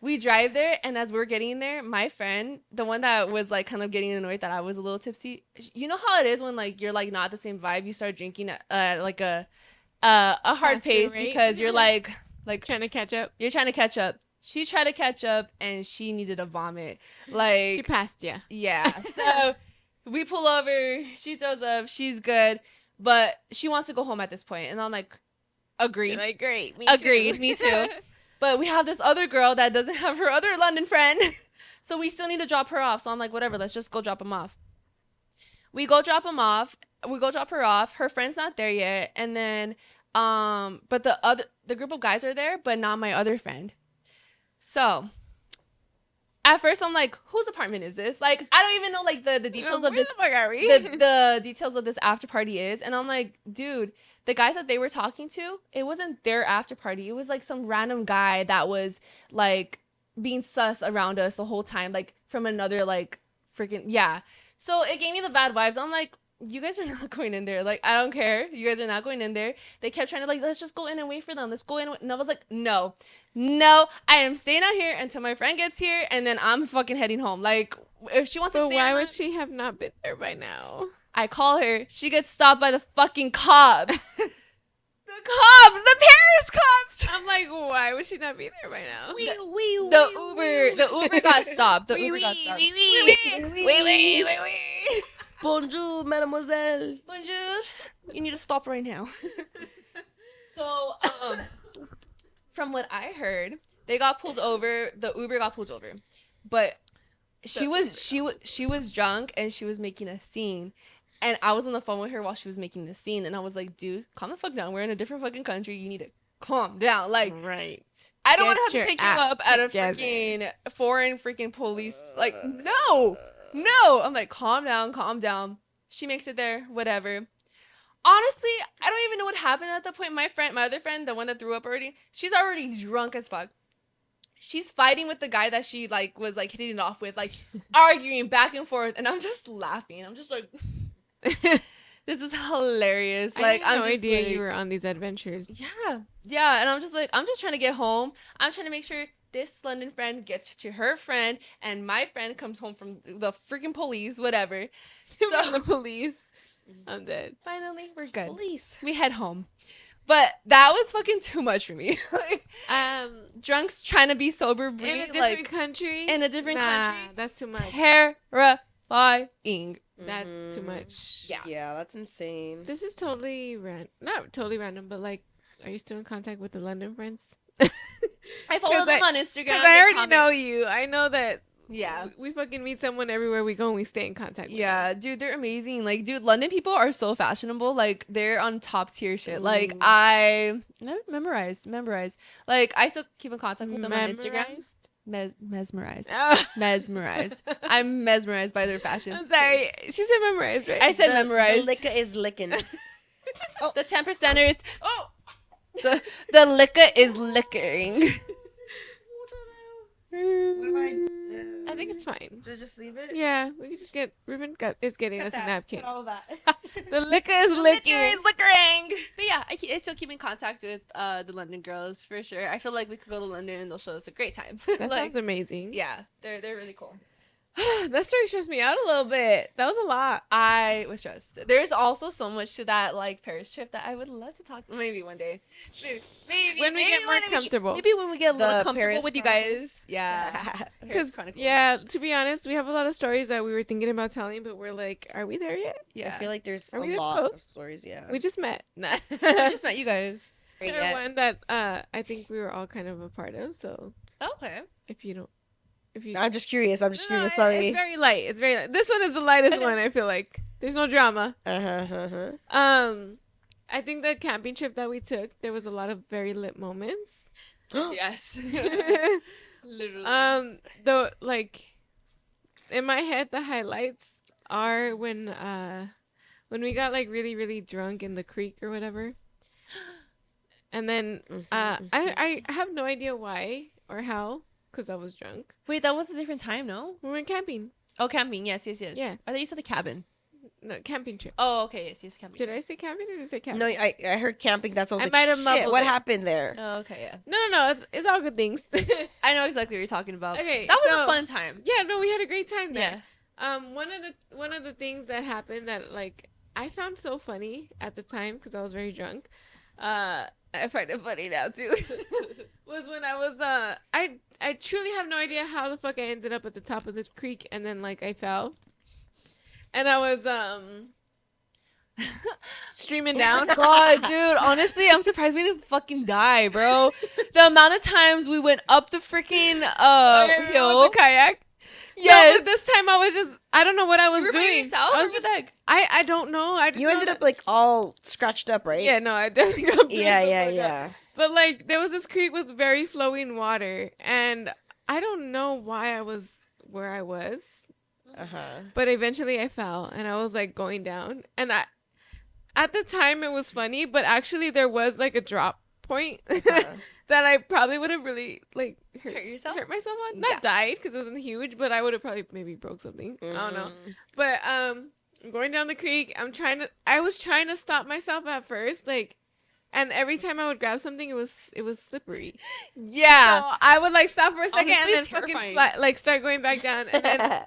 Speaker 1: We drive there, and as we're getting there, my friend, the one that was, like, kind of getting annoyed that I was a little tipsy, you know how it is when, like, you're, like, not at the same vibe? You start drinking at like, a hard pace because you're, like
Speaker 2: trying to catch up.
Speaker 1: You're trying to catch up. She tried to catch up and she needed a vomit. Like
Speaker 2: she passed you.
Speaker 1: Yeah. So we pull over. She throws up. She's good, but she wants to go home at this point. And I'm like, agreed.
Speaker 3: You're like, great.
Speaker 1: Me too. But we have this other girl that doesn't have her other London friend, so we still need to drop her off. So I'm like, whatever. Let's just go drop him off. We go drop him off. We go drop her off. Her friend's not there yet, and then. But the group of guys are there, but not my other friend. So at first I'm like, whose apartment is this? Like, I don't even know like the details of this.
Speaker 2: Where the fuck are we?
Speaker 1: The details of this after party is, and I'm like, dude, the guys that they were talking to, it wasn't their after party. It was like some random guy that was like being sus around us the whole time, like from another like freaking So it gave me the bad vibes. I'm like, you guys are not going in there. Like, I don't care. You guys are not going in there. They kept trying to, like, let's just go in and wait for them. Let's go in. And I was like, no, I am staying out here until my friend gets here, and then I'm fucking heading home. Like, if she wants to stay.
Speaker 2: Why would she have not been there by now?
Speaker 1: I call her. She gets stopped by the fucking cops. The Paris cops.
Speaker 2: I'm like, why would she not be there by now?
Speaker 1: The Uber got stopped. The Uber got stopped.
Speaker 3: Bonjour, mademoiselle.
Speaker 1: Bonjour. You need to stop right now. So, from what I heard, they got pulled over. The Uber got pulled over, but she was drunk and she was making a scene. And I was on the phone with her while she was making the scene, and I was like, dude, calm the fuck down. We're in a different fucking country. You need to calm down. Like,
Speaker 2: right.
Speaker 1: I don't want to have to pick you up at a freaking foreign freaking police. Like, no. I'm like, calm down. She makes it there, whatever. Honestly, I don't even know what happened at that point. My other friend, the one that threw up already, she's already drunk as fuck. She's fighting with the guy that she like was like hitting it off with, like arguing back and forth, and I'm just laughing. I'm just like, this is hilarious. Like,
Speaker 2: I had
Speaker 1: no
Speaker 2: idea
Speaker 1: like,
Speaker 2: you were on these adventures.
Speaker 1: Yeah, and I'm just like, I'm just trying to get home. I'm trying to make sure this London friend gets to her friend, and my friend comes home from the freaking police, whatever.
Speaker 2: So the police. I'm dead.
Speaker 1: Finally, we're good.
Speaker 3: Police.
Speaker 1: We head home. But that was fucking too much for me. Like, drunks trying to be sober,
Speaker 2: in a different country.
Speaker 1: In a different country.
Speaker 2: That's too much.
Speaker 1: Terrifying.
Speaker 2: That's too much.
Speaker 3: Yeah, that's insane.
Speaker 2: This is totally not totally random, but like, are you still in contact with the London friends?
Speaker 1: I follow them on Instagram.
Speaker 2: Because I already know you. I know that.
Speaker 1: Yeah.
Speaker 2: We fucking meet someone everywhere we go and we stay in contact with them.
Speaker 1: Dude, they're amazing. Like, dude, London people are so fashionable. Like, they're on top tier shit. Like, I memorized. Like, I still keep in contact with them on Instagram. Mesmerized.
Speaker 2: Oh.
Speaker 1: Mesmerized. I'm mesmerized by their fashion.
Speaker 2: I'm sorry. She said memorized, right?
Speaker 1: I said memorized.
Speaker 3: The liquor is licking.
Speaker 1: The 10%ers. The liquor is liquoring.
Speaker 2: think it's fine.
Speaker 3: Just leave it.
Speaker 2: Yeah, we can just get Ruben is getting us a napkin.
Speaker 3: All that.
Speaker 2: The liquor is licking.
Speaker 3: liquoring.
Speaker 1: But yeah, I still keep in contact with the London girls for sure. I feel like we could go to London and they'll show us a great time.
Speaker 2: That sounds amazing.
Speaker 1: Yeah, they're really cool.
Speaker 2: That story stressed me out a little bit. That was a lot.
Speaker 1: I was stressed. There's also so much to that like Paris trip that I would love to talk. Maybe one day. Maybe
Speaker 2: When we get more comfortable.
Speaker 1: Maybe when we get a little
Speaker 3: The
Speaker 1: comfortable
Speaker 3: Paris
Speaker 1: with you
Speaker 3: Chronicles.
Speaker 1: guys. Yeah.
Speaker 2: Because to be honest, we have a lot of stories that we were thinking about telling, but we're like, are we there yet?
Speaker 1: Yeah.
Speaker 3: I feel like there's
Speaker 2: Are
Speaker 3: a
Speaker 2: we this
Speaker 3: lot
Speaker 2: close?
Speaker 3: of stories. Yeah.
Speaker 2: We just met. Nah.
Speaker 1: I just met you guys.
Speaker 2: Share one that I think we were all kind of a part of. So
Speaker 1: Okay.
Speaker 2: if you
Speaker 3: I'm just curious. I'm just
Speaker 2: No,
Speaker 3: curious.
Speaker 2: It's
Speaker 3: Sorry.
Speaker 2: very light. It's very light. This one is the lightest
Speaker 1: Okay.
Speaker 2: one. I feel like there's no drama. I think the camping trip that we took, there was a lot of very lit moments.
Speaker 1: Yes. Literally.
Speaker 2: Though, like, in my head, the highlights are when we got like really, really drunk in the creek or whatever. And then I have no idea why or how, because I was drunk.
Speaker 1: Wait, that was a different time, no?
Speaker 2: We went camping.
Speaker 1: Oh, camping. Yes.
Speaker 2: Yeah.
Speaker 1: I thought you said the cabin.
Speaker 2: No, camping trip.
Speaker 1: Oh, okay. Yes, camping.
Speaker 2: Did I say camping or did I say camping?
Speaker 3: No, I heard camping. That's all.
Speaker 2: I
Speaker 3: Like,
Speaker 2: might have
Speaker 3: shit,
Speaker 2: mumbled
Speaker 3: what
Speaker 2: it.
Speaker 3: happened there?
Speaker 1: Oh, okay, yeah.
Speaker 2: No. It's all good things.
Speaker 1: I know exactly what you're talking about.
Speaker 2: Okay,
Speaker 1: That was
Speaker 2: so-
Speaker 1: a fun time.
Speaker 2: Yeah, no, we had a great time there.
Speaker 1: Yeah.
Speaker 2: One of the things that happened that like I found so funny at the time because I was very drunk. I find it funny now too. Was when I was I truly have no idea how the fuck I ended up at the top of the creek and then like I fell. And I was streaming down.
Speaker 1: God, dude, honestly, I'm surprised we didn't fucking die, bro. The amount of times we went up the freaking hill.
Speaker 2: With the kayak.
Speaker 1: Yes.
Speaker 2: No, but this time I don't know what I was
Speaker 1: You were by
Speaker 2: doing.
Speaker 1: yourself?
Speaker 2: I was
Speaker 1: Or
Speaker 2: just
Speaker 1: what the heck?
Speaker 2: I don't know. I just
Speaker 3: You
Speaker 2: know
Speaker 3: ended
Speaker 2: that-
Speaker 3: up like all scratched up, right?
Speaker 2: Yeah, no, I definitely got
Speaker 3: Yeah.
Speaker 2: But like there was this creek with very flowing water and I don't know why I was where I was. But eventually I fell and I was like going down and at the time it was funny, but actually there was like a drop point that I probably would have really like hurt myself on. Not died because it wasn't huge, but I would have probably maybe broke something. I don't know. But I'm going down the creek. I was trying to stop myself at first, like, and every time I would grab something, it was slippery.
Speaker 1: Yeah.
Speaker 2: So I would like stop for a second
Speaker 1: Honestly,
Speaker 2: and then
Speaker 1: terrifying.
Speaker 2: fucking like start going back down, and then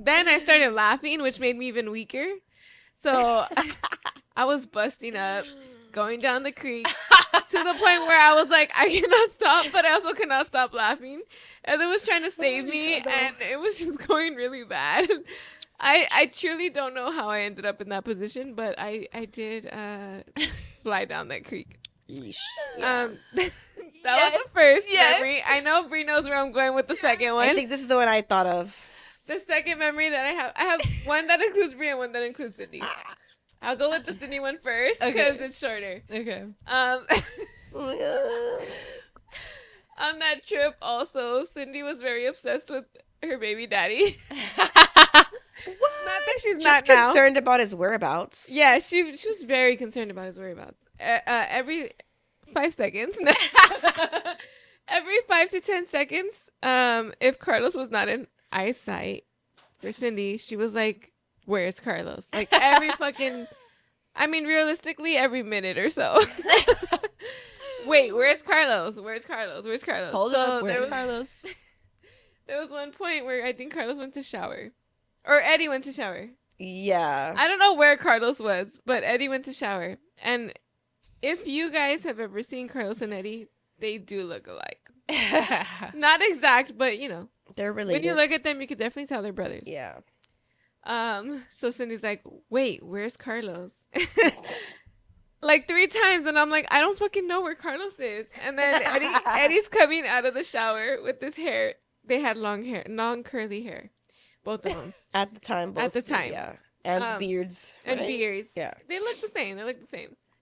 Speaker 2: then I started laughing, which made me even weaker. So I was busting up, going down the creek to the point where I was like, I cannot stop, but I also cannot stop laughing. And it was trying to save me, and it was just going really bad. I truly don't know how I ended up in that position, but I did fly down that creek.
Speaker 3: Yeesh.
Speaker 2: That was the first memory. I know Bree knows where I'm going with the second one.
Speaker 3: I think this is the one I thought of.
Speaker 2: The second memory that I have one that includes Bree and one that includes Sydney. I'll go with the Sydney one first because it's shorter.
Speaker 1: Okay.
Speaker 2: On that trip, also, Cindy was very obsessed with her baby daddy.
Speaker 1: What?
Speaker 2: Not that she's
Speaker 3: Just
Speaker 2: not now.
Speaker 3: concerned about his whereabouts.
Speaker 2: Yeah, she was very concerned about his whereabouts. Every 5 seconds. Every 5 to 10 seconds, if Carlos was not in eyesight for Cindy, she was like, where's Carlos? Like every fucking, I mean, realistically, every minute or so. Wait, where's Carlos? Where's Carlos? Where's Carlos?
Speaker 1: Hold
Speaker 2: So
Speaker 1: up.
Speaker 2: there
Speaker 1: Where's
Speaker 2: was-
Speaker 1: Carlos?
Speaker 2: There was one point where I think Carlos went to shower. Or Eddie went to shower.
Speaker 3: Yeah.
Speaker 2: I don't know where Carlos was, but Eddie went to shower. And if you guys have ever seen Carlos and Eddie, they do look alike. Not exact, but you know.
Speaker 3: They're related.
Speaker 2: When you look at them, you could definitely tell they're brothers.
Speaker 3: Yeah.
Speaker 2: So Cindy's like, wait, where's Carlos? Like 3 times, and I'm like, I don't fucking know where Carlos is. And then Eddie's coming out of the shower with this hair. They had long hair, long curly hair, both of them.
Speaker 3: At the time. Both
Speaker 2: At the
Speaker 3: of them,
Speaker 2: time.
Speaker 3: Yeah. And beards.
Speaker 2: And
Speaker 3: right?
Speaker 2: beards.
Speaker 3: Yeah.
Speaker 2: They look the same.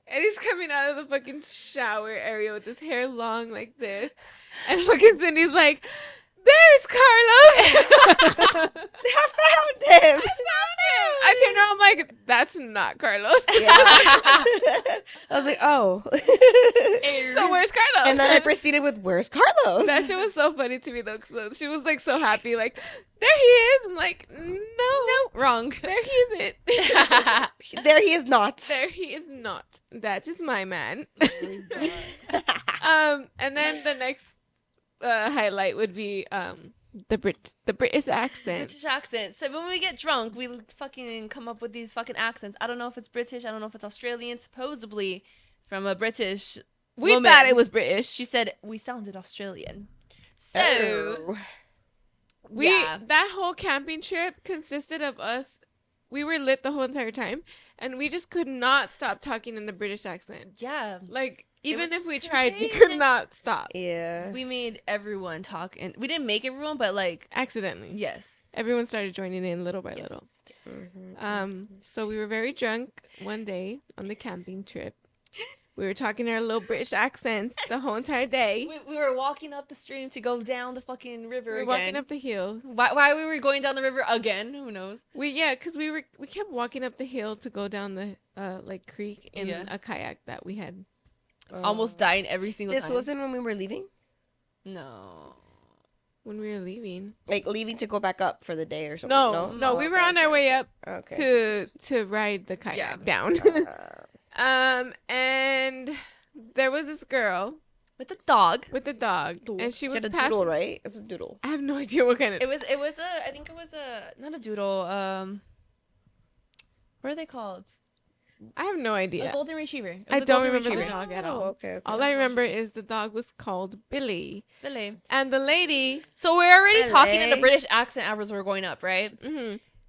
Speaker 2: Eddie's coming out of the fucking shower area with his hair long like this. And fucking Cindy's like, there's Carlos!
Speaker 3: I found him.
Speaker 2: I found him! I turned around, I'm like, that's not Carlos.
Speaker 3: Yeah. I was like, oh.
Speaker 2: So where's Carlos?
Speaker 3: And then I proceeded with, where's Carlos?
Speaker 2: That shit was so funny to me though, because she was like so happy, like, there he is. I'm like, no,
Speaker 1: Wrong.
Speaker 2: there he isn't.
Speaker 3: There he is not.
Speaker 2: There he is not. That is my man. And then the next highlight would be the British accent.
Speaker 1: British accent. So when we get drunk, we fucking come up with these fucking accents. I don't know if it's British. I don't know if it's Australian. Supposedly from a British
Speaker 2: We
Speaker 1: woman.
Speaker 2: thought it was British.
Speaker 1: She said we sounded Australian. So
Speaker 3: Oh.
Speaker 2: That whole camping trip consisted of us. We were lit the whole entire time, and we just could not stop talking in the British accent.
Speaker 1: yeah,
Speaker 2: Like, even
Speaker 1: was
Speaker 2: if we tried, we
Speaker 1: contagious.
Speaker 2: could not stop.
Speaker 3: Yeah.
Speaker 1: we made everyone talk, and we didn't make everyone, but like
Speaker 2: Accidentally.
Speaker 1: yes,
Speaker 2: Everyone started joining in little by
Speaker 1: yes.
Speaker 2: little.
Speaker 3: Mhm.
Speaker 2: So we were very drunk one day on the camping trip. We were talking our little British accents the whole entire day.
Speaker 1: We were walking up the stream to go down the fucking river
Speaker 2: We were
Speaker 1: again.
Speaker 2: walking up the hill.
Speaker 1: Why we were going down the river again? Who knows?
Speaker 2: Because we kept walking up the hill to go down the like creek in
Speaker 1: Yeah.
Speaker 2: a kayak that we had.
Speaker 1: Almost dying every single
Speaker 3: This
Speaker 1: time.
Speaker 3: wasn't when we were leaving?
Speaker 1: No.
Speaker 2: When we were leaving.
Speaker 3: Like leaving to go back up for the day or something?
Speaker 2: No, we were on our way up
Speaker 3: Okay.
Speaker 2: to ride the kayak
Speaker 1: Yeah.
Speaker 2: down.
Speaker 3: Uh,
Speaker 2: And there was this girl
Speaker 1: With the dog.
Speaker 2: with the dog, and she
Speaker 3: she
Speaker 2: was
Speaker 3: had a
Speaker 2: passing.
Speaker 3: doodle, right? It's a doodle.
Speaker 2: I have no idea what kind of.
Speaker 1: It was I think it was not a doodle. What are they called?
Speaker 2: I have no
Speaker 1: A
Speaker 2: idea.
Speaker 1: golden retriever. It was
Speaker 2: I
Speaker 1: a
Speaker 2: don't
Speaker 1: golden
Speaker 2: remember the
Speaker 1: retriever.
Speaker 2: dog at
Speaker 3: Oh,
Speaker 2: all.
Speaker 3: okay.
Speaker 2: All I remember is the dog was called Billy,
Speaker 1: Billy.
Speaker 2: and the lady.
Speaker 1: So we're already talking in a
Speaker 3: LA.
Speaker 1: British accent as we're going up, right?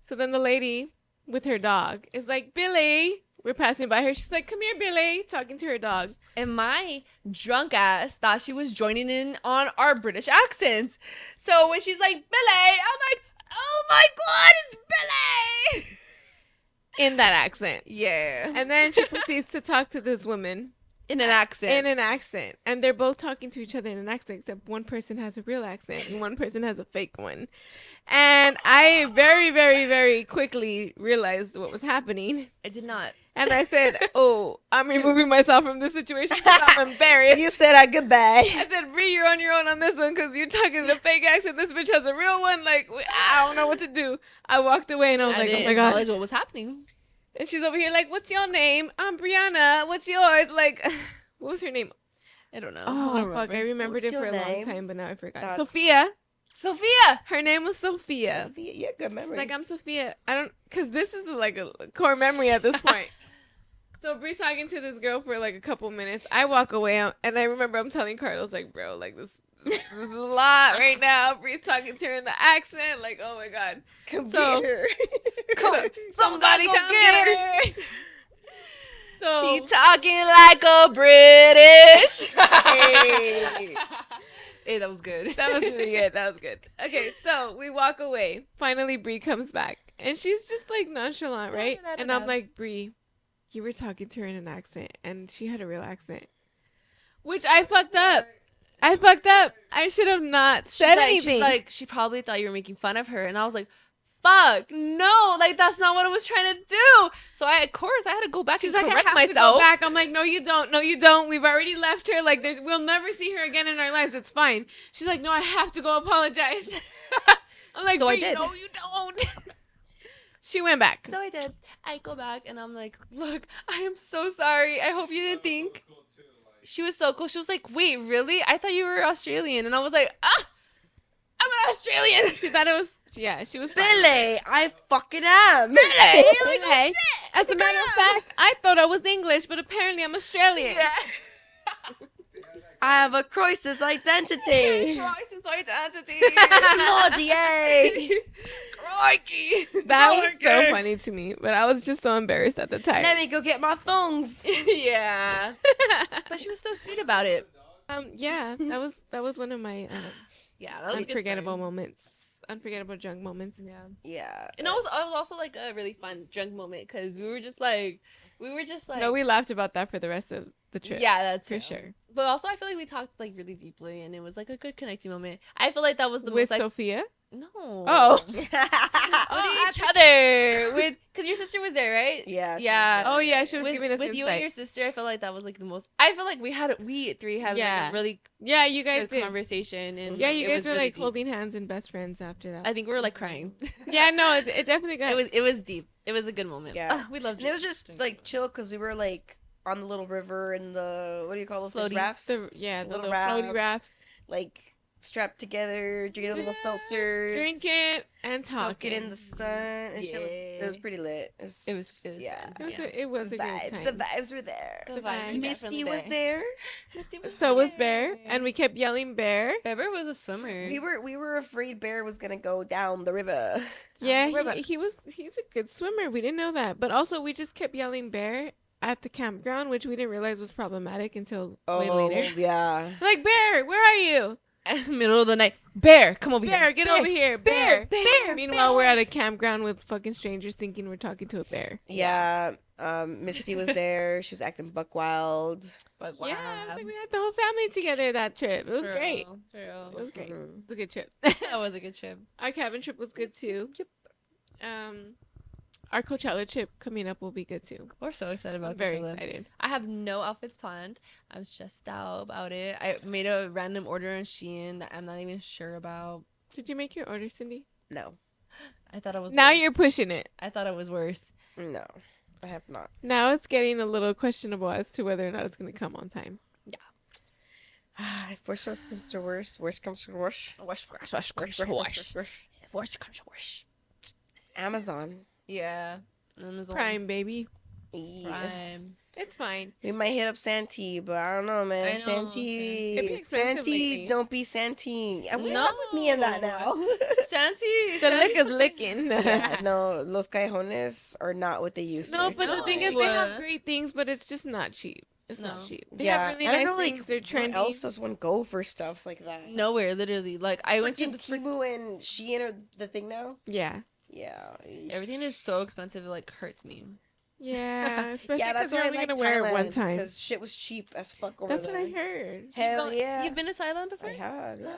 Speaker 2: So then the lady with her dog is like, Billy. We're passing by her. She's like, come here, Billy, talking to her dog.
Speaker 1: And my drunk ass thought she was joining in on our British accents. So when she's like, Billy, I'm like, oh my God, it's Billy!
Speaker 2: In that accent.
Speaker 1: Yeah.
Speaker 2: And then she proceeds to talk to this woman
Speaker 1: In an accent.
Speaker 2: in an accent. And they're both talking to each other in an accent, except one person has a real accent and one person has a fake one. And I very, very, very quickly realized what was happening.
Speaker 1: I did not.
Speaker 2: And I said, oh, I'm removing myself from this situation because I'm embarrassed.
Speaker 3: You said goodbye.
Speaker 2: I said, Bree, you're on your own on this one because you're talking in a fake accent. This bitch has a real one. Like, I don't know what to do. I walked away and I was
Speaker 1: I
Speaker 2: like,
Speaker 1: didn't
Speaker 2: oh my God.
Speaker 1: acknowledge what was happening.
Speaker 2: And she's over here like, what's your name? I'm Brianna. What's yours? Like, what was her name?
Speaker 1: I don't know.
Speaker 2: Oh,
Speaker 1: I don't
Speaker 2: fuck. I remembered
Speaker 3: What's
Speaker 2: it for
Speaker 3: your
Speaker 2: a long
Speaker 3: name?
Speaker 2: time, but now I forgot.
Speaker 3: That's-
Speaker 2: Sophia.
Speaker 1: Sophia!
Speaker 2: Her name was Sophia.
Speaker 3: Sophia, yeah, good
Speaker 2: She's
Speaker 3: memory.
Speaker 2: like, I'm Sophia. I don't, because this is like a core memory at this point. So Bree's talking to this girl for like a couple minutes. I walk away and I remember I'm telling Carlos, like, bro, like this is a lot right now. Bree's talking to her in the accent. Like, oh my God.
Speaker 3: Come
Speaker 2: so-
Speaker 3: get her.
Speaker 1: Somebody
Speaker 2: come
Speaker 1: come get her!
Speaker 2: So,
Speaker 1: She talking like a British.
Speaker 3: Hey.
Speaker 1: Hey, that was good.
Speaker 2: that was really good. That was good. Okay, so we walk away. Finally, Bree comes back. And she's just like nonchalant, right? And I'm like, Bree, you were talking to her in an accent. And she had a real accent. Which I fucked up. I should have not said anything.
Speaker 1: She's like, she probably thought you were making fun of her. And I was like, fuck, no, like that's not what I was trying to do. So of course, I had to go back
Speaker 2: She's
Speaker 1: and
Speaker 2: like,
Speaker 1: correct
Speaker 2: I have
Speaker 1: myself.
Speaker 2: to go back. I'm like, no, you don't. No, you don't. We've already left her. Like, we'll never see her again in our lives. It's fine. She's like, no, I have to go apologize. I'm like,
Speaker 1: So I
Speaker 2: Bree,
Speaker 1: did.
Speaker 2: no, you don't. She went back.
Speaker 1: So I did. I go back and I'm like, look, I am so sorry. I hope you didn't think. She was so cool. She was like, wait, really? I thought you were Australian. And I was like, I'm an Australian.
Speaker 2: She thought it was, yeah, she was fine.
Speaker 3: Billy, I fucking am.
Speaker 1: Billy, you're like, oh,
Speaker 2: Billy.
Speaker 1: shit.
Speaker 2: As a matter of fact, I thought I was English, but apparently I'm Australian.
Speaker 1: Yeah.
Speaker 3: I have a crisis identity.
Speaker 1: Crisis identity.
Speaker 3: Lordy, eh?
Speaker 1: Crikey.
Speaker 2: That was so funny to me, but I was just so embarrassed at the time.
Speaker 3: Let me go get my thongs.
Speaker 1: Yeah. But she was so sweet about it.
Speaker 2: Yeah, that was one of my
Speaker 1: Yeah, that was a good
Speaker 2: unforgettable
Speaker 1: story.
Speaker 2: moments, unforgettable drunk moments.
Speaker 1: Yeah.
Speaker 3: Yeah.
Speaker 1: And it was also like a really fun drunk moment because we were just like,
Speaker 2: No, we laughed about that for the rest of the trip.
Speaker 1: yeah, that's
Speaker 2: for sure.
Speaker 1: But also, I feel like we talked like really deeply, and it was like a good connecting moment. I feel like that was the
Speaker 2: With
Speaker 1: most.
Speaker 2: Sophia.
Speaker 1: No.
Speaker 2: Oh.
Speaker 1: With each other. Because your sister was there, right?
Speaker 3: Yeah. She
Speaker 1: Yeah.
Speaker 3: Was there.
Speaker 2: Oh yeah, she was giving us
Speaker 1: with you
Speaker 2: insight.
Speaker 1: and your sister, I feel like that was like the most. I feel like we three had like
Speaker 2: Yeah.
Speaker 1: a really
Speaker 2: Yeah, you guys
Speaker 1: good
Speaker 2: did.
Speaker 1: conversation, and
Speaker 2: Yeah, you
Speaker 1: it
Speaker 2: guys
Speaker 1: was
Speaker 2: were
Speaker 1: really
Speaker 2: like
Speaker 1: deep.
Speaker 2: holding hands and best friends after that.
Speaker 1: I think we were like crying.
Speaker 2: Yeah, no, it definitely got.
Speaker 1: It was deep. It was a good moment.
Speaker 3: Yeah.
Speaker 1: We loved
Speaker 3: And
Speaker 1: it.
Speaker 3: it was just like chill because we were like on the little river and the what do you call those things?
Speaker 1: Floaties.
Speaker 3: Rafts?
Speaker 2: the
Speaker 3: little
Speaker 2: little floaty
Speaker 3: rafts.
Speaker 2: rafts.
Speaker 3: Like strapped together, drinking a little seltzers,
Speaker 2: Drink it and talk
Speaker 3: soak it in the sun. And shit it was pretty lit. It was
Speaker 1: yeah.
Speaker 3: fun.
Speaker 2: It was a good time.
Speaker 3: The vibes were there.
Speaker 1: The
Speaker 2: The
Speaker 1: vibes
Speaker 2: vibes.
Speaker 1: were
Speaker 3: Misty
Speaker 1: definitely
Speaker 3: was there.
Speaker 1: Misty was
Speaker 2: So was
Speaker 1: there.
Speaker 2: Bear, and we kept yelling Bear.
Speaker 1: Bear was a swimmer.
Speaker 3: We were afraid Bear was gonna go down the river.
Speaker 2: Yeah,
Speaker 1: Where about-
Speaker 2: he's a good swimmer. We didn't know that, but also we just kept yelling Bear at the campground, which we didn't realize was problematic until way later.
Speaker 3: yeah.
Speaker 2: Like Bear, where are you?
Speaker 1: Middle of the night. Bear, come over
Speaker 2: Bear,
Speaker 1: here.
Speaker 2: get over here, Bear.
Speaker 1: Bear.
Speaker 2: Meanwhile, we're at a campground with fucking strangers thinking we're talking to a bear.
Speaker 3: Yeah. Misty was there. She was acting buck wild.
Speaker 1: But
Speaker 2: Yeah, it was like we had the whole family together that trip. It was great. It was great.
Speaker 3: Mhm.
Speaker 2: It was a good trip.
Speaker 1: That was a good trip.
Speaker 2: Our cabin trip was good too. Our Coachella trip coming up will be good too.
Speaker 1: We're so excited about
Speaker 2: I'm very
Speaker 1: Coachella.
Speaker 2: excited.
Speaker 1: I have no outfits planned. I was stressed out about it. I made a random order on Shein that I'm not even sure about.
Speaker 2: Did you make your order, Cindy?
Speaker 3: No.
Speaker 1: I thought it was
Speaker 2: Now
Speaker 1: worse.
Speaker 2: you're pushing it.
Speaker 1: I thought it was worse.
Speaker 3: No. I have not.
Speaker 2: Now it's getting a little questionable as to whether or not it's going to come on time.
Speaker 3: If worst comes to worst comes to worst.
Speaker 1: Worse comes to worse.
Speaker 3: Amazon.
Speaker 1: Yeah. Amazon
Speaker 2: Prime, baby.
Speaker 3: Yeah.
Speaker 1: Prime.
Speaker 2: It's fine.
Speaker 3: We might hit up Santee, but I don't know, man.
Speaker 1: I know,
Speaker 3: Santee,
Speaker 2: It'd be expensive
Speaker 3: Santee,
Speaker 2: lately.
Speaker 3: don't be Santee. And we
Speaker 1: No.
Speaker 3: not with me in that now.
Speaker 1: Santi.
Speaker 2: The lick is licking.
Speaker 3: yeah, no, Los Cajones are not what they used
Speaker 2: No,
Speaker 3: to.
Speaker 2: but the
Speaker 1: No.
Speaker 2: thing is, they have
Speaker 1: What?
Speaker 2: great things, but it's just not cheap. It's not
Speaker 1: No.
Speaker 2: cheap. They
Speaker 3: yeah,
Speaker 2: have really
Speaker 3: I don't
Speaker 2: nice
Speaker 3: know, like,
Speaker 2: things. They're trendy.
Speaker 3: where else does one go for stuff like that?
Speaker 1: Nowhere, literally. Like I went to
Speaker 3: Freaking
Speaker 1: the
Speaker 3: Temu and Shein are the thing now.
Speaker 2: Yeah.
Speaker 3: Yeah,
Speaker 1: everything is so expensive. It like hurts me.
Speaker 2: Yeah. Especially
Speaker 3: yeah,
Speaker 2: because
Speaker 3: that's
Speaker 2: you're
Speaker 3: why I
Speaker 2: only
Speaker 3: like
Speaker 2: going to wear it one time.
Speaker 3: because shit was cheap as fuck over
Speaker 2: That's
Speaker 3: there.
Speaker 2: what I heard.
Speaker 3: Hell yeah,
Speaker 1: You've been to Thailand before?
Speaker 3: I have. Yeah,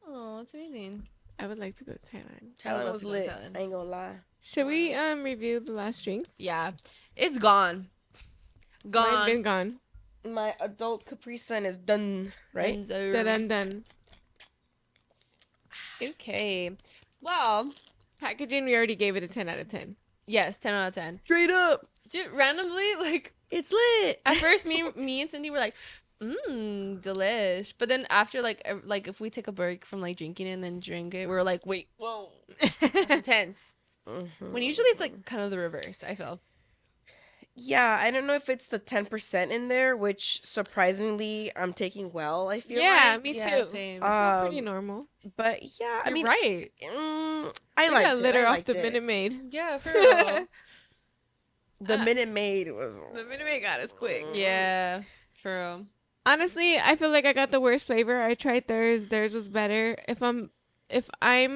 Speaker 1: Oh, that's amazing.
Speaker 2: I would like to go to Thailand.
Speaker 1: I would
Speaker 3: Thailand
Speaker 1: love
Speaker 3: was
Speaker 1: to go to
Speaker 3: lit.
Speaker 1: Thailand.
Speaker 3: I ain't gonna lie.
Speaker 2: Should we review the last drinks?
Speaker 1: Yeah, it's gone.
Speaker 2: Mine
Speaker 1: Gone.
Speaker 2: been gone.
Speaker 3: My adult Capri Sun is done. Right?
Speaker 2: Done.
Speaker 1: Okay. Well,
Speaker 2: Packaging, we already gave it a 10 out of 10.
Speaker 1: yes, 10 out of 10.
Speaker 3: Straight up,
Speaker 1: Dude, randomly, like
Speaker 3: it's lit.
Speaker 1: at first, me and Cindy were like, delish. But then after, like if we take a break from like drinking and then drink it, we're like, wait, whoa, that's intense.
Speaker 3: Mhm.
Speaker 1: When usually it's like kind of the reverse. I feel.
Speaker 3: Yeah, I don't know if it's the 10% in there, which surprisingly I'm taking well. I feel
Speaker 2: Yeah,
Speaker 3: like.
Speaker 2: me
Speaker 1: Yeah,
Speaker 2: too.
Speaker 1: same.
Speaker 2: It's pretty
Speaker 3: Um,
Speaker 2: normal.
Speaker 3: But yeah, I
Speaker 1: You're
Speaker 3: mean,
Speaker 1: right.
Speaker 3: I
Speaker 2: I
Speaker 3: liked
Speaker 2: got
Speaker 3: it.
Speaker 2: litter
Speaker 3: I
Speaker 2: off
Speaker 3: liked
Speaker 2: the
Speaker 3: it.
Speaker 2: Minute Maid.
Speaker 1: Yeah, for real.
Speaker 3: The Minute Maid was.
Speaker 2: The Minute Maid got us quick.
Speaker 1: Yeah, for real.
Speaker 2: Honestly, I feel like I got the worst flavor. I tried theirs. Theirs was better. If I'm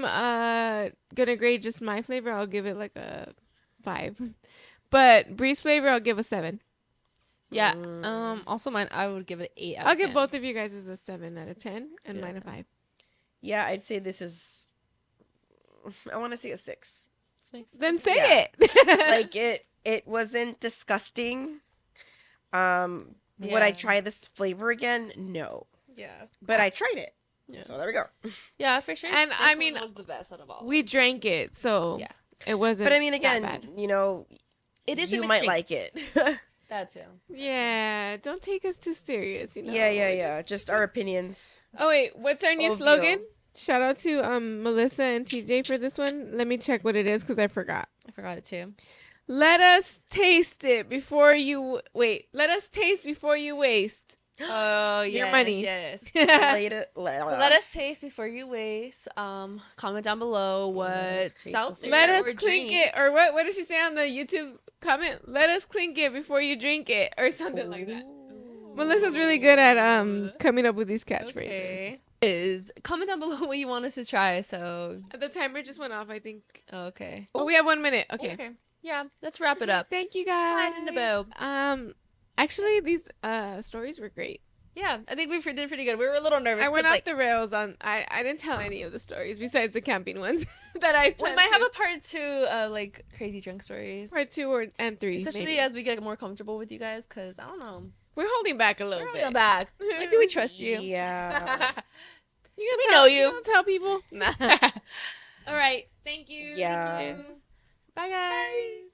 Speaker 2: gonna grade just my flavor, I'll give it like a 5. But Bree's flavor, I'll give a 7.
Speaker 1: Yeah.
Speaker 3: Mm.
Speaker 1: Also, mine, I would give it 8 out
Speaker 2: I'll
Speaker 1: of 10.
Speaker 2: give both of you guys a 7 out of 10 and
Speaker 1: Yeah,
Speaker 2: mine a
Speaker 1: 10.
Speaker 2: 5.
Speaker 3: Yeah, I'd say this is. I want to say a 6.
Speaker 2: Then say
Speaker 3: Yeah.
Speaker 2: it.
Speaker 3: Like it wasn't disgusting. Would I
Speaker 1: Yeah.
Speaker 3: try this flavor again? No,
Speaker 1: Yeah.
Speaker 3: but I tried it.
Speaker 1: Yeah.
Speaker 3: So there we go.
Speaker 1: Yeah, for sure.
Speaker 2: And
Speaker 1: This
Speaker 2: I
Speaker 1: one
Speaker 2: mean,
Speaker 1: was the best out of all.
Speaker 2: We drank it, so
Speaker 1: Yeah.
Speaker 2: it wasn't.
Speaker 3: But I mean,
Speaker 2: that
Speaker 3: again,
Speaker 2: bad.
Speaker 3: you know,
Speaker 1: It is a
Speaker 3: you
Speaker 1: mixed
Speaker 3: might
Speaker 1: drink.
Speaker 3: like it.
Speaker 1: That too.
Speaker 2: Yeah, don't take us too serious. You know.
Speaker 3: yeah. Just our opinions.
Speaker 2: Oh wait, what's our new
Speaker 3: Ovio.
Speaker 2: slogan? Shout out to Melissa and TJ for this one. Let me check what it is because I forgot.
Speaker 1: I forgot it too.
Speaker 2: Let us taste it before you wait. Let us taste before you waste.
Speaker 1: Oh,
Speaker 2: Your
Speaker 1: yes,
Speaker 2: money.
Speaker 1: Yes.
Speaker 3: Later,
Speaker 1: Let us taste before you waste. Comment down below what
Speaker 3: us taste
Speaker 1: seltzer
Speaker 2: Let us
Speaker 1: or
Speaker 2: clink
Speaker 1: drink.
Speaker 2: it, or what? What did she say on the YouTube comment? Let us clink it before you drink it, or something like that. Melissa's really good at coming up with these catchphrases.
Speaker 1: Okay. Is comment down below what you want us to try. So
Speaker 2: The timer just went off, I think.
Speaker 1: okay.
Speaker 2: Oh, we have 1 minute. Okay.
Speaker 1: Yeah, let's wrap it up.
Speaker 2: Thank you guys.
Speaker 1: Slide in the bow.
Speaker 2: Actually, these stories were great.
Speaker 1: yeah, I think we did pretty good. We were a little nervous.
Speaker 2: I went
Speaker 1: 'cause,
Speaker 2: off
Speaker 1: like,
Speaker 2: the rails on. I didn't tell any of the stories besides the camping ones that I.
Speaker 1: we
Speaker 2: planned
Speaker 1: might have
Speaker 2: to.
Speaker 1: a part 2, like crazy drunk stories.
Speaker 2: Part 2 and 3,
Speaker 1: Especially
Speaker 2: maybe.
Speaker 1: as we get more comfortable with you guys, because I don't know.
Speaker 2: We're holding back a little
Speaker 1: We're
Speaker 2: bit.
Speaker 1: going back. Like, do we trust you?
Speaker 3: Yeah.
Speaker 2: We
Speaker 1: know you.
Speaker 2: don't tell people. All right. Thank you.
Speaker 3: Yeah.
Speaker 2: Thank you.
Speaker 1: Bye, guys.